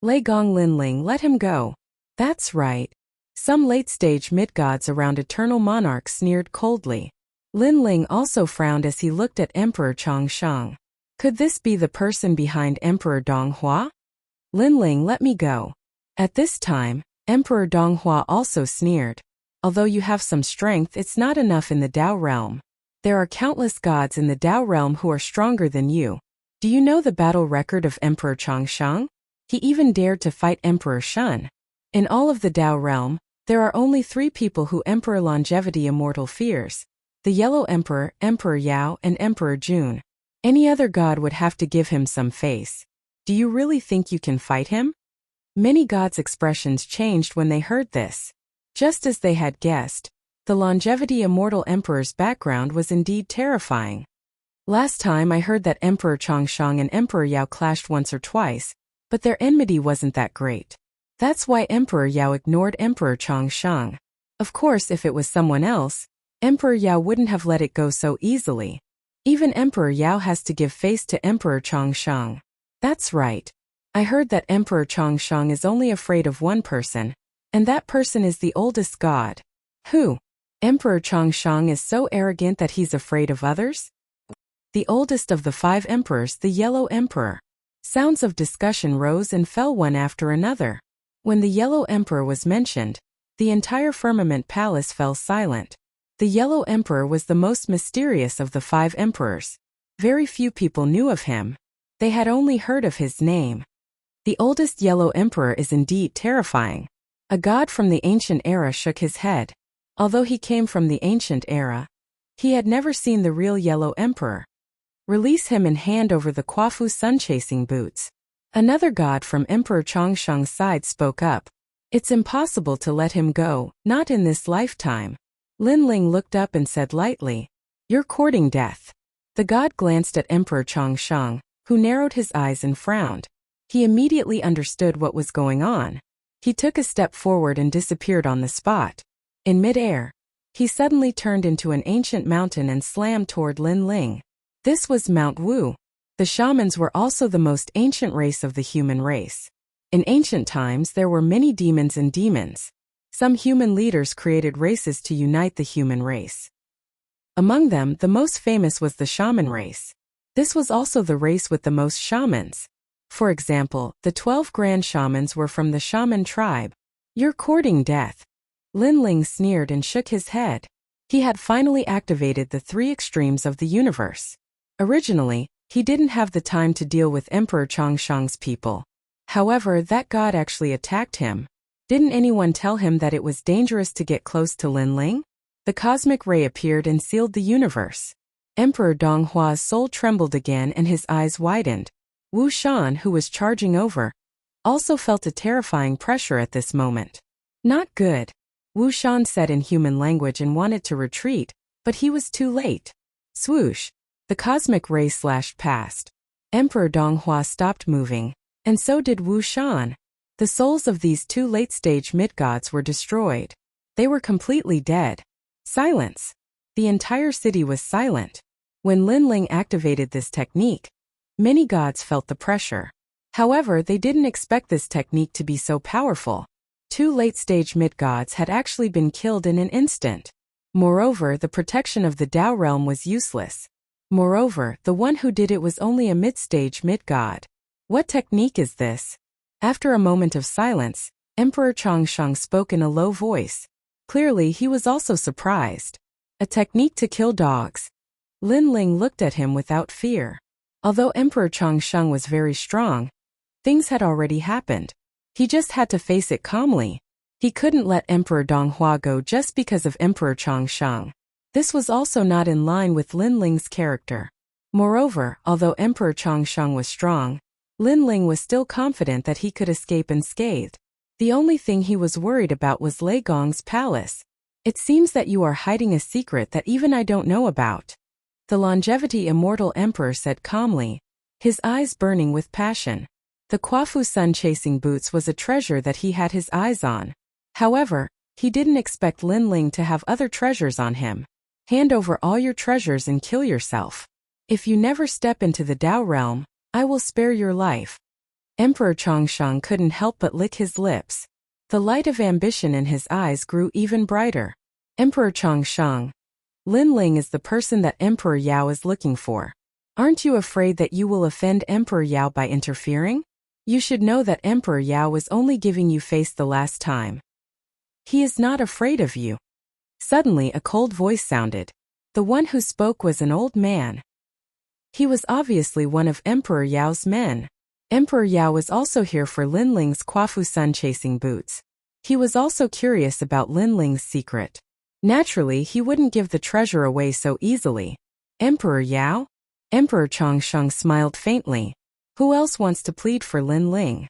Lei Gong Lin Ling, let him go. That's right. Some late-stage mid-gods around Eternal Monarch sneered coldly. Lin Ling also frowned as he looked at Emperor Changsheng. Could this be the person behind Emperor Donghua? Lin Ling, let me go. At this time, Emperor Donghua also sneered. Although you have some strength, it's not enough in the Dao realm. There are countless gods in the Dao realm who are stronger than you. Do you know the battle record of Emperor Changsheng? He even dared to fight Emperor Shun. In all of the Dao realm, there are only 3 people who Emperor Longevity Immortal fears. The Yellow Emperor, Emperor Yao, and Emperor Jun. Any other god would have to give him some face. Do you really think you can fight him? Many gods' expressions changed when they heard this. Just as they had guessed, the Longevity Immortal Emperor's background was indeed terrifying. Last time I heard that Emperor Changsheng and Emperor Yao clashed once or twice, but their enmity wasn't that great. That's why Emperor Yao ignored Emperor Changsheng. Of course, if it was someone else, Emperor Yao wouldn't have let it go so easily. Even Emperor Yao has to give face to Emperor Changsheng. That's right. I heard that Emperor Changsheng is only afraid of one person, and that person is the oldest god. Who? Emperor Changsheng is so arrogant that he's afraid of others? The oldest of the 5 emperors, the Yellow Emperor. Sounds of discussion rose and fell one after another. When the Yellow Emperor was mentioned, the entire firmament palace fell silent. The Yellow Emperor was the most mysterious of the 5 emperors. Very few people knew of him. They had only heard of his name. The oldest Yellow Emperor is indeed terrifying. A god from the ancient era shook his head. Although he came from the ancient era, he had never seen the real Yellow Emperor. Release him and hand over the Quafu sun-chasing boots. Another god from Emperor Chongsheng's side spoke up. It's impossible to let him go, not in this lifetime. Lin Ling looked up and said lightly, "You're courting death." The god glanced at Emperor Chongsheng, who narrowed his eyes and frowned. He immediately understood what was going on. He took a step forward and disappeared on the spot. In midair, he suddenly turned into an ancient mountain and slammed toward Lin Ling. This was Mount Wu. The shamans were also the most ancient race of the human race. In ancient times there were many demons and demons. Some human leaders created races to unite the human race. Among them, the most famous was the shaman race. This was also the race with the most shamans. For example, the 12 grand shamans were from the shaman tribe. "You're courting death." Lin Ling sneered and shook his head. He had finally activated the 3 extremes of the universe. Originally, he didn't have the time to deal with Emperor Chongsheng's people. However, that god actually attacked him. Didn't anyone tell him that it was dangerous to get close to Lin Ling? The cosmic ray appeared and sealed the universe. Emperor Donghua's soul trembled again and his eyes widened. Wu Shan, who was charging over, also felt a terrifying pressure at this moment. "Not good," Wu Shan said in human language and wanted to retreat, but he was too late. Swoosh! The cosmic ray slashed past. Emperor Donghua stopped moving, and so did Wu Shan. The souls of these 2 late-stage mid-gods were destroyed. They were completely dead. Silence. The entire city was silent. When Lin Ling activated this technique, many gods felt the pressure. However, they didn't expect this technique to be so powerful. 2 late-stage mid-gods had actually been killed in an instant. Moreover, the protection of the Tao realm was useless. Moreover, the one who did it was only a mid-stage mid-god. What technique is this? After a moment of silence, Emperor Chongsheng spoke in a low voice. Clearly, he was also surprised. A technique to kill dogs. Lin Ling looked at him without fear. Although Emperor Chongsheng was very strong, things had already happened. He just had to face it calmly. He couldn't let Emperor Donghua go just because of Emperor Chongsheng. This was also not in line with Lin Ling's character. Moreover, although Emperor Chongsheng was strong, Lin Ling was still confident that he could escape unscathed. The only thing he was worried about was Lei Gong's palace. "It seems that you are hiding a secret that even I don't know about," the longevity immortal emperor said calmly, his eyes burning with passion. The Quafu sun-chasing boots was a treasure that he had his eyes on. However, he didn't expect Lin Ling to have other treasures on him. "Hand over all your treasures and kill yourself. If you never step into the Tao realm, I will spare your life." Emperor Chongsheng couldn't help but lick his lips. The light of ambition in his eyes grew even brighter. "Emperor Chongsheng, Lin Ling is the person that Emperor Yao is looking for. Aren't you afraid that you will offend Emperor Yao by interfering? You should know that Emperor Yao was only giving you face the last time. He is not afraid of you." Suddenly a cold voice sounded. The one who spoke was an old man. He was obviously one of Emperor Yao's men. Emperor Yao was also here for Lin Ling's Quafu sun-chasing boots. He was also curious about Lin Ling's secret. Naturally, he wouldn't give the treasure away so easily. "Emperor Yao?" Emperor Chongsheng smiled faintly. "Who else wants to plead for Lin Ling?"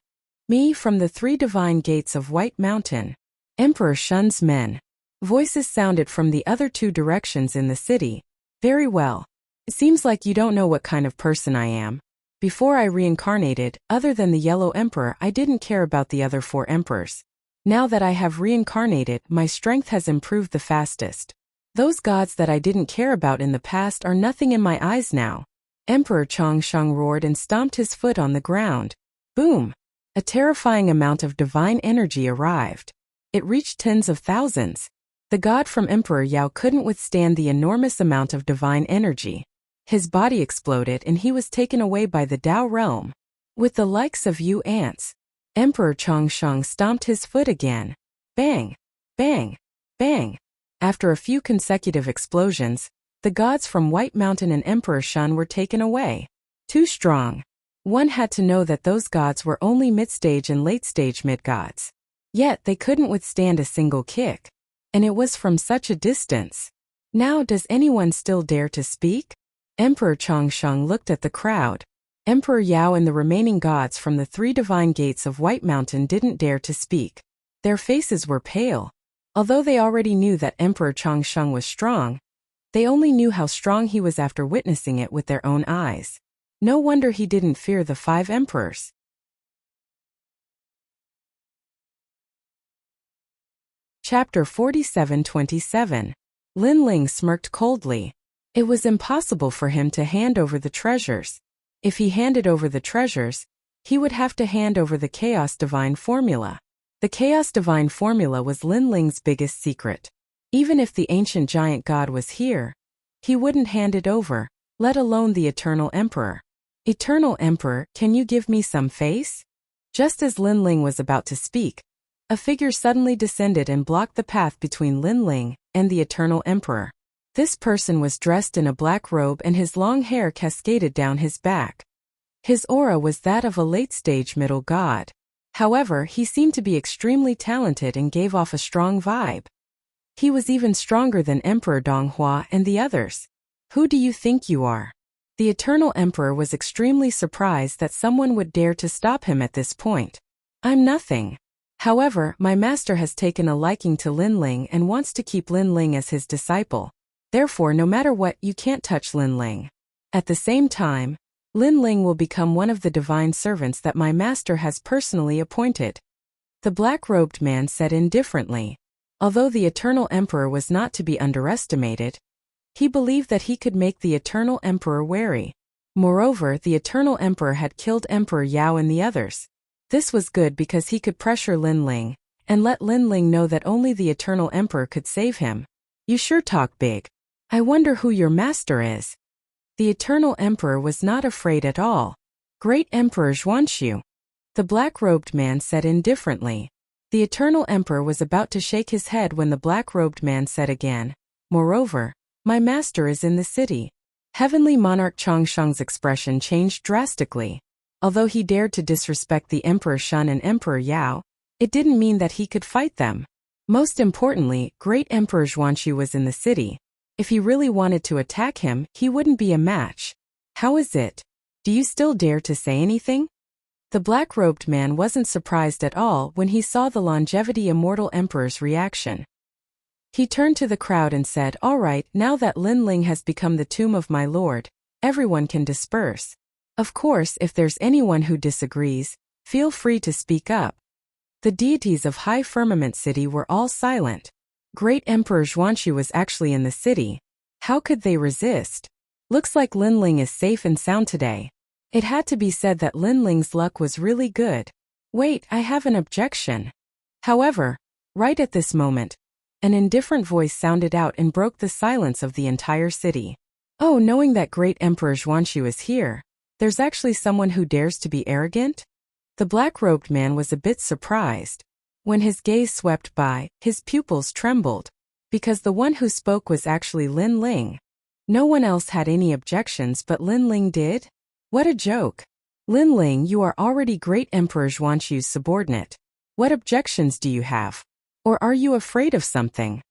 "Me, from the 3 divine gates of White Mountain." Emperor Shun's men. Voices sounded from the other 2 directions in the city. "Very well. It seems like you don't know what kind of person I am. Before I reincarnated, other than the Yellow Emperor, I didn't care about the other 4 emperors. Now that I have reincarnated, my strength has improved the fastest. Those gods that I didn't care about in the past are nothing in my eyes now." Emperor Chongsheng roared and stomped his foot on the ground. Boom! A terrifying amount of divine energy arrived. It reached tens of thousands. The god from Emperor Yao couldn't withstand the enormous amount of divine energy. His body exploded and he was taken away by the Tao realm. With the likes of you ants. Emperor Changsheng stomped his foot again. Bang! Bang! Bang! After a few consecutive explosions, the gods from White Mountain and Emperor Shun were taken away. Too strong. One had to know that those gods were only mid-stage and late-stage mid-gods. Yet they couldn't withstand a single kick. And it was from such a distance. Now does anyone still dare to speak? Emperor Changsheng looked at the crowd. Emperor Yao and the remaining gods from the 3 divine gates of White Mountain didn't dare to speak. Their faces were pale. Although they already knew that Emperor Changsheng was strong, they only knew how strong he was after witnessing it with their own eyes. No wonder he didn't fear the 5 emperors. Chapter 47:27. Lin Ling smirked coldly. It was impossible for him to hand over the treasures. If he handed over the treasures, he would have to hand over the Chaos Divine Formula. The Chaos Divine Formula was Lin Ling's biggest secret. Even if the ancient giant god was here, he wouldn't hand it over, let alone the Eternal Emperor. Eternal Emperor, can you give me some face? Just as Lin Ling was about to speak, a figure suddenly descended and blocked the path between Lin Ling and the Eternal Emperor. This person was dressed in a black robe and his long hair cascaded down his back. His aura was that of a late-stage middle god. However, he seemed to be extremely talented and gave off a strong vibe. He was even stronger than Emperor Donghua and the others. Who do you think you are? The Eternal Emperor was extremely surprised that someone would dare to stop him at this point. I'm nothing. However, my master has taken a liking to Lin Ling and wants to keep Lin Ling as his disciple. Therefore, no matter what, you can't touch Lin Ling. At the same time, Lin Ling will become one of the divine servants that my master has personally appointed. The black-robed man said indifferently. Although the Eternal Emperor was not to be underestimated, he believed that he could make the Eternal Emperor wary. Moreover, the Eternal Emperor had killed Emperor Yao and the others. This was good because he could pressure Lin Ling and let Lin Ling know that only the Eternal Emperor could save him. You sure talk big. I wonder who your master is. The Eternal Emperor was not afraid at all. Great Emperor Xuanxu. The black-robed man said indifferently. The Eternal Emperor was about to shake his head when the black-robed man said again, moreover, my master is in the city. Heavenly Monarch Changsheng's expression changed drastically. Although he dared to disrespect the Emperor Shun and Emperor Yao, it didn't mean that he could fight them. Most importantly, Great Emperor Xuanxu was in the city. If he really wanted to attack him, he wouldn't be a match. How is it? Do you still dare to say anything? The black-robed man wasn't surprised at all when he saw the Longevity Immortal Emperor's reaction. He turned to the crowd and said, all right, now that Lin Ling has become the tomb of my lord, everyone can disperse. Of course, if there's anyone who disagrees, feel free to speak up. The deities of High Firmament City were all silent. Great Emperor Xuanxu was actually in the city. How could they resist? Looks like Lin Ling is safe and sound today. It had to be said that Lin Ling's luck was really good. Wait, I have an objection. However, right at this moment, an indifferent voice sounded out and broke the silence of the entire city. Oh, knowing that Great Emperor Xuanxu is here, there's actually someone who dares to be arrogant? The black-robed man was a bit surprised. When his gaze swept by, his pupils trembled, because the one who spoke was actually Lin Ling. No one else had any objections, but Lin Ling did? What a joke. Lin Ling, you are already Great Emperor Xuanxu's subordinate. What objections do you have? Or are you afraid of something?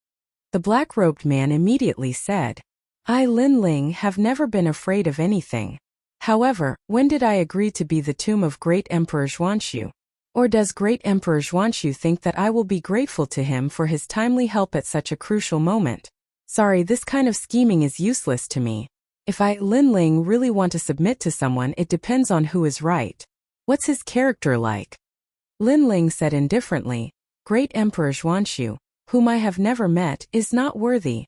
The black-robed man immediately said, I, Lin Ling, have never been afraid of anything. However, when did I agree to be the tomb of Great Emperor Xuanxu? Or does Great Emperor Xuanxu think that I will be grateful to him for his timely help at such a crucial moment? Sorry, this kind of scheming is useless to me. If I, Lin Ling, really want to submit to someone, it depends on who is right. What's his character like? Lin Ling said indifferently, Great Emperor Xuanxu, whom I have never met, is not worthy.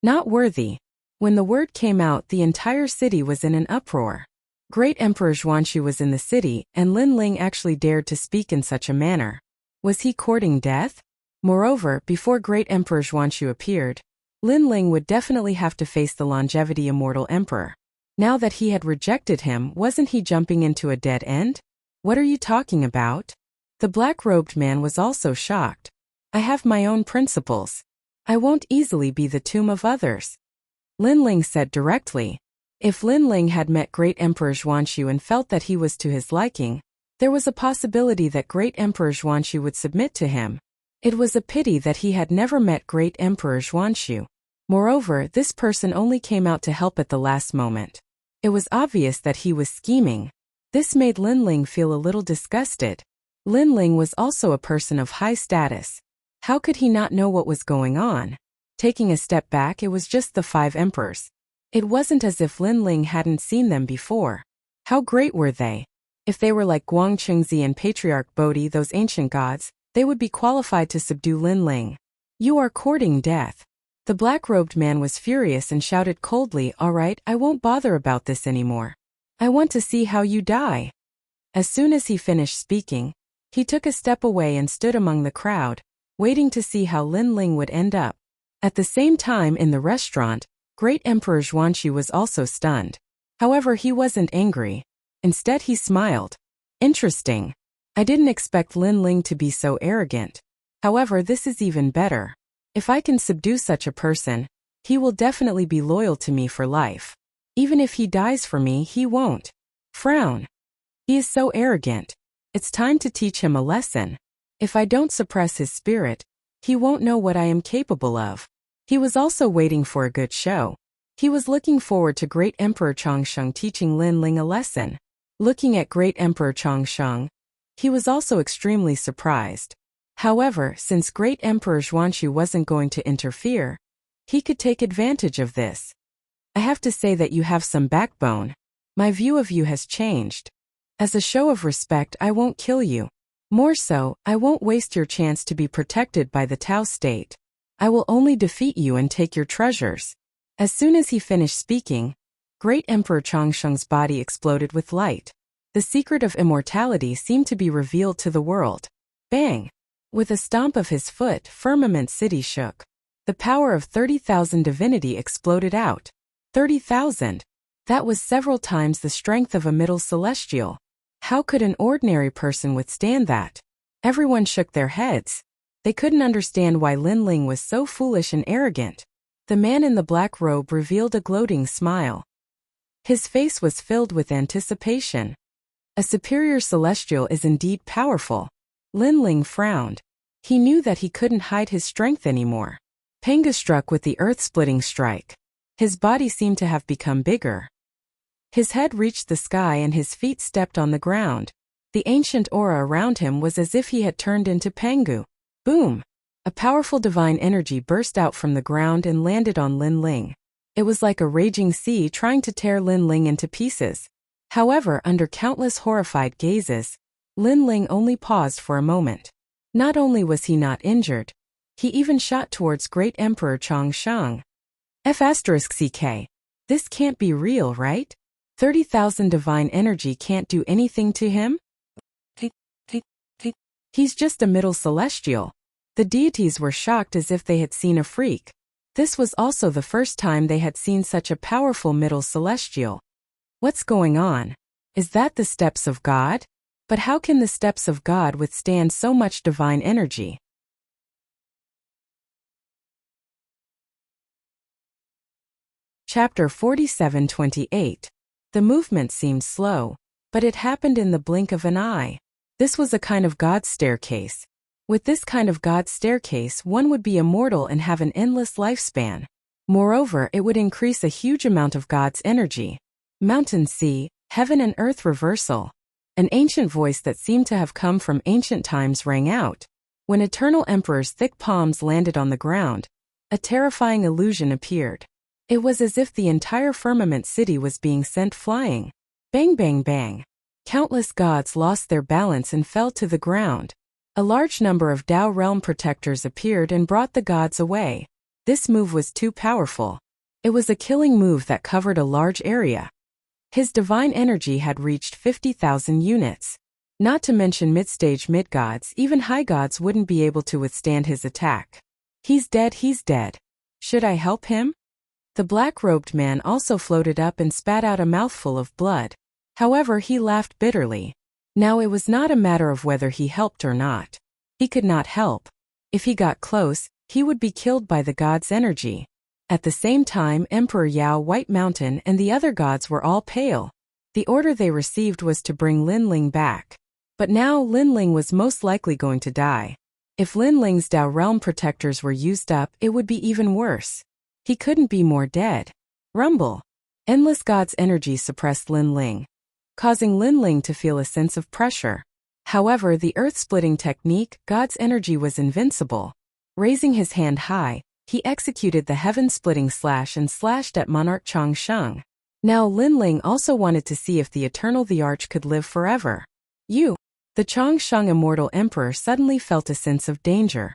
Not worthy. When the word came out, the entire city was in an uproar. Great Emperor Xuanxu was in the city, and Lin Ling actually dared to speak in such a manner. Was he courting death? Moreover, before Great Emperor Xuanxu appeared, Lin Ling would definitely have to face the Longevity Immortal Emperor. Now that he had rejected him, wasn't he jumping into a dead end? What are you talking about? The black-robed man was also shocked. I have my own principles. I won't easily be the tomb of others. Lin Ling said directly. If Lin Ling had met Great Emperor Xuanxu and felt that he was to his liking, there was a possibility that Great Emperor Xuanxu would submit to him. It was a pity that he had never met Great Emperor Xuanxu. Moreover, this person only came out to help at the last moment. It was obvious that he was scheming. This made Lin Ling feel a little disgusted. Lin Ling was also a person of high status. How could he not know what was going on? Taking a step back, it was just the 5 emperors. It wasn't as if Lin Ling hadn't seen them before. How great were they? If they were like Guang Chengzi and Patriarch Bodhi, those ancient gods, they would be qualified to subdue Lin Ling. You are courting death. The black-robed man was furious and shouted coldly, "All right, I won't bother about this anymore. I want to see how you die." As soon as he finished speaking, he took a step away and stood among the crowd, waiting to see how Lin Ling would end up. At the same time in the restaurant, Great Emperor Xuanxu was also stunned. However, he wasn't angry. Instead, he smiled. Interesting. I didn't expect Lin Ling to be so arrogant. However, this is even better. If I can subdue such a person, he will definitely be loyal to me for life. Even if he dies for me, he won't frown. He is so arrogant. It's time to teach him a lesson. If I don't suppress his spirit, he won't know what I am capable of. He was also waiting for a good show. He was looking forward to Great Emperor Changsheng teaching Lin Ling a lesson. Looking at Great Emperor Changsheng, he was also extremely surprised. However, since Great Emperor Xuanxu wasn't going to interfere, he could take advantage of this. I have to say that you have some backbone. My view of you has changed. As a show of respect, I won't kill you. More so, I won't waste your chance to be protected by the Tao state. I will only defeat you and take your treasures. As soon as he finished speaking, Great Emperor Changsheng's body exploded with light. The secret of immortality seemed to be revealed to the world. Bang! With a stomp of his foot, Firmament City shook. The power of 30,000 divinity exploded out. 30,000. That was several times the strength of a middle celestial. How could an ordinary person withstand that? Everyone shook their heads. They couldn't understand why Lin Ling was so foolish and arrogant. The man in the black robe revealed a gloating smile. His face was filled with anticipation. A superior celestial is indeed powerful. Lin Ling frowned. He knew that he couldn't hide his strength anymore. Panga struck with the earth-splitting strike. His body seemed to have become bigger. His head reached the sky and his feet stepped on the ground. The ancient aura around him was as if he had turned into Pangu. Boom! A powerful divine energy burst out from the ground and landed on Lin Ling. It was like a raging sea trying to tear Lin Ling into pieces. However, under countless horrified gazes, Lin Ling only paused for a moment. Not only was he not injured, he even shot towards Great Emperor Changsheng. F***ck. This can't be real, right? 30,000 divine energy can't do anything to him? He's just a middle celestial. The deities were shocked as if they had seen a freak. This was also the first time they had seen such a powerful middle celestial. What's going on? Is that the steps of God? But how can the steps of God withstand so much divine energy? Chapter 47:28. The movement seemed slow, but it happened in the blink of an eye. This was a kind of God's staircase. With this kind of God's staircase, one would be immortal and have an endless lifespan. Moreover, it would increase a huge amount of God's energy. Mountain, sea, heaven and earth reversal. An ancient voice that seemed to have come from ancient times rang out. When Eternal Emperor's thick palms landed on the ground, a terrifying illusion appeared. It was as if the entire firmament city was being sent flying. Bang bang bang. Countless gods lost their balance and fell to the ground. A large number of Tao realm protectors appeared and brought the gods away. This move was too powerful. It was a killing move that covered a large area. His divine energy had reached 50,000 units. Not to mention mid-stage mid-gods, even high gods wouldn't be able to withstand his attack. He's dead, he's dead. Should I help him? The black-robed man also floated up and spat out a mouthful of blood. However, he laughed bitterly. Now it was not a matter of whether he helped or not. He could not help. If he got close, he would be killed by the god's energy. At the same time, Emperor Yao White Mountain and the other gods were all pale. The order they received was to bring Lin Ling back. But now Lin Ling was most likely going to die. If Lin Ling's Dao Realm protectors were used up, it would be even worse. He couldn't be more dead. Rumble. Endless God's energy suppressed Lin Ling, causing Lin Ling to feel a sense of pressure. However, the earth-splitting technique, God's energy was invincible. Raising his hand high, he executed the heaven-splitting slash and slashed at Monarch Chang Sheng. Now Lin Ling also wanted to see if the Eternal the Arch could live forever. The Chang Sheng Immortal Emperor suddenly felt a sense of danger.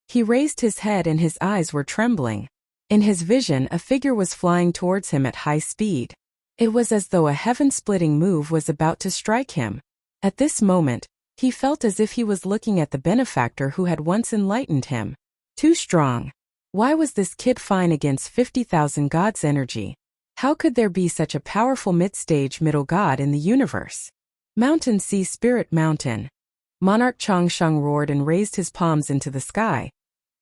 He raised his head and his eyes were trembling. In his vision, a figure was flying towards him at high speed. It was as though a heaven-splitting move was about to strike him. At this moment, he felt as if he was looking at the benefactor who had once enlightened him. Too strong. Why was this kid fine against 50,000 gods' energy? How could there be such a powerful mid-stage middle god in the universe? Mountain Sea Spirit Mountain. Monarch Chang Sheng roared and raised his palms into the sky,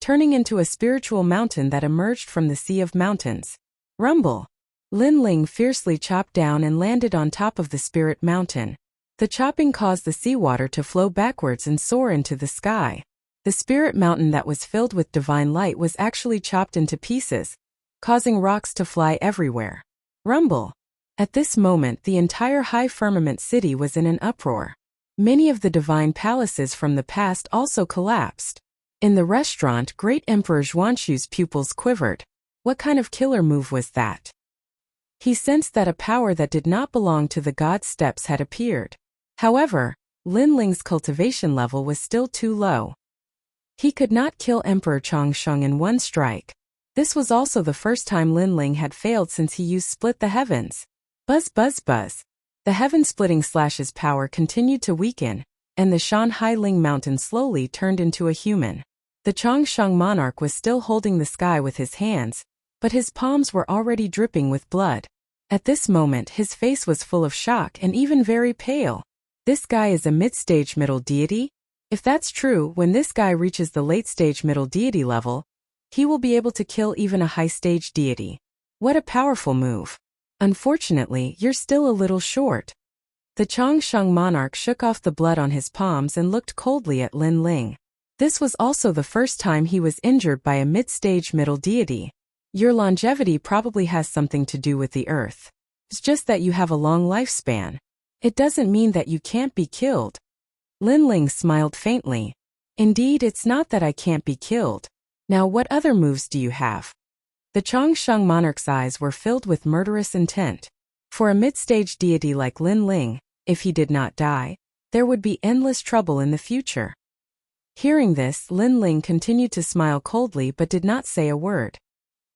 turning into a spiritual mountain that emerged from the sea of mountains. Rumble. Lin Ling fiercely chopped down and landed on top of the spirit mountain. The chopping caused the seawater to flow backwards and soar into the sky. The spirit mountain that was filled with divine light was actually chopped into pieces, causing rocks to fly everywhere. Rumble. At this moment, the entire high firmament city was in an uproar. Many of the divine palaces from the past also collapsed. In the restaurant, Great Emperor Zhuanshu's pupils quivered. What kind of killer move was that? He sensed that a power that did not belong to the god's steps had appeared. However, Lin Ling's cultivation level was still too low. He could not kill Emperor Chang Sheng in one strike. This was also the first time Lin Ling had failed since he used Split the Heavens. Buzz buzz buzz. The heaven-splitting slash's power continued to weaken, and the Shanhai Ling Mountain slowly turned into a human. The Changsheng monarch was still holding the sky with his hands, but his palms were already dripping with blood. At this moment, his face was full of shock and even very pale. This guy is a mid-stage middle deity? If that's true, when this guy reaches the late-stage middle deity level, he will be able to kill even a high-stage deity. What a powerful move. Unfortunately, you're still a little short. The Changsheng monarch shook off the blood on his palms and looked coldly at Lin Ling. This was also the first time he was injured by a mid-stage middle deity. Your longevity probably has something to do with the earth. It's just that you have a long lifespan. It doesn't mean that you can't be killed. Lin Ling smiled faintly. Indeed, it's not that I can't be killed. Now what other moves do you have? The Changsheng monarch's eyes were filled with murderous intent. For a mid-stage deity like Lin Ling, if he did not die, there would be endless trouble in the future. Hearing this, Lin Ling continued to smile coldly but did not say a word.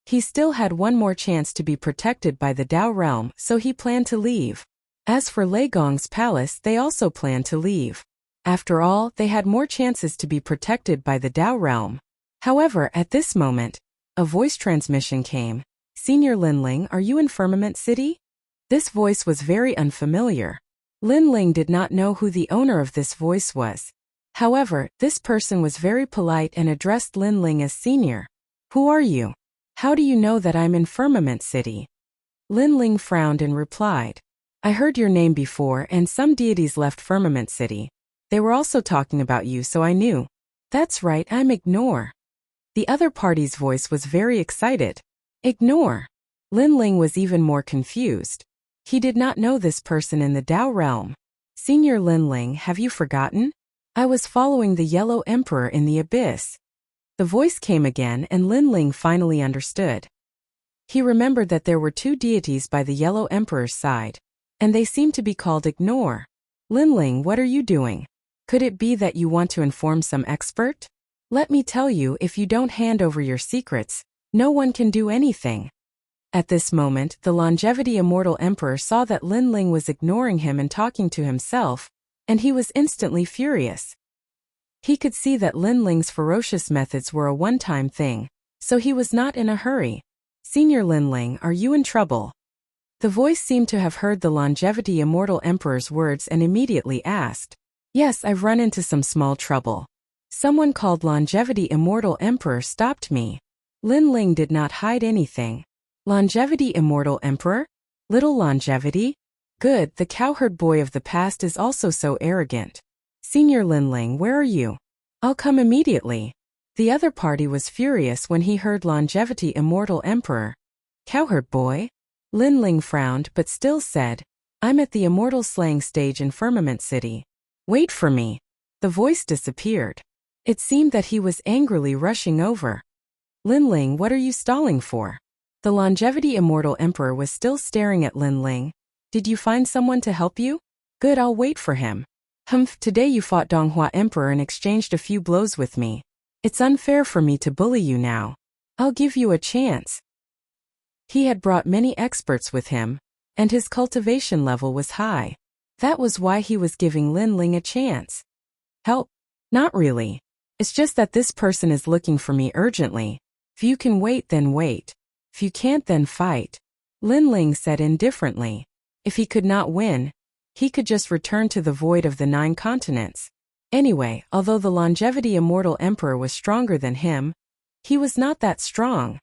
He still had one more chance to be protected by the Dao realm, so he planned to leave. As for Lei Gong's palace, they also planned to leave. After all, they had more chances to be protected by the Dao realm. However, at this moment, a voice transmission came. Senior Lin Ling, are you in Firmament City? This voice was very unfamiliar. Lin Ling did not know who the owner of this voice was. However, this person was very polite and addressed Lin Ling as senior. Who are you? How do you know that I'm in Firmament City? Lin Ling frowned and replied. I heard your name before and some deities left Firmament City. They were also talking about you, so I knew. That's right, I'm Ignore. The other party's voice was very excited. Ignore. Lin Ling was even more confused. He did not know this person in the Dao realm. Senior Lin Ling, have you forgotten? I was following the Yellow Emperor in the abyss. The voice came again and Lin Ling finally understood. He remembered that there were two deities by the Yellow Emperor's side, and they seemed to be called Ignore. Lin Ling, what are you doing? Could it be that you want to inform some expert? Let me tell you, if you don't hand over your secrets, no one can do anything. At this moment, the Longevity Immortal Emperor saw that Lin Ling was ignoring him and talking to himself, and he was instantly furious. He could see that Lin Ling's ferocious methods were a one-time thing, so he was not in a hurry. Senior Linling, are you in trouble? The voice seemed to have heard the Longevity Immortal Emperor's words and immediately asked. Yes, I've run into some small trouble. Someone called Longevity Immortal Emperor stopped me. Linling did not hide anything. Longevity Immortal Emperor? Little Longevity? Good, the cowherd boy of the past is also so arrogant. Senior Linling, where are you? I'll come immediately. The other party was furious when he heard Longevity Immortal Emperor. Cowherd boy? Linling frowned but still said, I'm at the immortal slaying stage in Firmament City. Wait for me. The voice disappeared. It seemed that he was angrily rushing over. Linling, what are you stalling for? The Longevity Immortal Emperor was still staring at Linling. Did you find someone to help you? Good, I'll wait for him. Humph, today you fought Donghua Emperor and exchanged a few blows with me. It's unfair for me to bully you now. I'll give you a chance. He had brought many experts with him, and his cultivation level was high. That was why he was giving Linling a chance. Help? Not really. It's just that this person is looking for me urgently. If you can wait, then wait. If you can't, then fight. Linling said indifferently. If he could not win, he could just return to the void of the 9 continents. Anyway, although the Longevity Immortal Emperor was stronger than him, he was not that strong.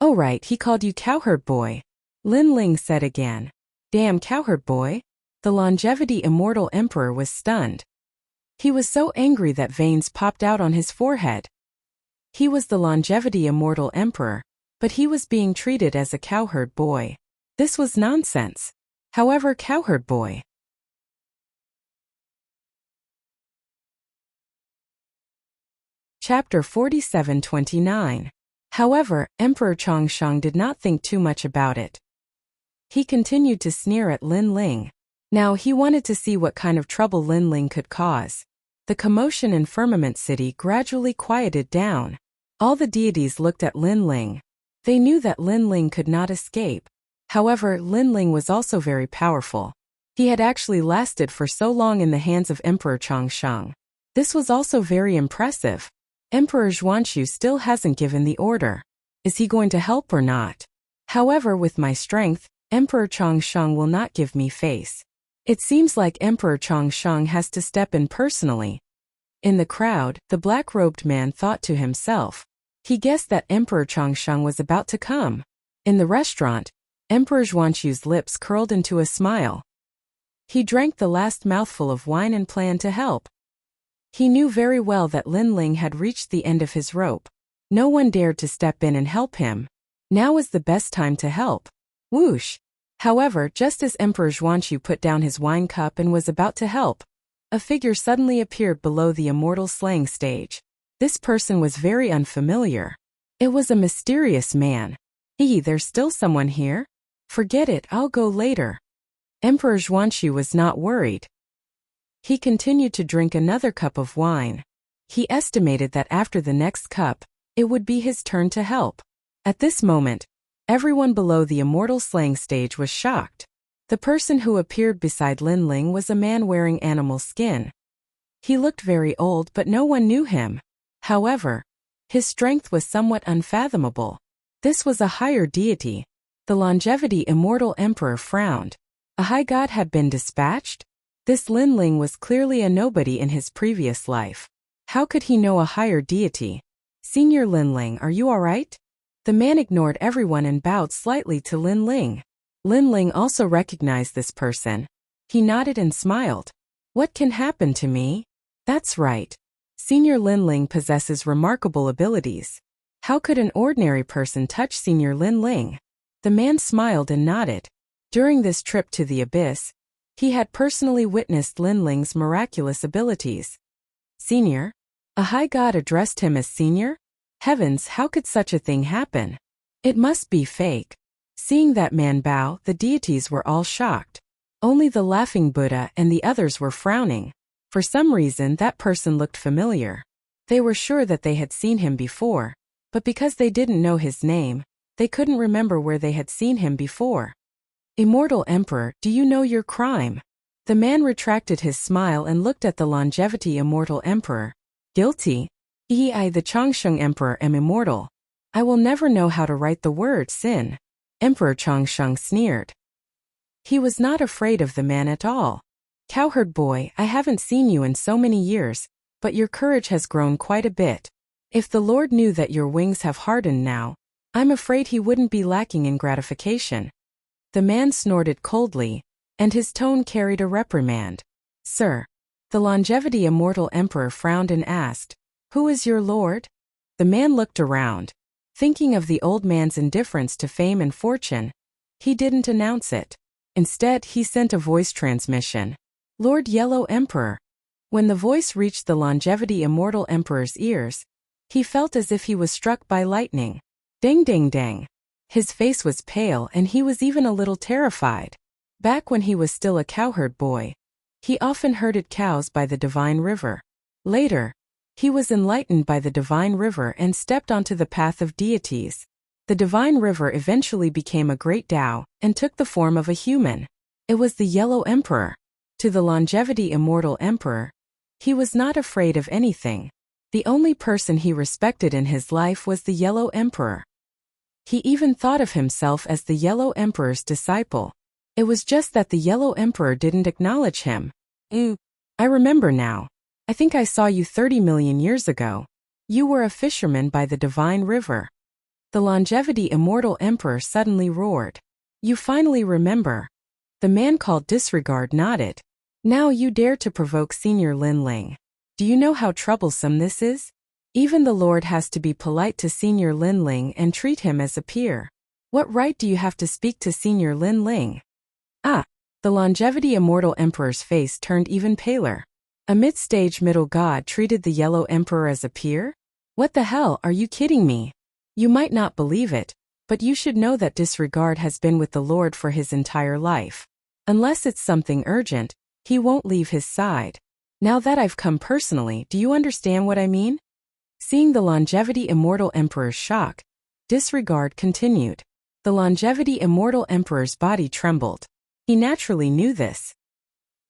Oh right, he called you cowherd boy. Linling said again. Damn cowherd boy? The Longevity Immortal Emperor was stunned. He was so angry that veins popped out on his forehead. He was the Longevity Immortal Emperor, but he was being treated as a cowherd boy. This was nonsense. However, cowherd boy. Chapter 47-29. However, Emperor Changsheng did not think too much about it. He continued to sneer at Linling. Now he wanted to see what kind of trouble Linling could cause. The commotion in Firmament City gradually quieted down. All the deities looked at Linling. They knew that Linling could not escape. However, Linling was also very powerful. He had actually lasted for so long in the hands of Emperor Changsheng. This was also very impressive. Emperor Zhuanshu still hasn't given the order. Is he going to help or not? However, with my strength, Emperor Changsheng will not give me face. It seems like Emperor Changsheng has to step in personally. In the crowd, the black-robed man thought to himself. He guessed that Emperor Changsheng was about to come. In the restaurant, Emperor Zhuanshu's lips curled into a smile. He drank the last mouthful of wine and planned to help. He knew very well that Linling had reached the end of his rope. No one dared to step in and help him. Now was the best time to help. Whoosh! However, just as Emperor Zhuanshu put down his wine cup and was about to help, a figure suddenly appeared below the immortal slaying stage. This person was very unfamiliar. It was a mysterious man. There's still someone here? Forget it, I'll go later. Emperor Zhuanshu was not worried. He continued to drink another cup of wine. He estimated that after the next cup, it would be his turn to help. At this moment, everyone below the immortal slaying stage was shocked. The person who appeared beside Linling was a man wearing animal skin. He looked very old, but no one knew him. However, his strength was somewhat unfathomable. This was a higher deity. The Longevity Immortal Emperor frowned. A high god had been dispatched? This Linling was clearly a nobody in his previous life. How could he know a higher deity? Senior Linling, are you alright? The man ignored everyone and bowed slightly to Linling. Linling also recognized this person. He nodded and smiled. What can happen to me? That's right. Senior Linling possesses remarkable abilities. How could an ordinary person touch Senior Linling? The man smiled and nodded. During this trip to the abyss, he had personally witnessed Linling's miraculous abilities. Senior? A high god addressed him as Senior? Heavens, how could such a thing happen? It must be fake. Seeing that man bow, the deities were all shocked. Only the laughing Buddha and the others were frowning. For some reason, that person looked familiar. They were sure that they had seen him before, but because they didn't know his name, they couldn't remember where they had seen him before. Immortal Emperor, do you know your crime? The man retracted his smile and looked at the Longevity Immortal Emperor. Guilty? I, the Changsheng Emperor, am immortal. I will never know how to write the word sin. Emperor Changsheng sneered. He was not afraid of the man at all. Cowherd boy, I haven't seen you in so many years, but your courage has grown quite a bit. If the Lord knew that your wings have hardened now, I'm afraid he wouldn't be lacking in gratification. The man snorted coldly, and his tone carried a reprimand. Sir. The longevity immortal emperor frowned and asked, Who is your lord? The man looked around. Thinking of the old man's indifference to fame and fortune, he didn't announce it. Instead, he sent a voice transmission. Lord Yellow Emperor. When the voice reached the longevity immortal emperor's ears, he felt as if he was struck by lightning. Ding ding dang. His face was pale and he was even a little terrified. Back when he was still a cowherd boy, he often herded cows by the divine river. Later, he was enlightened by the divine river and stepped onto the path of deities. The divine river eventually became a great Tao and took the form of a human. It was the Yellow Emperor. To the longevity immortal emperor, he was not afraid of anything. The only person he respected in his life was the Yellow Emperor. He even thought of himself as the Yellow Emperor's disciple. It was just that the Yellow Emperor didn't acknowledge him. I remember now. I think I saw you 30 million years ago. You were a fisherman by the divine river. The longevity immortal emperor suddenly roared. You finally remember. The man called Disregard nodded. Now you dare to provoke Senior Lin Ling. Do you know how troublesome this is? Even the Lord has to be polite to Senior Lin Ling and treat him as a peer. What right do you have to speak to Senior Lin Ling? The longevity immortal emperor's face turned even paler. A mid-stage middle god treated the Yellow Emperor as a peer? What the hell, are you kidding me? You might not believe it, but you should know that Disregard has been with the Lord for his entire life. Unless it's something urgent, he won't leave his side. Now that I've come personally, do you understand what I mean? Seeing the longevity immortal emperor's shock, Disregard continued. The longevity immortal emperor's body trembled. He naturally knew this.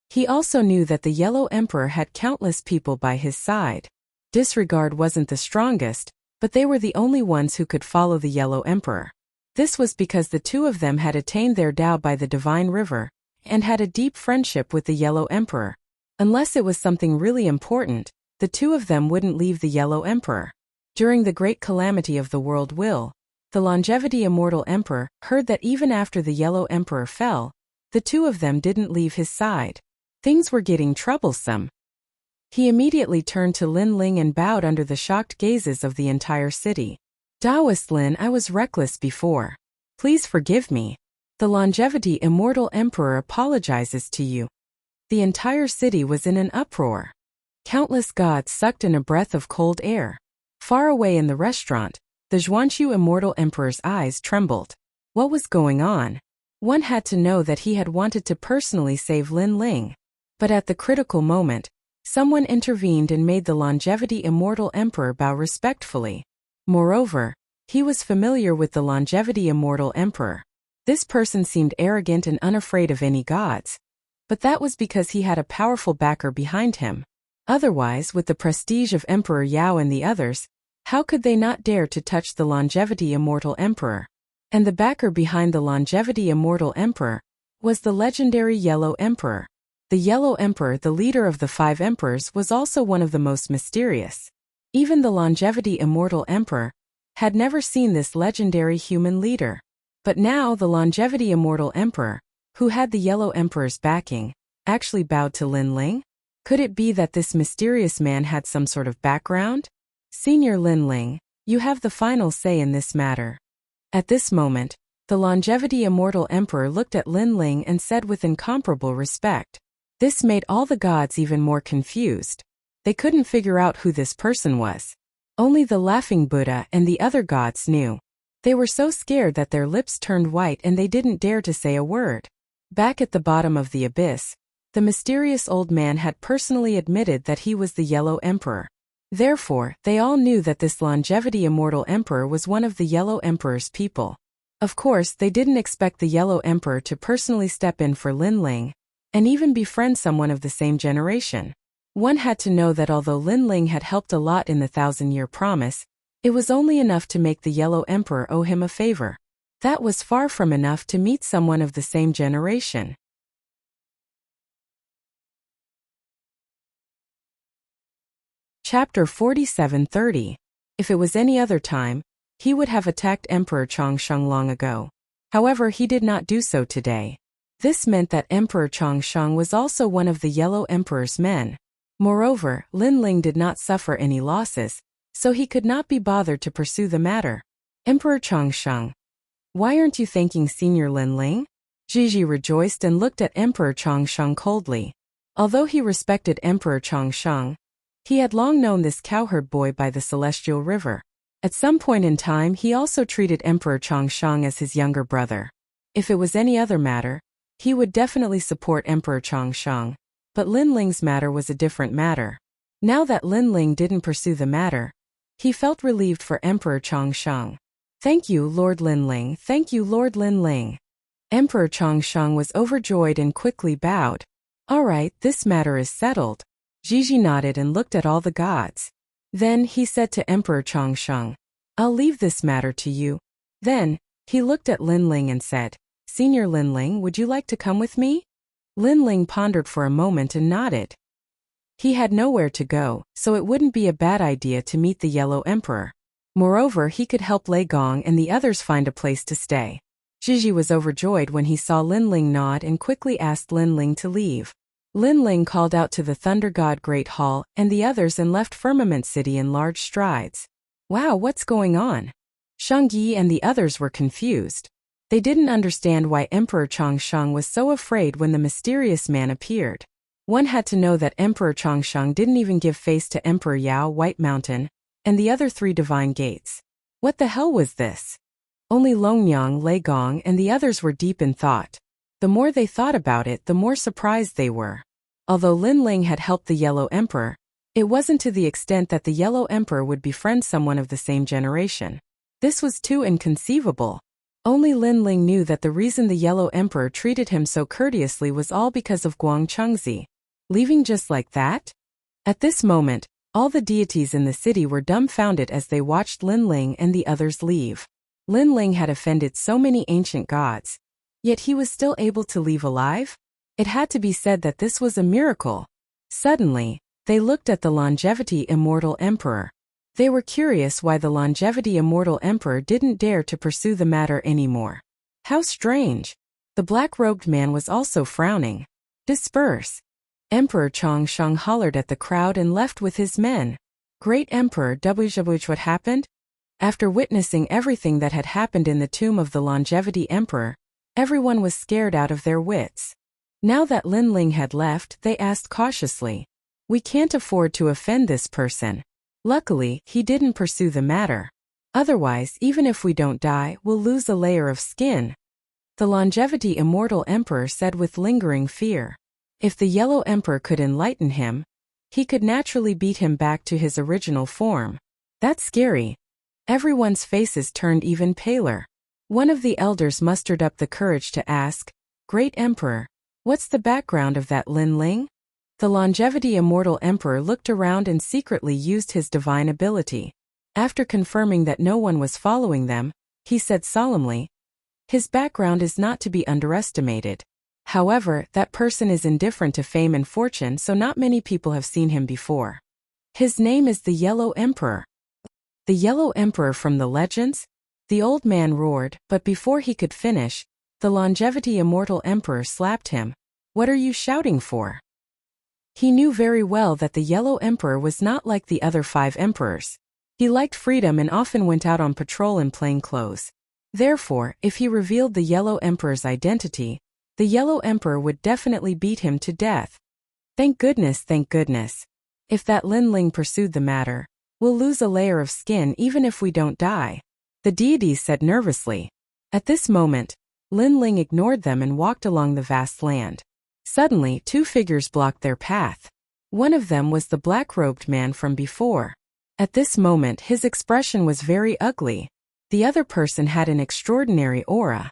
He also knew that the Yellow Emperor had countless people by his side. Disregard wasn't the strongest, but they were the only ones who could follow the Yellow Emperor. This was because the two of them had attained their Tao by the divine river, and had a deep friendship with the Yellow Emperor. Unless it was something really important, the two of them wouldn't leave the Yellow Emperor. During the great calamity of the world will, the longevity immortal emperor heard that even after the Yellow Emperor fell, the two of them didn't leave his side. Things were getting troublesome. He immediately turned to Lin Ling and bowed under the shocked gazes of the entire city. Taoist Lin, I was reckless before. Please forgive me. The longevity immortal emperor apologizes to you. The entire city was in an uproar. Countless gods sucked in a breath of cold air. Far away in the restaurant, the Zhuanqiu immortal emperor's eyes trembled. What was going on? One had to know that he had wanted to personally save Lin Ling. But at the critical moment, someone intervened and made the longevity immortal emperor bow respectfully. Moreover, he was familiar with the longevity immortal emperor. This person seemed arrogant and unafraid of any gods. But that was because he had a powerful backer behind him. Otherwise, with the prestige of Emperor Yao and the others, how could they not dare to touch the longevity immortal emperor? And the backer behind the longevity immortal emperor was the legendary Yellow Emperor. The Yellow Emperor, the leader of the 5 emperors, was also one of the most mysterious. Even the longevity immortal emperor had never seen this legendary human leader. But now the longevity immortal emperor, who had the Yellow Emperor's backing, actually bowed to Lin Ling? Could it be that this mysterious man had some sort of background? Senior Lin Ling, you have the final say in this matter. At this moment, the longevity immortal emperor looked at Lin Ling and said with incomparable respect. This made all the gods even more confused. They couldn't figure out who this person was. Only the laughing Buddha and the other gods knew. They were so scared that their lips turned white and they didn't dare to say a word. Back at the bottom of the abyss, the mysterious old man had personally admitted that he was the Yellow Emperor. Therefore, they all knew that this longevity immortal emperor was one of the Yellow Emperor's people. Of course, they didn't expect the Yellow Emperor to personally step in for Lin Ling, and even befriend someone of the same generation. One had to know that although Lin Ling had helped a lot in the 1,000-year promise, It was only enough to make the Yellow Emperor owe him a favor. That was far from enough to meet someone of the same generation. Chapter 47:30. If it was any other time, he would have attacked Emperor Changsheng long ago. However, he did not do so today. This meant that Emperor Changsheng was also one of the Yellow Emperor's men. Moreover, Lin Ling did not suffer any losses, so he could not be bothered to pursue the matter. Emperor Changsheng. Why aren't you thanking Senior Lin Ling? Gigi rejoiced and looked at Emperor Changsheng coldly. Although he respected Emperor Changsheng, he had long known this cowherd boy by the Celestial River. At some point in time, he also treated Emperor Changsheng as his younger brother. If it was any other matter, he would definitely support Emperor Changsheng. But Lin Ling's matter was a different matter. Now that Lin Ling didn't pursue the matter, he felt relieved for Emperor Changsheng. Thank you, Lord Lin Ling. Thank you, Lord Lin Ling. Emperor Changsheng was overjoyed and quickly bowed. All right, this matter is settled. Gigi nodded and looked at all the gods. Then he said to Emperor Changsheng, I'll leave this matter to you. Then he looked at Lin Ling and said, Senior Lin Ling, would you like to come with me? Lin Ling pondered for a moment and nodded. He had nowhere to go, so it wouldn't be a bad idea to meet the Yellow Emperor. Moreover, he could help Lei Gong and the others find a place to stay. Gigi was overjoyed when he saw Lin Ling nod and quickly asked Lin Ling to leave. Lin Ling called out to the Thunder God Great Hall and the others and left Firmament City in large strides. Wow, what's going on? Shang Yi and the others were confused. They didn't understand why Emperor Changsheng was so afraid when the mysterious man appeared. One had to know that Emperor Changsheng didn't even give face to Emperor Yao White Mountain and the other 3 divine gates. What the hell was this? Only Longyang, Lei Gong, and the others were deep in thought. The more they thought about it, the more surprised they were. Although Lin Ling had helped the Yellow Emperor, it wasn't to the extent that the Yellow Emperor would befriend someone of the same generation. This was too inconceivable. Only Lin Ling knew that the reason the Yellow Emperor treated him so courteously was all because of Guang Chengzi. Leaving just like that? At this moment, all the deities in the city were dumbfounded as they watched Lin Ling and the others leave. Lin Ling had offended so many ancient gods, yet he was still able to leave alive? It had to be said that this was a miracle. Suddenly, they looked at the Longevity Immortal Emperor. They were curious why the Longevity Immortal Emperor didn't dare to pursue the matter anymore. How strange. The black-robed man was also frowning. Disperse. Emperor Changsheng hollered at the crowd and left with his men. Great Emperor WJ, what happened? After witnessing everything that had happened in the tomb of the Longevity Emperor, everyone was scared out of their wits. Now that Lin Ling had left, they asked cautiously, We can't afford to offend this person. Luckily, he didn't pursue the matter. Otherwise, even if we don't die, we'll lose a layer of skin. The Longevity Immortal Emperor said with lingering fear. If the Yellow Emperor could enlighten him, he could naturally beat him back to his original form. That's scary. Everyone's faces turned even paler. One of the elders mustered up the courage to ask, Great Emperor, what's the background of that Lin Ling? The Longevity Immortal Emperor looked around and secretly used his divine ability. After confirming that no one was following them, he said solemnly, His background is not to be underestimated. However, that person is indifferent to fame and fortune, so not many people have seen him before. His name is the Yellow Emperor. The Yellow Emperor from the legends? The old man roared, but before he could finish, the Longevity Immortal Emperor slapped him. What are you shouting for? He knew very well that the Yellow Emperor was not like the other 5 emperors. He liked freedom and often went out on patrol in plain clothes. Therefore, if he revealed the Yellow Emperor's identity, the Yellow Emperor would definitely beat him to death. Thank goodness, thank goodness. If that Lin Ling pursued the matter, we'll lose a layer of skin even if we don't die, the deities said nervously. At this moment, Lin Ling ignored them and walked along the vast land. Suddenly, 2 figures blocked their path. One of them was the black-robed man from before. At this moment, his expression was very ugly. The other person had an extraordinary aura.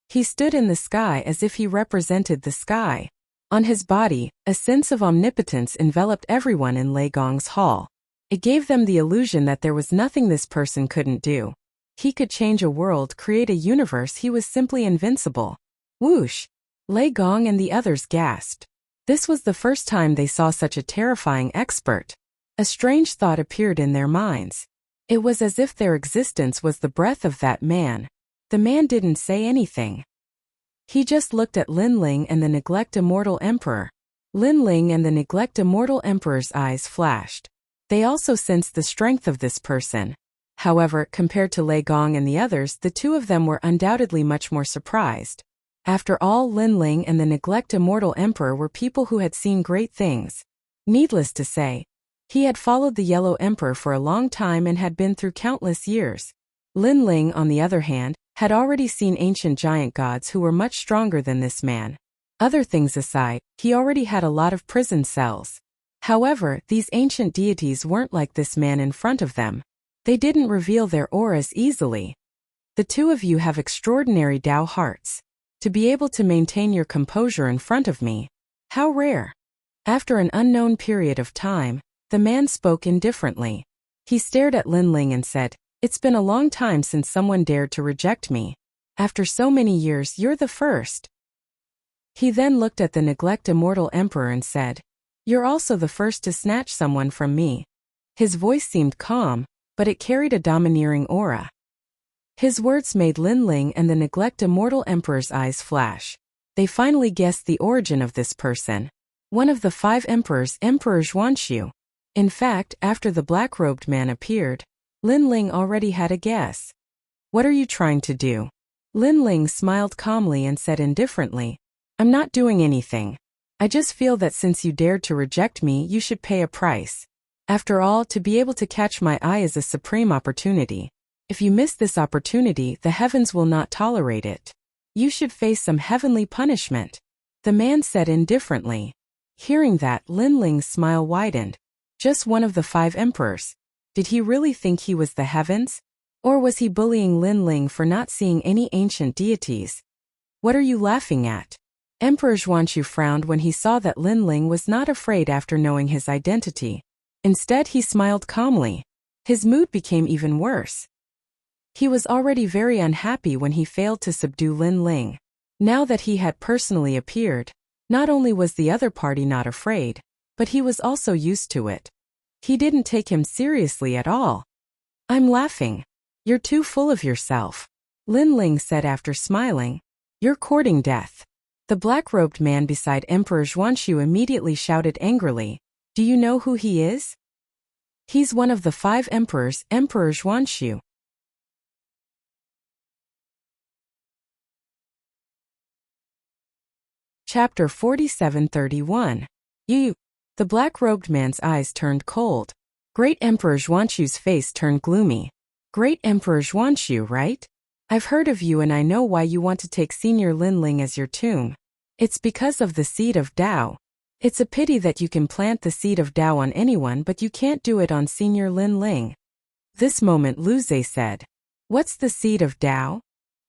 He stood in the sky as if he represented the sky. On his body, a sense of omnipotence enveloped everyone in Lei Gong's hall. It gave them the illusion that there was nothing this person couldn't do. He could change a world, create a universe, he was simply invincible. Whoosh! Lei Gong and the others gasped. This was the first time they saw such a terrifying expert. A strange thought appeared in their minds. It was as if their existence was the breath of that man. The man didn't say anything. He just looked at Lin Ling and the Neglect Immortal Emperor. Lin Ling and the Neglect Immortal Emperor's eyes flashed. They also sensed the strength of this person. However, compared to Lei Gong and the others, the two of them were undoubtedly much more surprised. After all, Lin Ling and the Neglect Immortal Emperor were people who had seen great things. Needless to say, he had followed the Yellow Emperor for a long time and had been through countless years. Lin Ling, on the other hand, had already seen ancient giant gods who were much stronger than this man. Other things aside, he already had a lot of prison cells. However, these ancient deities weren't like this man in front of them. They didn't reveal their auras easily. The two of you have extraordinary Tao hearts. To be able to maintain your composure in front of me. How rare. After an unknown period of time, the man spoke indifferently. He stared at Lin Ling and said, "It's been a long time since someone dared to reject me. After so many years, you're the first." He then looked at the Neglect Immortal Emperor and said, "You're also the first to snatch someone from me." His voice seemed calm, but it carried a domineering aura. His words made Lin Ling and the Neglect Immortal Emperor's eyes flash. They finally guessed the origin of this person. One of the 5 emperors, Emperor Xuanxu. In fact, after the black-robed man appeared, Lin Ling already had a guess. "What are you trying to do?" Lin Ling smiled calmly and said indifferently, "I'm not doing anything. I just feel that since you dared to reject me, you should pay a price. After all, to be able to catch my eye is a supreme opportunity. If you miss this opportunity, the heavens will not tolerate it. You should face some heavenly punishment," the man said indifferently. Hearing that, Lin Ling's smile widened. Just one of the 5 emperors. Did he really think he was the heavens? Or was he bullying Lin Ling for not seeing any ancient deities? "What are you laughing at?" Emperor Xuanxu frowned when he saw that Lin Ling was not afraid after knowing his identity. Instead, he smiled calmly. His mood became even worse. He was already very unhappy when he failed to subdue Lin Ling. Now that he had personally appeared, not only was the other party not afraid, but he was also used to it. He didn't take him seriously at all. "I'm laughing. You're too full of yourself," Lin Ling said after smiling. "You're courting death." The black-robed man beside Emperor Xuanxu immediately shouted angrily, "Do you know who he is?" "He's one of the 5 emperors, Emperor Xuanxu." Chapter 47:31. You. The black-robed man's eyes turned cold. Great Emperor Xuanxu's face turned gloomy. "Great Emperor Xuanxu, right? I've heard of you and I know why you want to take Senior Lin Ling as your tomb. It's because of the seed of Tao. It's a pity that you can plant the seed of Tao on anyone but you can't do it on Senior Lin Ling." This moment Lu Zhe said, "What's the seed of Tao?"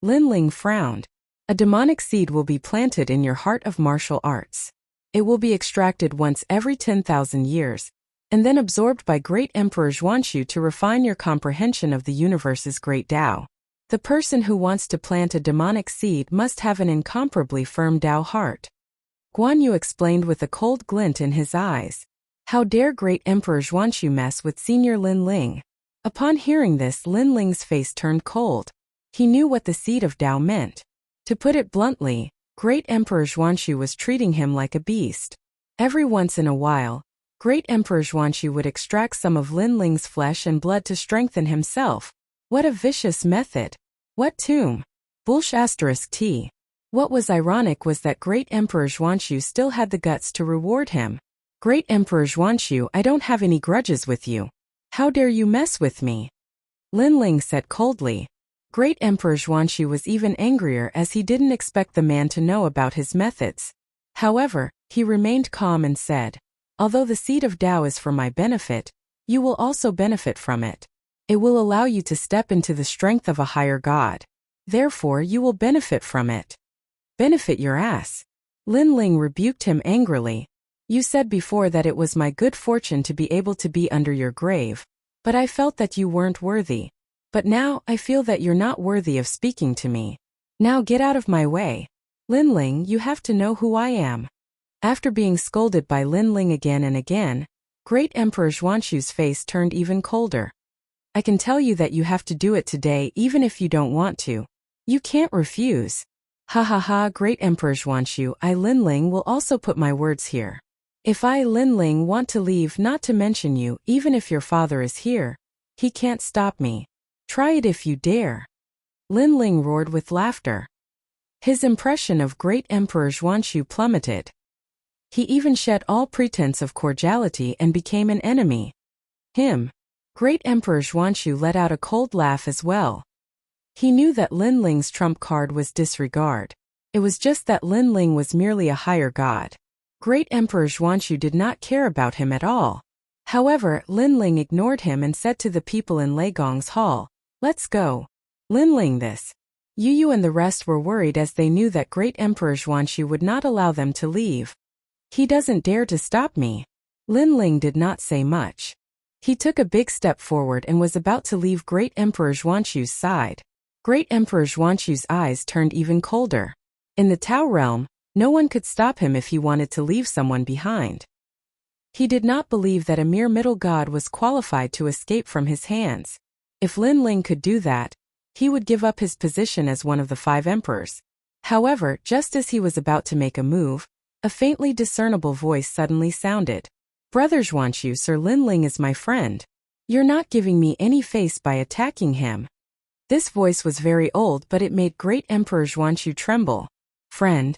Lin Ling frowned. "A demonic seed will be planted in your heart of martial arts. It will be extracted once every 10,000 years, and then absorbed by Great Emperor Xuanxu to refine your comprehension of the universe's great Tao. The person who wants to plant a demonic seed must have an incomparably firm Tao heart." Guan Yu explained with a cold glint in his eyes. How dare Great Emperor Xuanxu mess with Senior Lin Ling? Upon hearing this, Lin Ling's face turned cold. He knew what the seed of Tao meant. To put it bluntly, Great Emperor Xuanxu was treating him like a beast. Every once in a while, Great Emperor Xuanxu would extract some of Lin Ling's flesh and blood to strengthen himself. What a vicious method. What tomb? T. What was ironic was that Great Emperor Xuanxu still had the guts to reward him. "Great Emperor Xuanxu, I don't have any grudges with you. How dare you mess with me?" Lin Ling said coldly. Great Emperor Xuanxu was even angrier as he didn't expect the man to know about his methods. However, he remained calm and said, "Although the seed of Tao is for my benefit, you will also benefit from it. It will allow you to step into the strength of a higher god. Therefore, you will benefit from it." "Benefit your ass." Lin Ling rebuked him angrily. You said before that it was my good fortune to be able to be under your grave, but I felt that you weren't worthy. But now I feel that you're not worthy of speaking to me. Now get out of my way. Lin Ling, you have to know who I am. After being scolded by Lin Ling again and again, Great Emperor Xuanxu's face turned even colder. I can tell you that you have to do it today even if you don't want to. You can't refuse. Ha ha ha, Great Emperor Xuanxu, I Lin Ling will also put my words here. If I Lin Ling want to leave, not to mention you, even if your father is here, he can't stop me. Try it if you dare. Lin Ling roared with laughter. His impression of Great Emperor Xuanxu plummeted. He even shed all pretense of cordiality and became an enemy. Him. Great Emperor Xuanxu let out a cold laugh as well. He knew that Lin Ling's trump card was disregard. It was just that Lin Ling was merely a higher god. Great Emperor Xuanxu did not care about him at all. However, Lin Ling ignored him and said to the people in Lei Gong's hall, "Let's go." Lin Ling this. Yu Yu and the rest were worried as they knew that Great Emperor Xuanxu would not allow them to leave. He doesn't dare to stop me. Lin Ling did not say much. He took a big step forward and was about to leave Great Emperor Xuanxu's side. Great Emperor Xuanxu's eyes turned even colder. In the Tao realm, no one could stop him if he wanted to leave someone behind. He did not believe that a mere middle god was qualified to escape from his hands. If Lin Ling could do that, he would give up his position as one of the 5 emperors. However, just as he was about to make a move, a faintly discernible voice suddenly sounded. "Brother Xuanxu, Sir Lin Ling is my friend. You're not giving me any face by attacking him." This voice was very old, but it made Great Emperor Xuanxu tremble. "Friend?"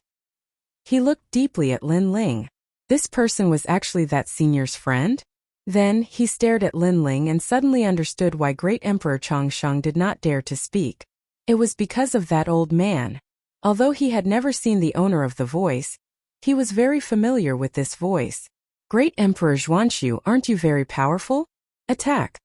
He looked deeply at Lin Ling. This person was actually that senior's friend? Then, he stared at Lin Ling and suddenly understood why Great Emperor Changsheng did not dare to speak. It was because of that old man. Although he had never seen the owner of the voice, he was very familiar with this voice. "Great Emperor Xuanxu, aren't you very powerful? Attack."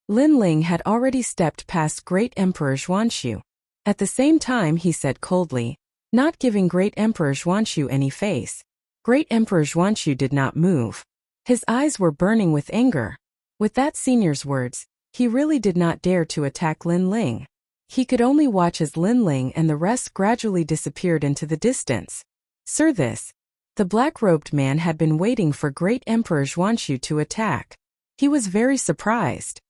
Lin Ling had already stepped past Great Emperor Xuanxu. At the same time, he said coldly, not giving Great Emperor Xuanxu any face. Great Emperor Xuanxu did not move. His eyes were burning with anger. With that senior's words, he really did not dare to attack Lin Ling. He could only watch as Lin Ling and the rest gradually disappeared into the distance. "Sir, this." The black-robed man had been waiting for Great Emperor Xuanxu to attack. He was very surprised.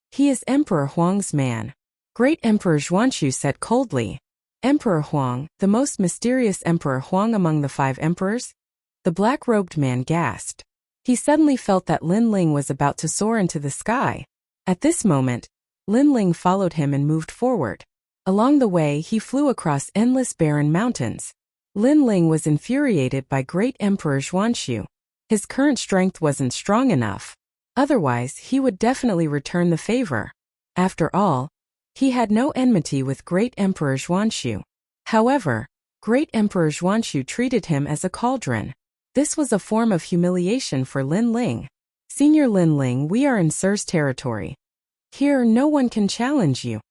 "He is Emperor Huang's man." Great Emperor Xuanxu said coldly. "Emperor Huang, the most mysterious Emperor Huang among the 5 emperors?" The black-robed man gasped. He suddenly felt that Lin Ling was about to soar into the sky. At this moment, Lin Ling followed him and moved forward. Along the way, he flew across endless barren mountains. Lin Ling was infuriated by Great Emperor Xuanxu. His current strength wasn't strong enough. Otherwise, he would definitely return the favor. After all, he had no enmity with Great Emperor Xuanxu. However, Great Emperor Xuanxu treated him as a cauldron. This was a form of humiliation for Lin Ling. "Senior Lin Ling, we are in Sir's territory. Here no one can challenge you."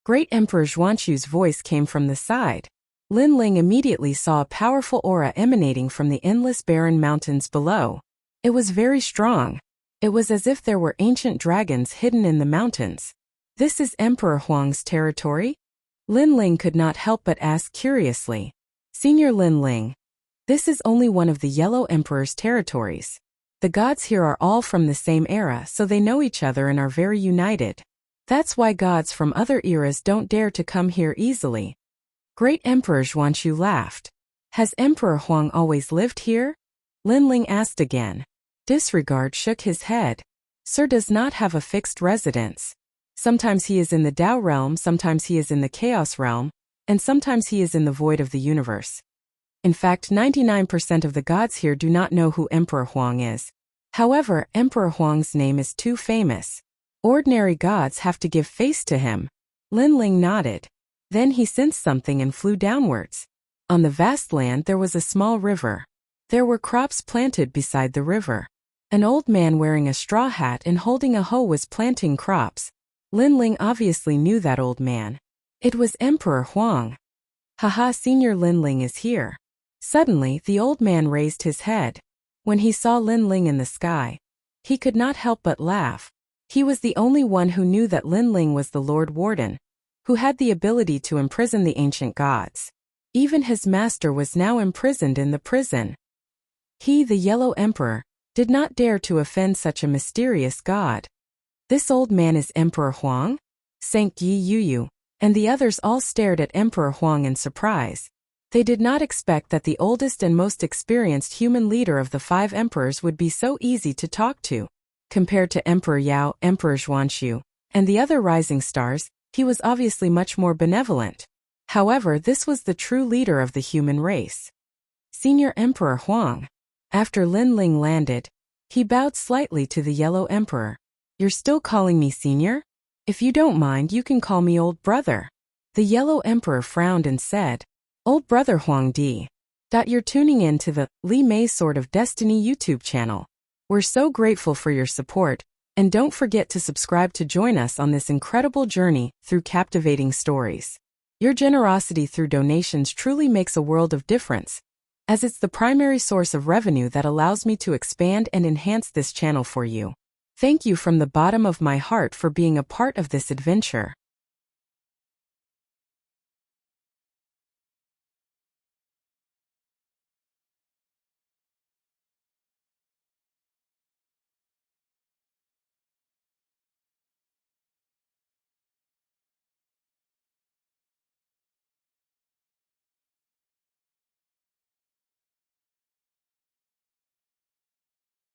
Great Emperor Xuanxu's voice came from the side. Lin Ling immediately saw a powerful aura emanating from the endless barren mountains below. It was very strong. It was as if there were ancient dragons hidden in the mountains. "This is Emperor Huang's territory?" Lin Ling could not help but ask curiously. "Senior Lin Ling, this is only one of the Yellow Emperor's territories. The gods here are all from the same era, so they know each other and are very united. That's why gods from other eras don't dare to come here easily." Great Emperor Xuanxu laughed. "Has Emperor Huang always lived here?" Lin Ling asked again. Disregard shook his head. "Sir does not have a fixed residence. Sometimes he is in the Tao realm, sometimes he is in the Chaos realm, and sometimes he is in the void of the universe. In fact, 99% of the gods here do not know who Emperor Huang is. However, Emperor Huang's name is too famous. Ordinary gods have to give face to him." Lin Ling nodded. Then he sensed something and flew downwards. On the vast land there was a small river. There were crops planted beside the river. An old man wearing a straw hat and holding a hoe was planting crops. Lin Ling obviously knew that old man. It was Emperor Huang. "Haha, Senior Lin Ling is here." Suddenly, the old man raised his head. When he saw Lin Ling in the sky, he could not help but laugh. He was the only one who knew that Lin Ling was the Lord Warden, who had the ability to imprison the ancient gods. Even his master was now imprisoned in the prison. He, the Yellow Emperor, did not dare to offend such a mysterious god. This old man is Emperor Huang? Sank Yi Yuyu, and the others all stared at Emperor Huang in surprise. They did not expect that the oldest and most experienced human leader of the 5 emperors would be so easy to talk to. Compared to Emperor Yao, Emperor Xuanxiu, and the other rising stars, he was obviously much more benevolent. However, this was the true leader of the human race. Senior Emperor Huang. After Lin Ling landed, he bowed slightly to the Yellow Emperor. You're still calling me senior? If you don't mind, you can call me old brother. The Yellow Emperor frowned and said, Old brother Huang Di. You're tuning in to the Li Mei Sword of Destiny YouTube channel. We're so grateful for your support, and don't forget to subscribe to join us on this incredible journey through captivating stories. Your generosity through donations truly makes a world of difference, as it's the primary source of revenue that allows me to expand and enhance this channel for you. Thank you from the bottom of my heart for being a part of this adventure.